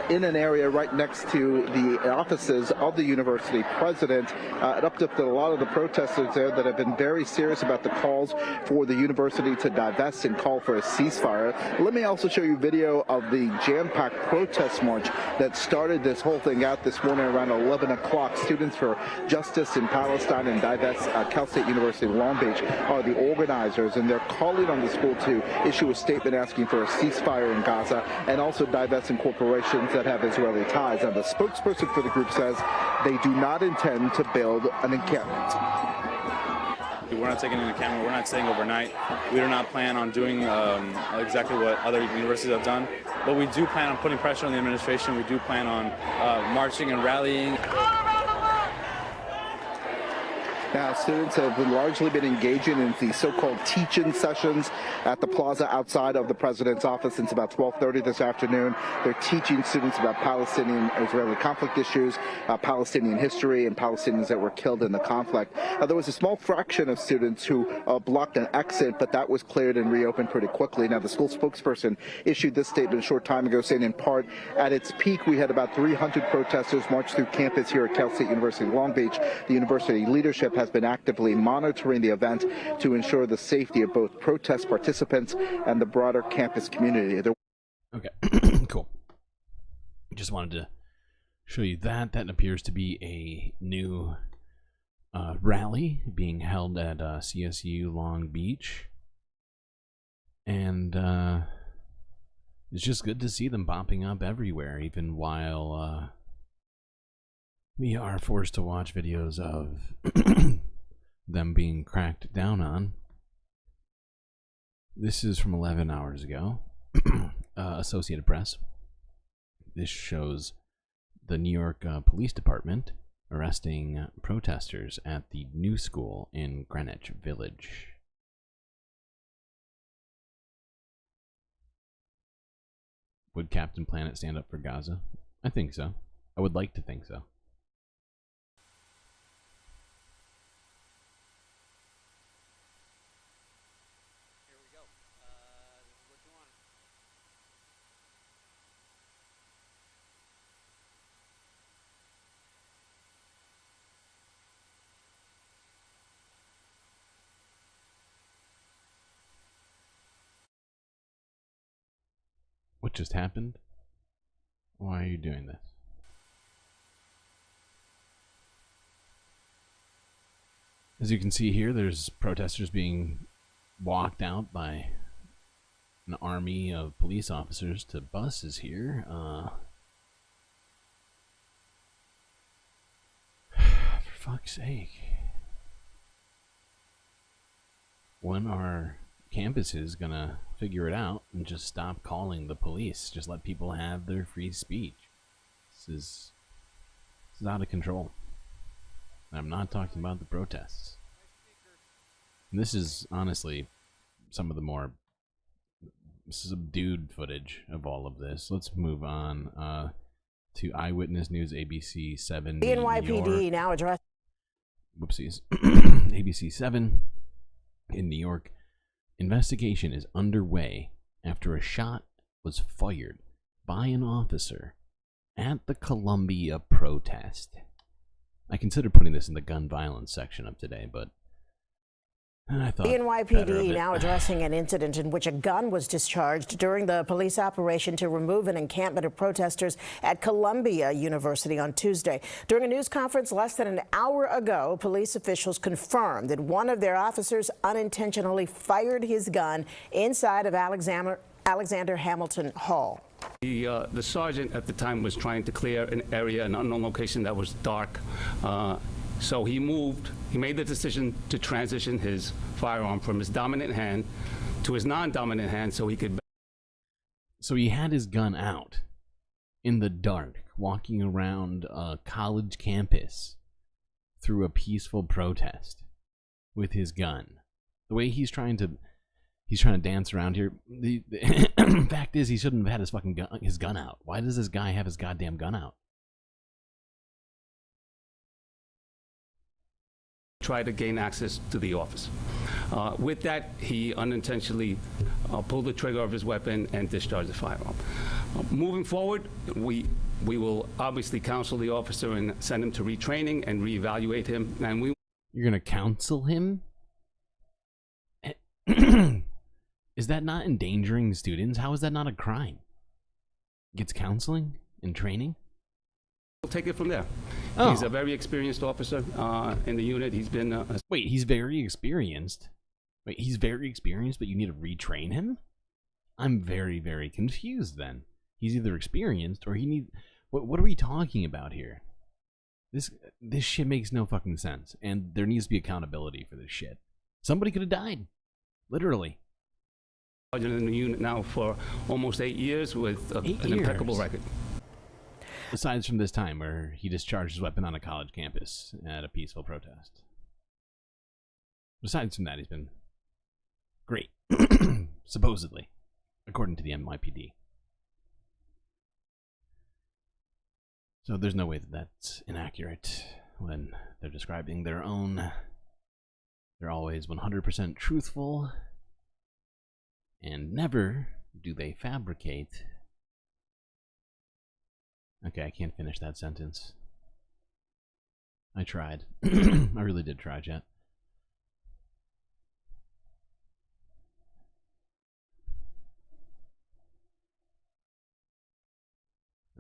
in an area right next to the offices of the university president. It uplifted a lot of the protesters there that have been very serious about the calls for the university to divest and call for a ceasefire. Let me also show you video of the jam-packed protest march that started this whole thing out this morning around 11 o'clock. Students for Justice in Palestine and Divest Cal State University of Long Beach are the organizers, and they're calling on the school to issue a statement asking for a ceasefire in Gaza and also divesting corporations that have Israeli ties. Now, the spokesperson for the group says they do not intend to build an encampment. We're not taking into account, we're not staying overnight. We do not plan on doing exactly what other universities have done, but we do plan on putting pressure on the administration. We do plan on marching and rallying. Now, students have largely been engaging in the so-called teach-in sessions at the plaza outside of the president's office since about 12:30 this afternoon. They're teaching students about Palestinian-Israeli conflict issues, Palestinian history, and Palestinians that were killed in the conflict. There was a small fraction of students who blocked an exit, but that was cleared and reopened pretty quickly. Now, the school spokesperson issued this statement a short time ago, saying in part, at its peak, we had about 300 protesters march through campus here at Cal State University of Long Beach. The university leadership has been actively monitoring the event to ensure the safety of both protest participants and the broader campus community. Okay, cool. Just wanted to show you that. That appears to be a new rally being held at CSU Long Beach. And it's just good to see them popping up everywhere, even while we are forced to watch videos of them being cracked down on. This is from 11 hours ago. Associated Press. This shows the New York Police Department arresting protesters at the New School in Greenwich Village. Would Captain Planet stand up for Gaza? I think so. I would like to think so. What just happened? Why are you doing this? As you can see here, there's protesters being walked out by an army of police officers to buses here. For fuck's sake. When are campuses gonna figure it out and just stop calling the police? Just let people have their free speech. This is out of control. I'm not talking about the protests. And this is honestly some of the more subdued footage of all of this. Let's move on to Eyewitness News ABC 7. The NYPD now address. Whoopsies. ABC 7 in New York. Investigation is underway after a shot was fired by an officer at the Columbia protest. I considered putting this in the gun violence section of today, but I thought The better of NYPD it. now addressing an incident in which a gun was discharged during the police operation to remove an encampment of protesters at Columbia University on Tuesday. During a news conference less than an hour ago, police officials confirmed that one of their officers unintentionally fired his gun inside of Alexander Hamilton Hall. The sergeant at the time was trying to clear an area, an unknown location that was dark. So he made the decision to transition his firearm from his dominant hand to his non-dominant hand so he could... So he had his gun out in the dark, walking around a college campus through a peaceful protest with his gun. The way he's trying to dance around here. The fact is, he shouldn't have had his gun out. Why does this guy have his goddamn gun out? Try to gain access to the office. With that, he unintentionally pulled the trigger of his weapon and discharged the firearm. Moving forward, we will obviously counsel the officer and send him to retraining and reevaluate him. And You're gonna counsel him? Is that not endangering students? How is that not a crime? Gets counseling and training? we'll take it from there. Oh. He's a very experienced officer in the unit. He's been... Wait, he's very experienced? Wait, he's very experienced, but you need to retrain him? I'm very, very confused then. He's either experienced or he needs... What are we talking about here? This shit makes no fucking sense. And there needs to be accountability for this shit. Somebody could have died. Literally. in the unit now for almost 8 years with an impeccable record. Besides from this time where he discharged his weapon on a college campus at a peaceful protest. Besides from that, he's been great. Supposedly. According to the NYPD. So there's no way that that's inaccurate when they're describing their own. They're always 100% truthful. And never do they fabricate. Okay, I can't finish that sentence. I tried. I really did try, chat.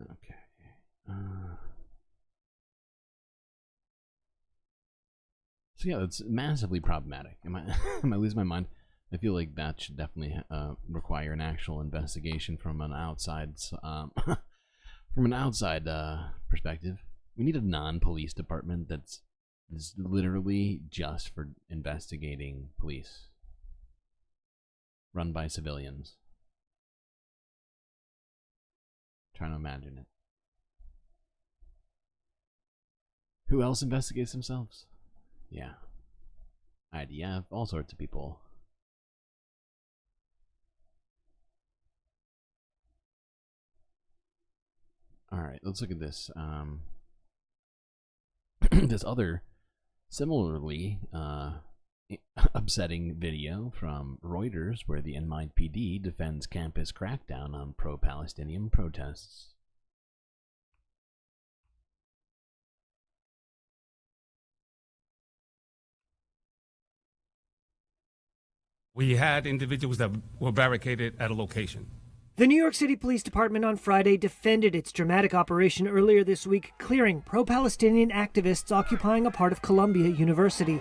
Okay. So yeah, that's massively problematic. Am I losing my mind? I feel like that should definitely require an actual investigation from an outside perspective. We need a non-police department that's literally just for investigating police, run by civilians. Trying to imagine it. Who else investigates themselves? Yeah. IDF, all sorts of people. Alright, let's look at this. This other similarly upsetting video from Reuters where the NYPD defends campus crackdown on pro-Palestinian protests. We had individuals that were barricaded at a location. The New York City Police Department on Friday defended its dramatic operation earlier this week, clearing pro-Palestinian activists occupying a part of Columbia University.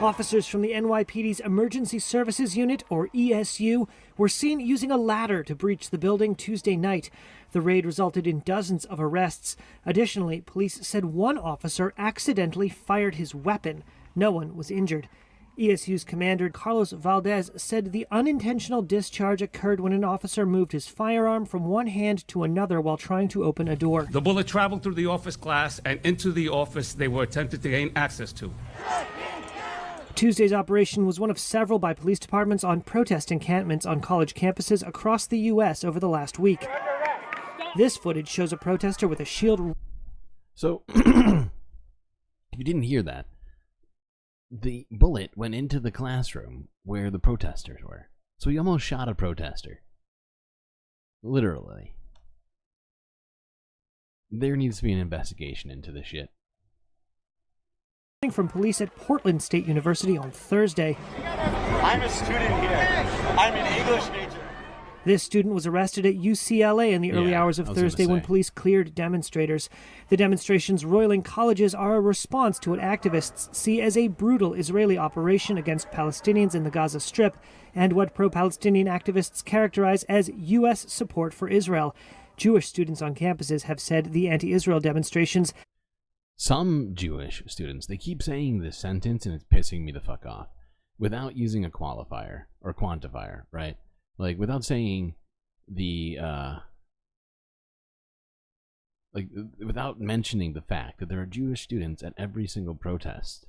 Officers from the NYPD's Emergency Services Unit, or ESU, were seen using a ladder to breach the building Tuesday night. The raid resulted in dozens of arrests. Additionally, police said one officer accidentally fired his weapon. No one was injured. ESU's commander, Carlos Valdez, said the unintentional discharge occurred when an officer moved his firearm from one hand to another while trying to open a door. The bullet traveled through the office glass and into the office they were attempted to gain access to. Tuesday's operation was one of several by police departments on protest encampments on college campuses across the U.S. over the last week. This footage shows a protester with a shield. So, if you didn't hear that, the bullet went into the classroom where the protesters were. So he almost shot a protester. Literally. There needs to be an investigation into this shit. From police at Portland State University on Thursday. I'm a student here. I'm an English major. This student was arrested at UCLA in the early hours of Thursday when police cleared demonstrators. The demonstrations roiling colleges are a response to what activists see as a brutal Israeli operation against Palestinians in the Gaza Strip and what pro-Palestinian activists characterize as U.S. support for Israel. Jewish students on campuses have said the anti-Israel demonstrations. Some Jewish students, they keep saying this sentence and it's pissing me the fuck off without using a qualifier or quantifier, right? Like without saying the, without mentioning the fact that there are Jewish students at every single protest,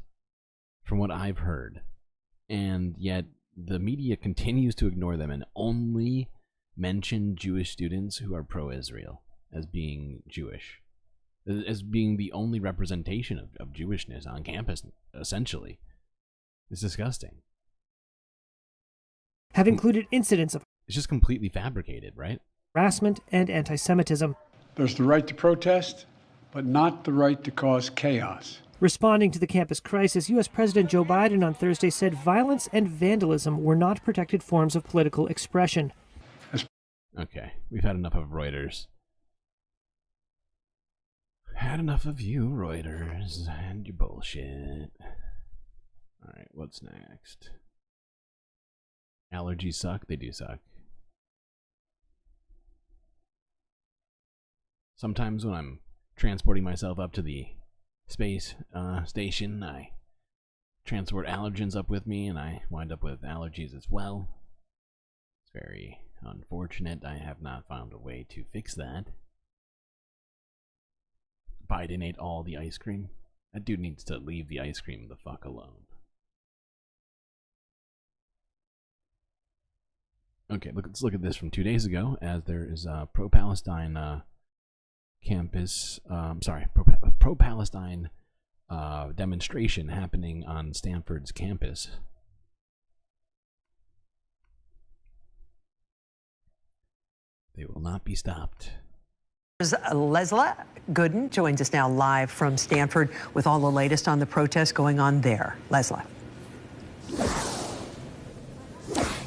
from what I've heard, and yet the media continues to ignore them and only mention Jewish students who are pro-Israel as being Jewish. As being the only representation of Jewishness on campus, essentially. It's disgusting. Have included incidents of it's just completely fabricated, right? Harassment and anti-Semitism. There's the right to protest, but not the right to cause chaos. Responding to the campus crisis, U.S. President Joe Biden on Thursday said violence and vandalism were not protected forms of political expression. Okay, we've had enough of Reuters. Had enough of you, Reuters, and your bullshit. Alright, what's next? Allergies suck? They do suck. Sometimes when I'm transporting myself up to the space station, I transport allergens up with me, and I wind up with allergies as well. It's very unfortunate. I have not found a way to fix that. Biden ate all the ice cream. That dude needs to leave the ice cream the fuck alone. Okay, let's look at this from 2 days ago, as there is a pro-Palestine campus, pro-Palestine demonstration happening on Stanford's campus. They will not be stopped. Leslie Gooden joins us now live from Stanford with all the latest on the protests going on there. Leslie.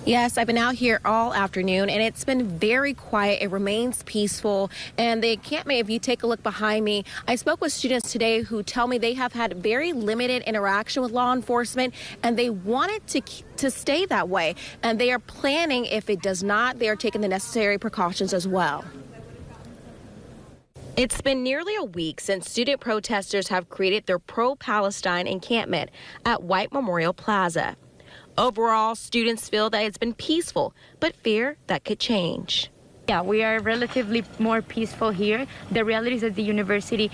Yes, I've been out here all afternoon, and it's been very quiet. It remains peaceful, and the encampment, if you take a look behind me, I spoke with students today who tell me they have had very limited interaction with law enforcement, and they want it to stay that way, and they are planning, if it does not, they are taking the necessary precautions as well. It's been nearly a week since student protesters have created their pro-Palestine encampment at White Memorial Plaza. Overall, students feel that it's been peaceful, but fear that could change. Yeah, we are relatively more peaceful here. The reality is that the university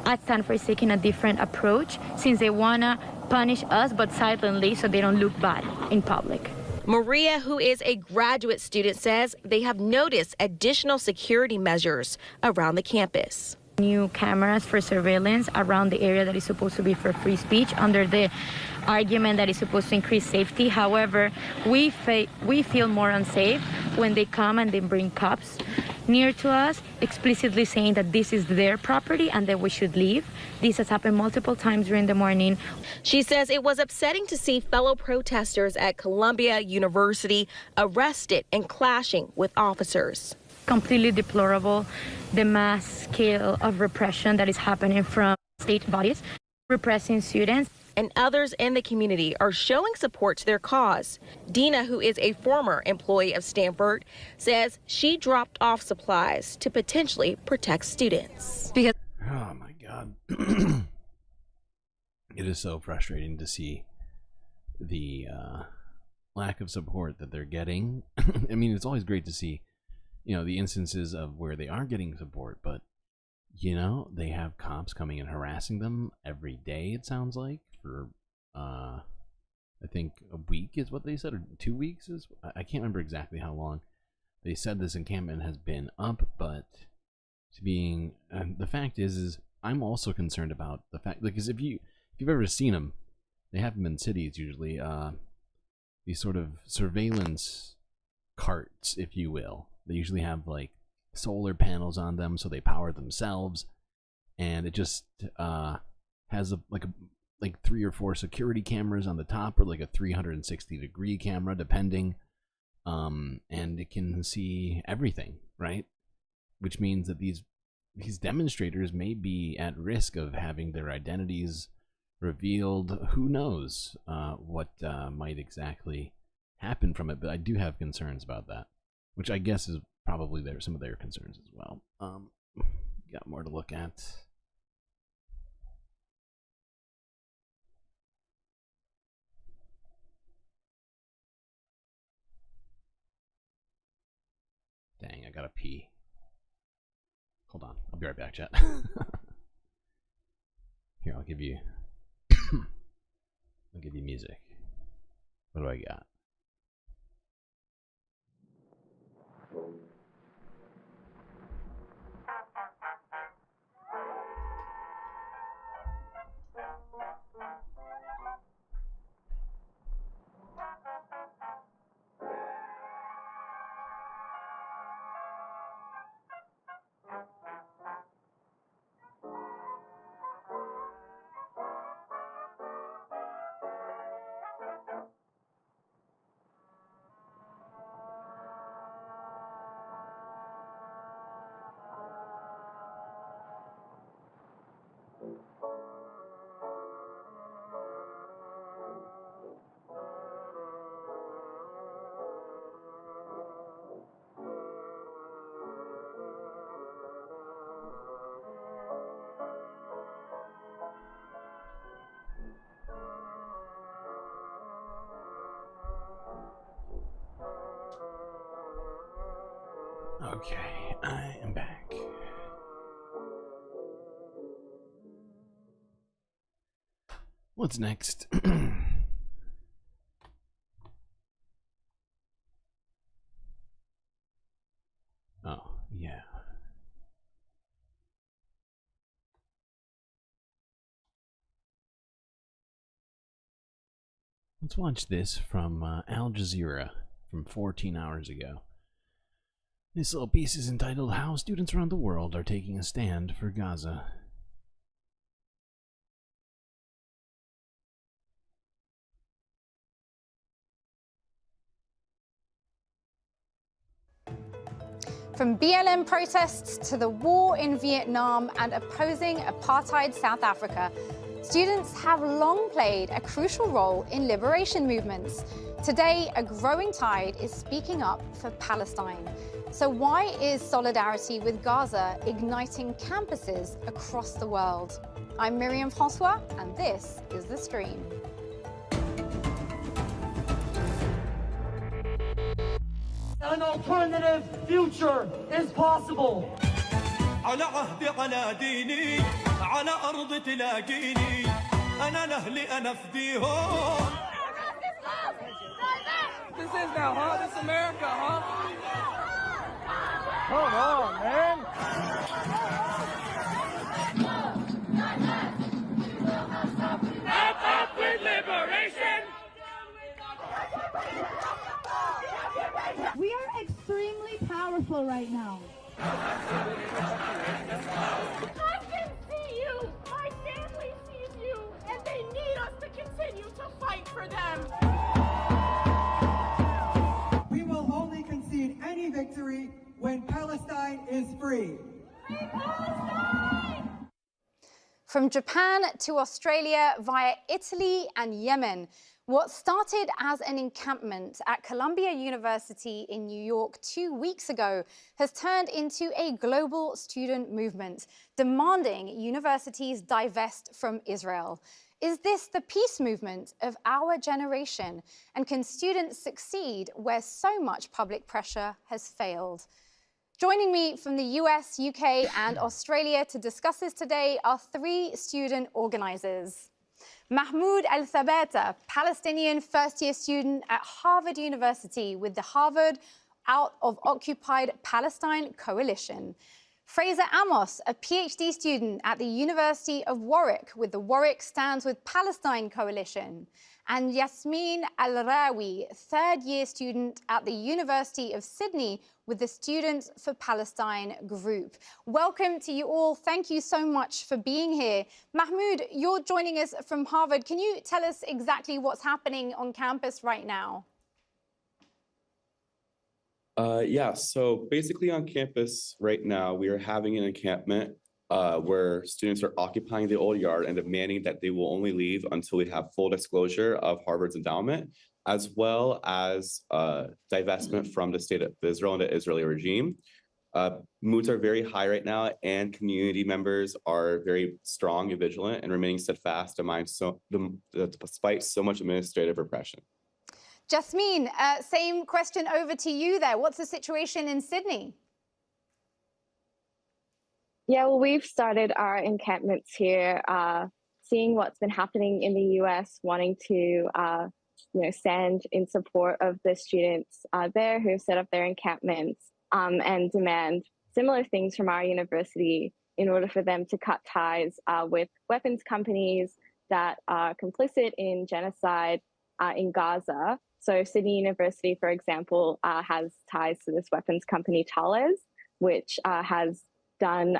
at Stanford is taking a different approach since they want to punish us, but silently, so they don't look bad in public. Maria, who is a graduate student, says they have noticed additional security measures around the campus. New cameras for surveillance around the area that is supposed to be for free speech under the argument that is supposed to increase safety. However, we feel more unsafe when they come and they bring cops near to us, explicitly saying that this is their property and that we should leave. This has happened multiple times during the morning. She says it was upsetting to see fellow protesters at Columbia University arrested and clashing with officers. Completely deplorable, the mass scale of repression that is happening from state bodies, repressing students. And others in the community are showing support to their cause. Dina, who is a former employee of Stanford, says she dropped off supplies to potentially protect students. Oh my God. It is so frustrating to see the lack of support that they're getting. I mean, it's always great to see, you know, the instances of where they are getting support, but, you know, they have cops coming and harassing them every day, it sounds like, for I think a week is what they said, or 2 weeks is, I can't remember exactly how long they said this encampment has been up, but it's being, the fact is I'm also concerned about the fact, because if you've ever seen them, they have them in cities usually, these sort of surveillance carts, if you will. They usually have like solar panels on them, so they power themselves, and it just has a like 3 or 4 security cameras on the top, or like a 360-degree camera, depending. And it can see everything, right? Which means that these demonstrators may be at risk of having their identities revealed. Who knows what might exactly happen from it? But I do have concerns about that, which I guess is probably some of their concerns as well. Got more to look at. Dang, I gotta pee. Hold on, I'll be right back, chat. Here, I'll give you music. What do I got? Okay, I am back. What's next? Oh, yeah. Let's watch this from Al Jazeera from 14 hours ago. This little piece is entitled How Students Around the World Are Taking a Stand for Gaza. From BLM protests to the war in Vietnam and opposing apartheid South Africa, students have long played a crucial role in liberation movements. Today, a growing tide is speaking up for Palestine. So why is solidarity with Gaza igniting campuses across the world? I'm Miriam Francois, and this is The Stream. An alternative future is possible. على عهدي على ديني على أرض تلاقيني أنا لأهلي أنا فديهم. This is now, huh? This is America, huh? Come on, man. Up with liberation. We are extremely powerful right now. I can see you. My family sees you, and they need us to continue to fight for them. We will only concede any victory when Palestine is free. From Japan to Australia via Italy and Yemen, what started as an encampment at Columbia University in New York 2 weeks ago has turned into a global student movement demanding universities divest from Israel. Is this the peace movement of our generation? And can students succeed where so much public pressure has failed? Joining me from the US, UK, and Australia to discuss this today are 3 student organizers. Mahmoud Al-Thabata, Palestinian first-year student at Harvard University with the Harvard Out of Occupied Palestine Coalition. Fraser Amos, a PhD student at the University of Warwick with the Warwick Stands with Palestine Coalition. And Yasmin Al-Rawi, third-year student at the University of Sydney with the Students for Palestine group. Welcome to you all. Thank you so much for being here. Mahmoud, you're joining us from Harvard. Can you tell us exactly what's happening on campus right now? Yeah, so basically on campus right now, we are having an encampment where students are occupying the old yard and demanding that they will only leave until we have full disclosure of Harvard's endowment, as well as divestment from the state of Israel and the Israeli regime. Moods are very high right now, and community members are very strong and vigilant and remaining steadfast despite so much administrative repression. Jasmine, same question over to you there. What's the situation in Sydney? Yeah, well, we've started our encampments here, seeing what's been happening in the US, wanting to stand in support of the students there who have set up their encampments and demand similar things from our university in order for them to cut ties with weapons companies that are complicit in genocide in Gaza. So Sydney University, for example, has ties to this weapons company Thales, which has done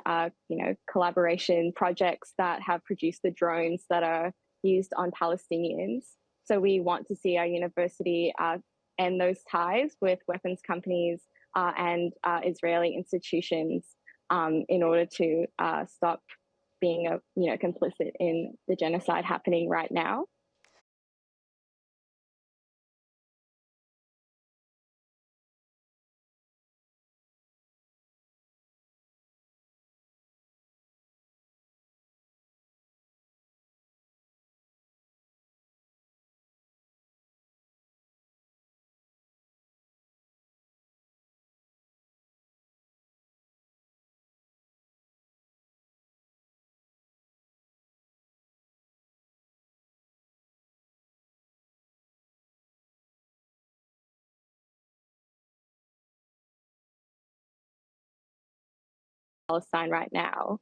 collaboration projects that have produced the drones that are used on Palestinians. So we want to see our university end those ties with weapons companies and Israeli institutions in order to stop being complicit in the genocide happening right now. Palestine right now.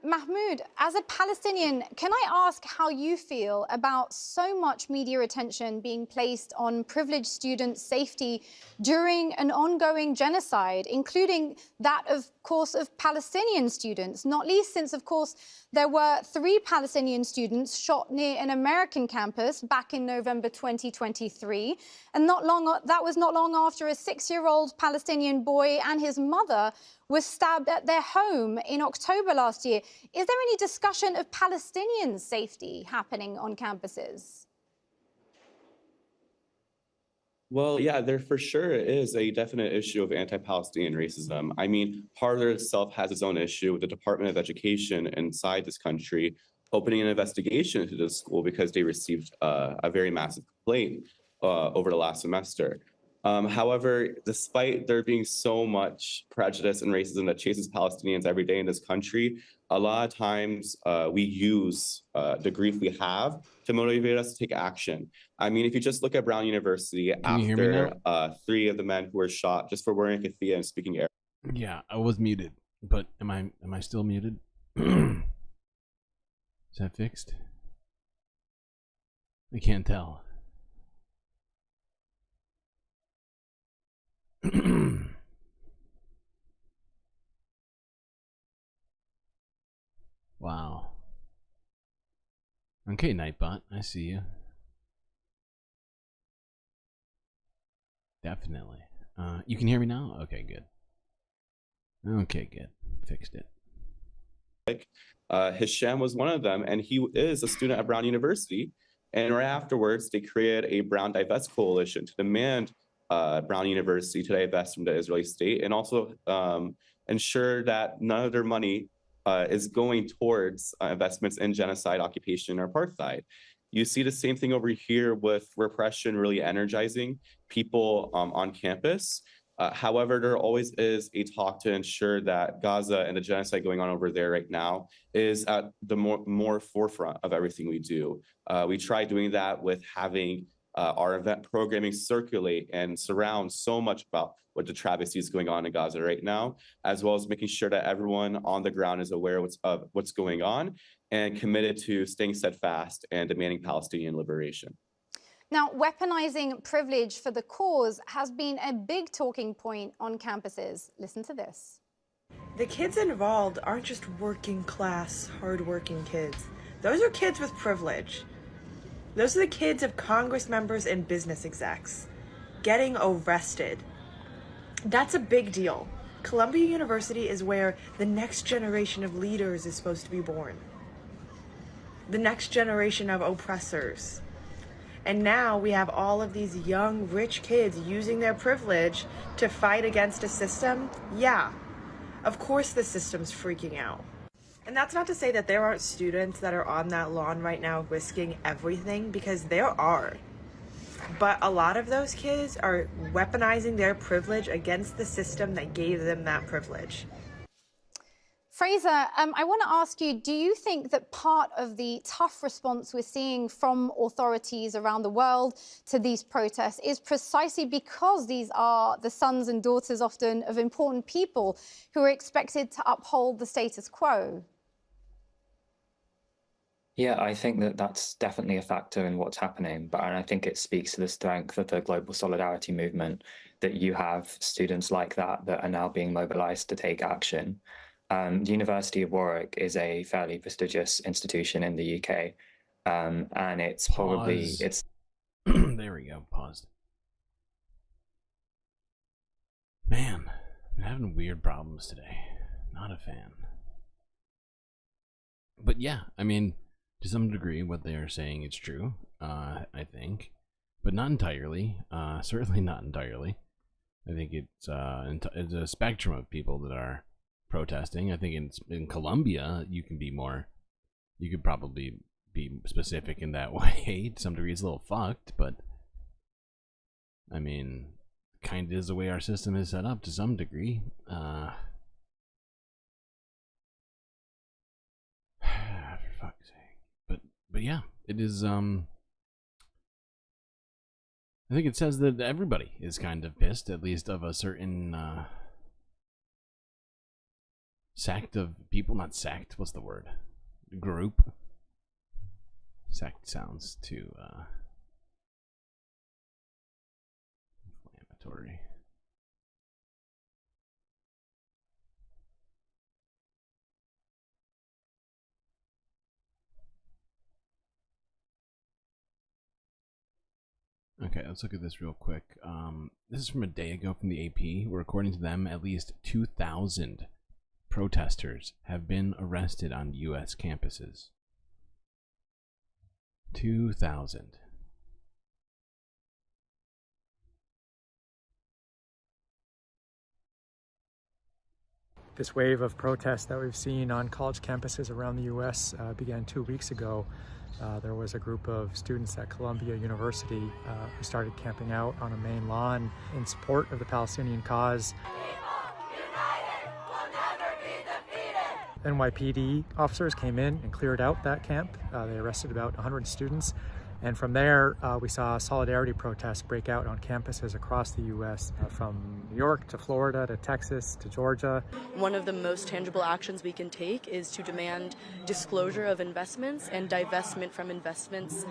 Mahmoud, as a Palestinian, can I ask how you feel about so much media attention being placed on privileged students' safety during an ongoing genocide, including that, of course, of Palestinian students, not least since, of course, there were 3 Palestinian students shot near an American campus back in November 2023, and that was not long after a 6-year-old Palestinian boy and his mother was stabbed at their home in October last year. Is there any discussion of Palestinian safety happening on campuses? Well, yeah, there for sure is a definite issue of anti-Palestinian racism. I mean, Harvard itself has its own issue with the Department of Education inside this country opening an investigation into the school because they received a very massive complaint over the last semester. However, despite there being so much prejudice and racism that chases Palestinians every day in this country, a lot of times we use the grief we have to motivate us to take action. I mean, if you just look at Brown University, after 3 of the men who were shot just for wearing a keffiyeh and speaking Arabic. Yeah, I was muted, but am I still muted? Is that fixed? I can't tell. Wow. Okay, Nightbot, I see you. Definitely. You can hear me now? Okay, good. Okay, good. Fixed it. Hisham was one of them, and he is a student at Brown University. And right afterwards, they created a Brown Divest Coalition to demand Brown University to divest from the Israeli state and also ensure that none of their money is going towards investments in genocide, occupation, or apartheid. You see the same thing over here with repression really energizing people on campus. However, there always is a talk to ensure that Gaza and the genocide going on over there right now is at the more forefront of everything we do. We try doing that with having our event programming circulate and surround so much about what the travesty is going on in Gaza right now, as well as making sure that everyone on the ground is aware of what's going on and committed to staying steadfast and demanding Palestinian liberation. Now, weaponizing privilege for the cause has been a big talking point on campuses. Listen to this. The kids involved aren't just working class, hardworking kids. Those are kids with privilege. Those are the kids of Congress members and business execs getting arrested. That's a big deal. Columbia University is where the next generation of leaders is supposed to be born. The next generation of oppressors. And now we have all of these young, rich kids using their privilege to fight against a system. Yeah, of course the system's freaking out. And that's not to say that there aren't students that are on that lawn right now risking everything, because there are. But a lot of those kids are weaponizing their privilege against the system that gave them that privilege. Fraser, I want to ask you, do you think that part of the tough response we're seeing from authorities around the world to these protests is precisely because these are the sons and daughters often of important people who are expected to uphold the status quo? Yeah, I think that that's definitely a factor in what's happening, but I think it speaks to the strength of the global solidarity movement that you have students like that are now being mobilized to take action. The University of Warwick is a fairly prestigious institution in the UK, and it's probably There we go. Paused. Man, I've been having weird problems today. Not a fan. But yeah, I mean, to some degree, what they are saying is true. I think, but not entirely. Certainly not entirely. I think it's a spectrum of people that are protesting. I think in Colombia, you could probably be specific in that way. To some degree, it's a little fucked, but I mean, kind of is the way our system is set up to some degree. For fuck's sake. But yeah, it is. I think it says that everybody is kind of pissed, at least of a certain sect of people. Not sect, what's the word? Group. Sect sounds too inflammatory. Okay, let's look at this real quick. This is from a day ago from the AP, where according to them, at least 2,000 protesters have been arrested on U.S. campuses. 2,000. This wave of protests that we've seen on college campuses around the U.S. Began 2 weeks ago. There was a group of students at Columbia University who started camping out on a main lawn in support of the Palestinian cause. NYPD officers came in and cleared out that camp. They arrested about 100 students. And from there, we saw solidarity protests break out on campuses across the U.S., from New York to Florida to Texas to Georgia. One of the most tangible actions we can take is to demand disclosure of investments and divestment from investments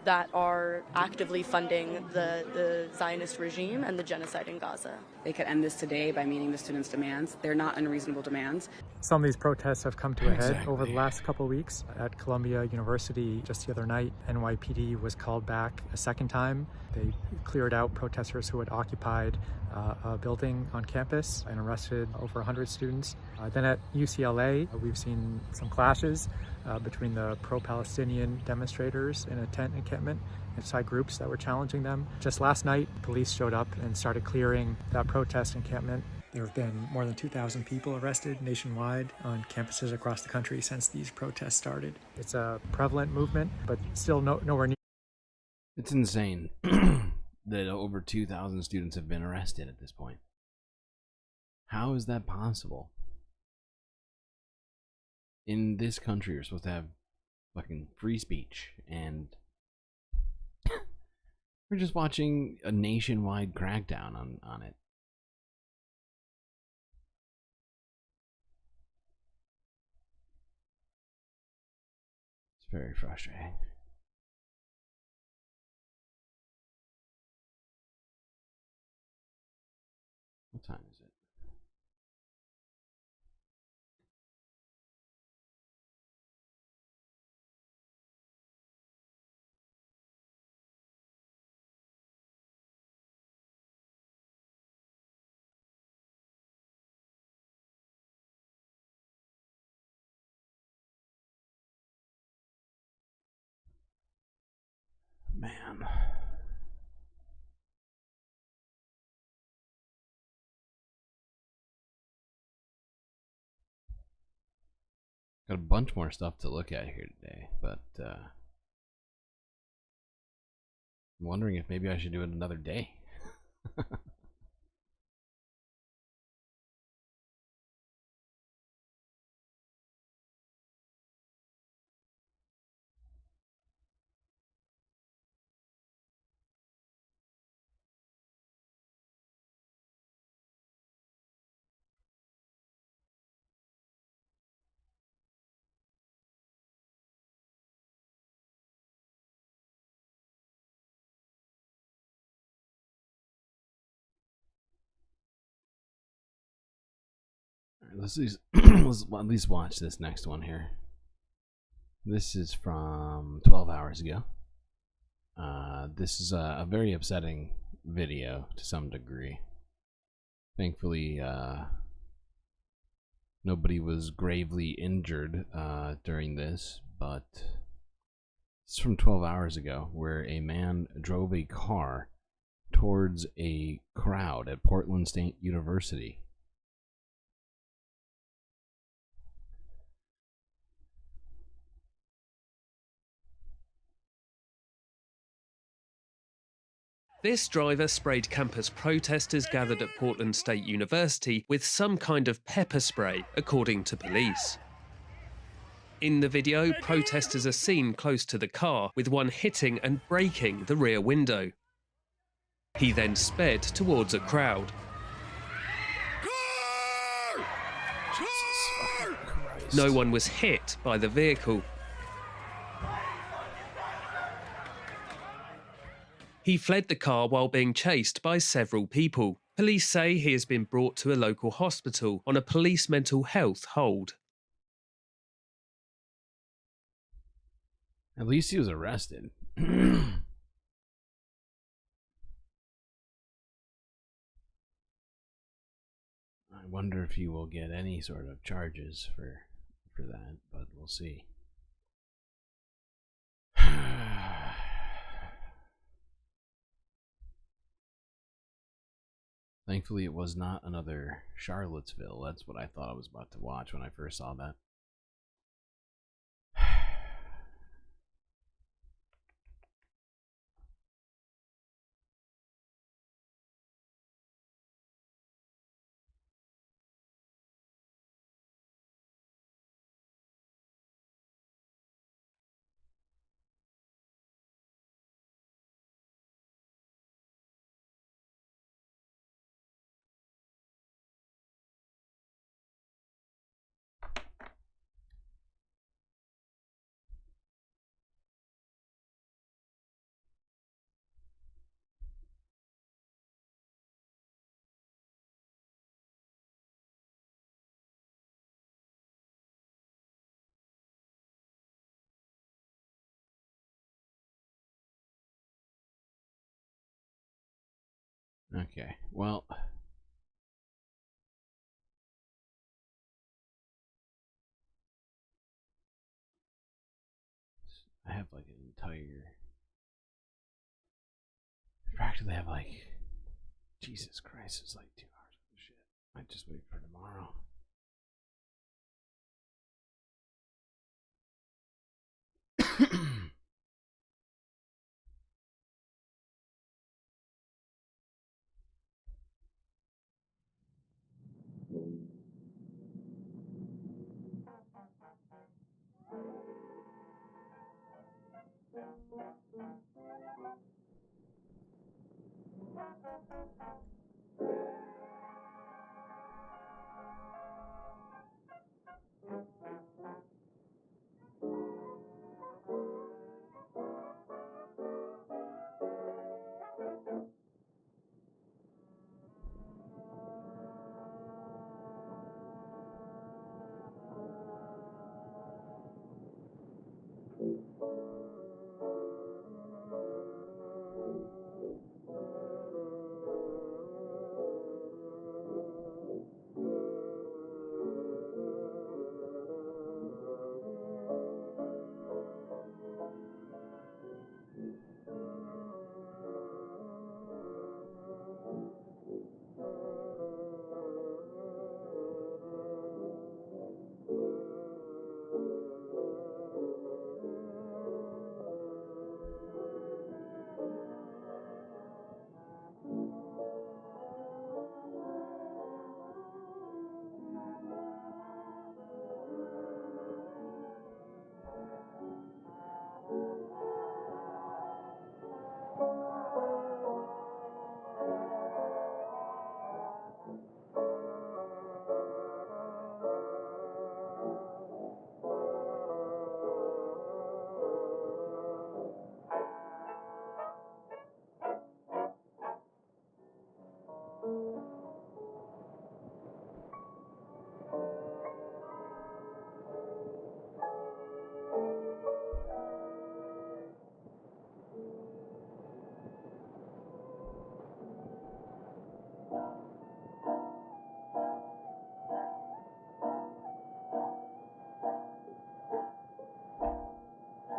that are actively funding the Zionist regime and the genocide in Gaza. They could end this today by meeting the students' demands. They're not unreasonable demands. Some of these protests have come to a head over the last couple of weeks. At Columbia University just the other night, NYPD was called back a second time. They cleared out protesters who had occupied a building on campus and arrested over 100 students. Then at UCLA, we've seen some clashes between the pro-Palestinian demonstrators in a tent encampment inside groups that were challenging them. Just last night, police showed up and started clearing that protest encampment. There have been more than 2,000 people arrested nationwide on campuses across the country since these protests started. It's a prevalent movement, but still nowhere near. It's insane that over 2,000 students have been arrested at this point. How is that possible? In this country, you're supposed to have fucking free speech, and We're just watching a nationwide crackdown on it. It's very frustrating. What time is it? Man. Got a bunch more stuff to look at here today, but I'm wondering if maybe I should do it another day. Let's at least watch this next one here. This is from 12 hours ago. This is a very upsetting video to some degree. Thankfully, nobody was gravely injured during this, but it's from 12 hours ago where a man drove a car towards a crowd at Portland State University. This driver sprayed campus protesters gathered at Portland State University with some kind of pepper spray, according to police. In the video, protesters are seen close to the car, with one hitting and breaking the rear window. He then sped towards a crowd. No one was hit by the vehicle. He fled the car while being chased by several people. Police say he has been brought to a local hospital on a police mental health hold. At least he was arrested. I wonder if he will get any sort of charges for that, but we'll see. Thankfully, it was not another Charlottesville. That's what I thought I was about to watch when I first saw that. Okay, well, I have like an entire, practically have like, Jesus Christ, it's like 2 hours of shit. I just wait for tomorrow.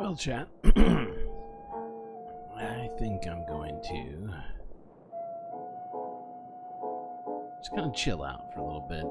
Well, chat, I think I'm going to just kind of chill out for a little bit.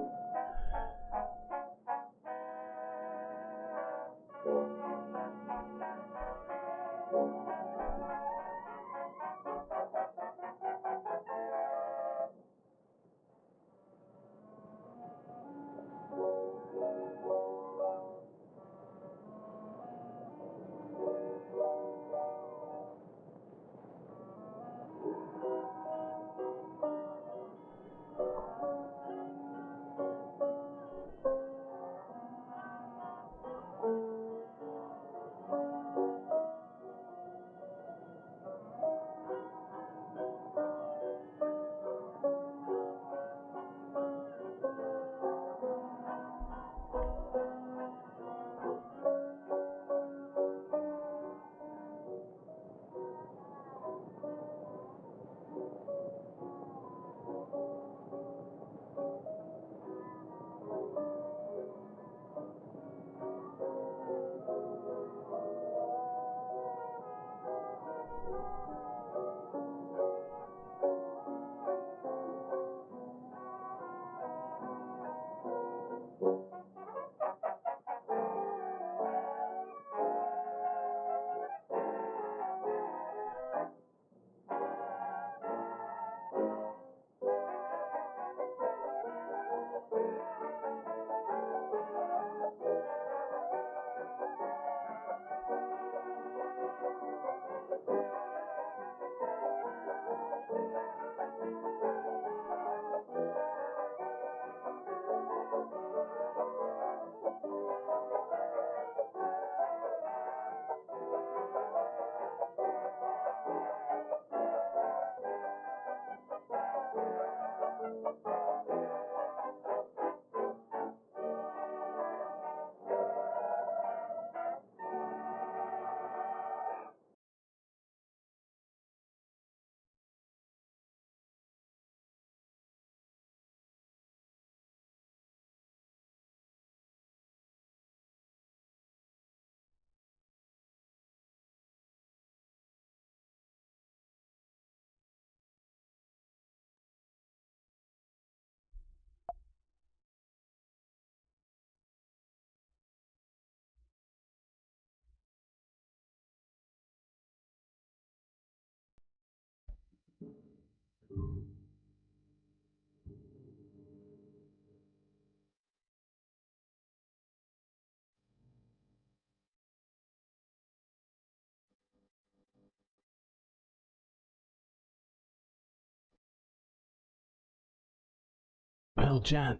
Well, chat,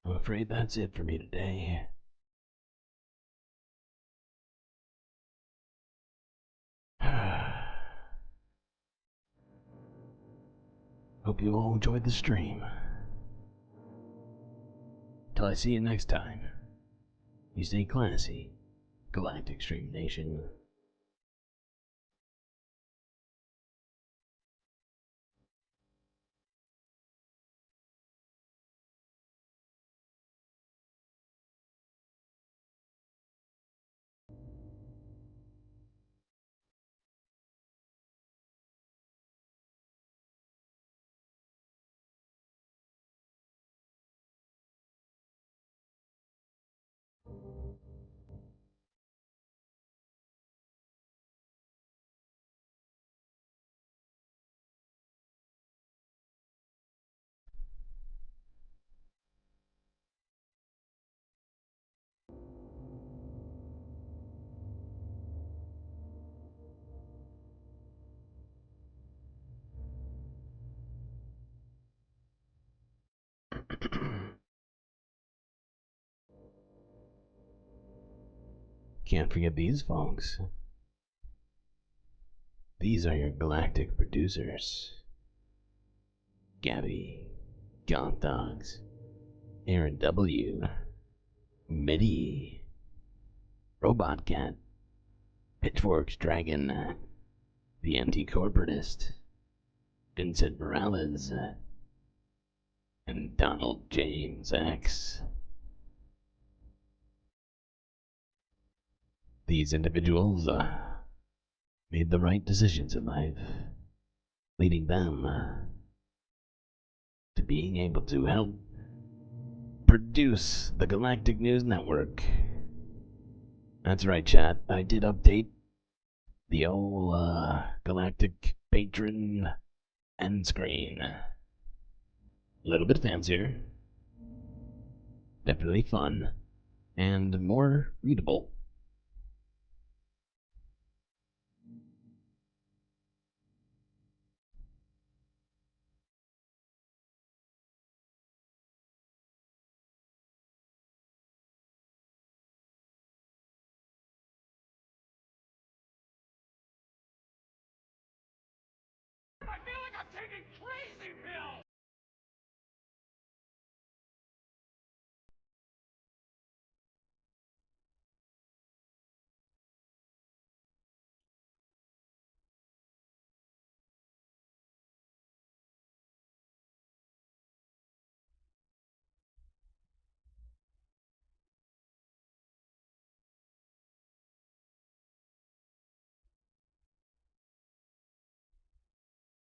I'm afraid that's it for me today. Hope you all enjoyed the stream. Till I see you next time, you stay classy, Galactic Stream Nation. Can't forget these folks. These are your galactic producers. Gabby, Goth Dogs, Aaron W, Mitty, Robot Cat, Pitchforks Dragon, the Anti-Corporatist, Vincent Morales, and Donald James X. These individuals made the right decisions in life, leading them to being able to help produce the Galactic News Network. That's right, chat. I did update the old Galactic Patron end screen. A little bit fancier, definitely fun, and more readable. I feel like I'm taking crazy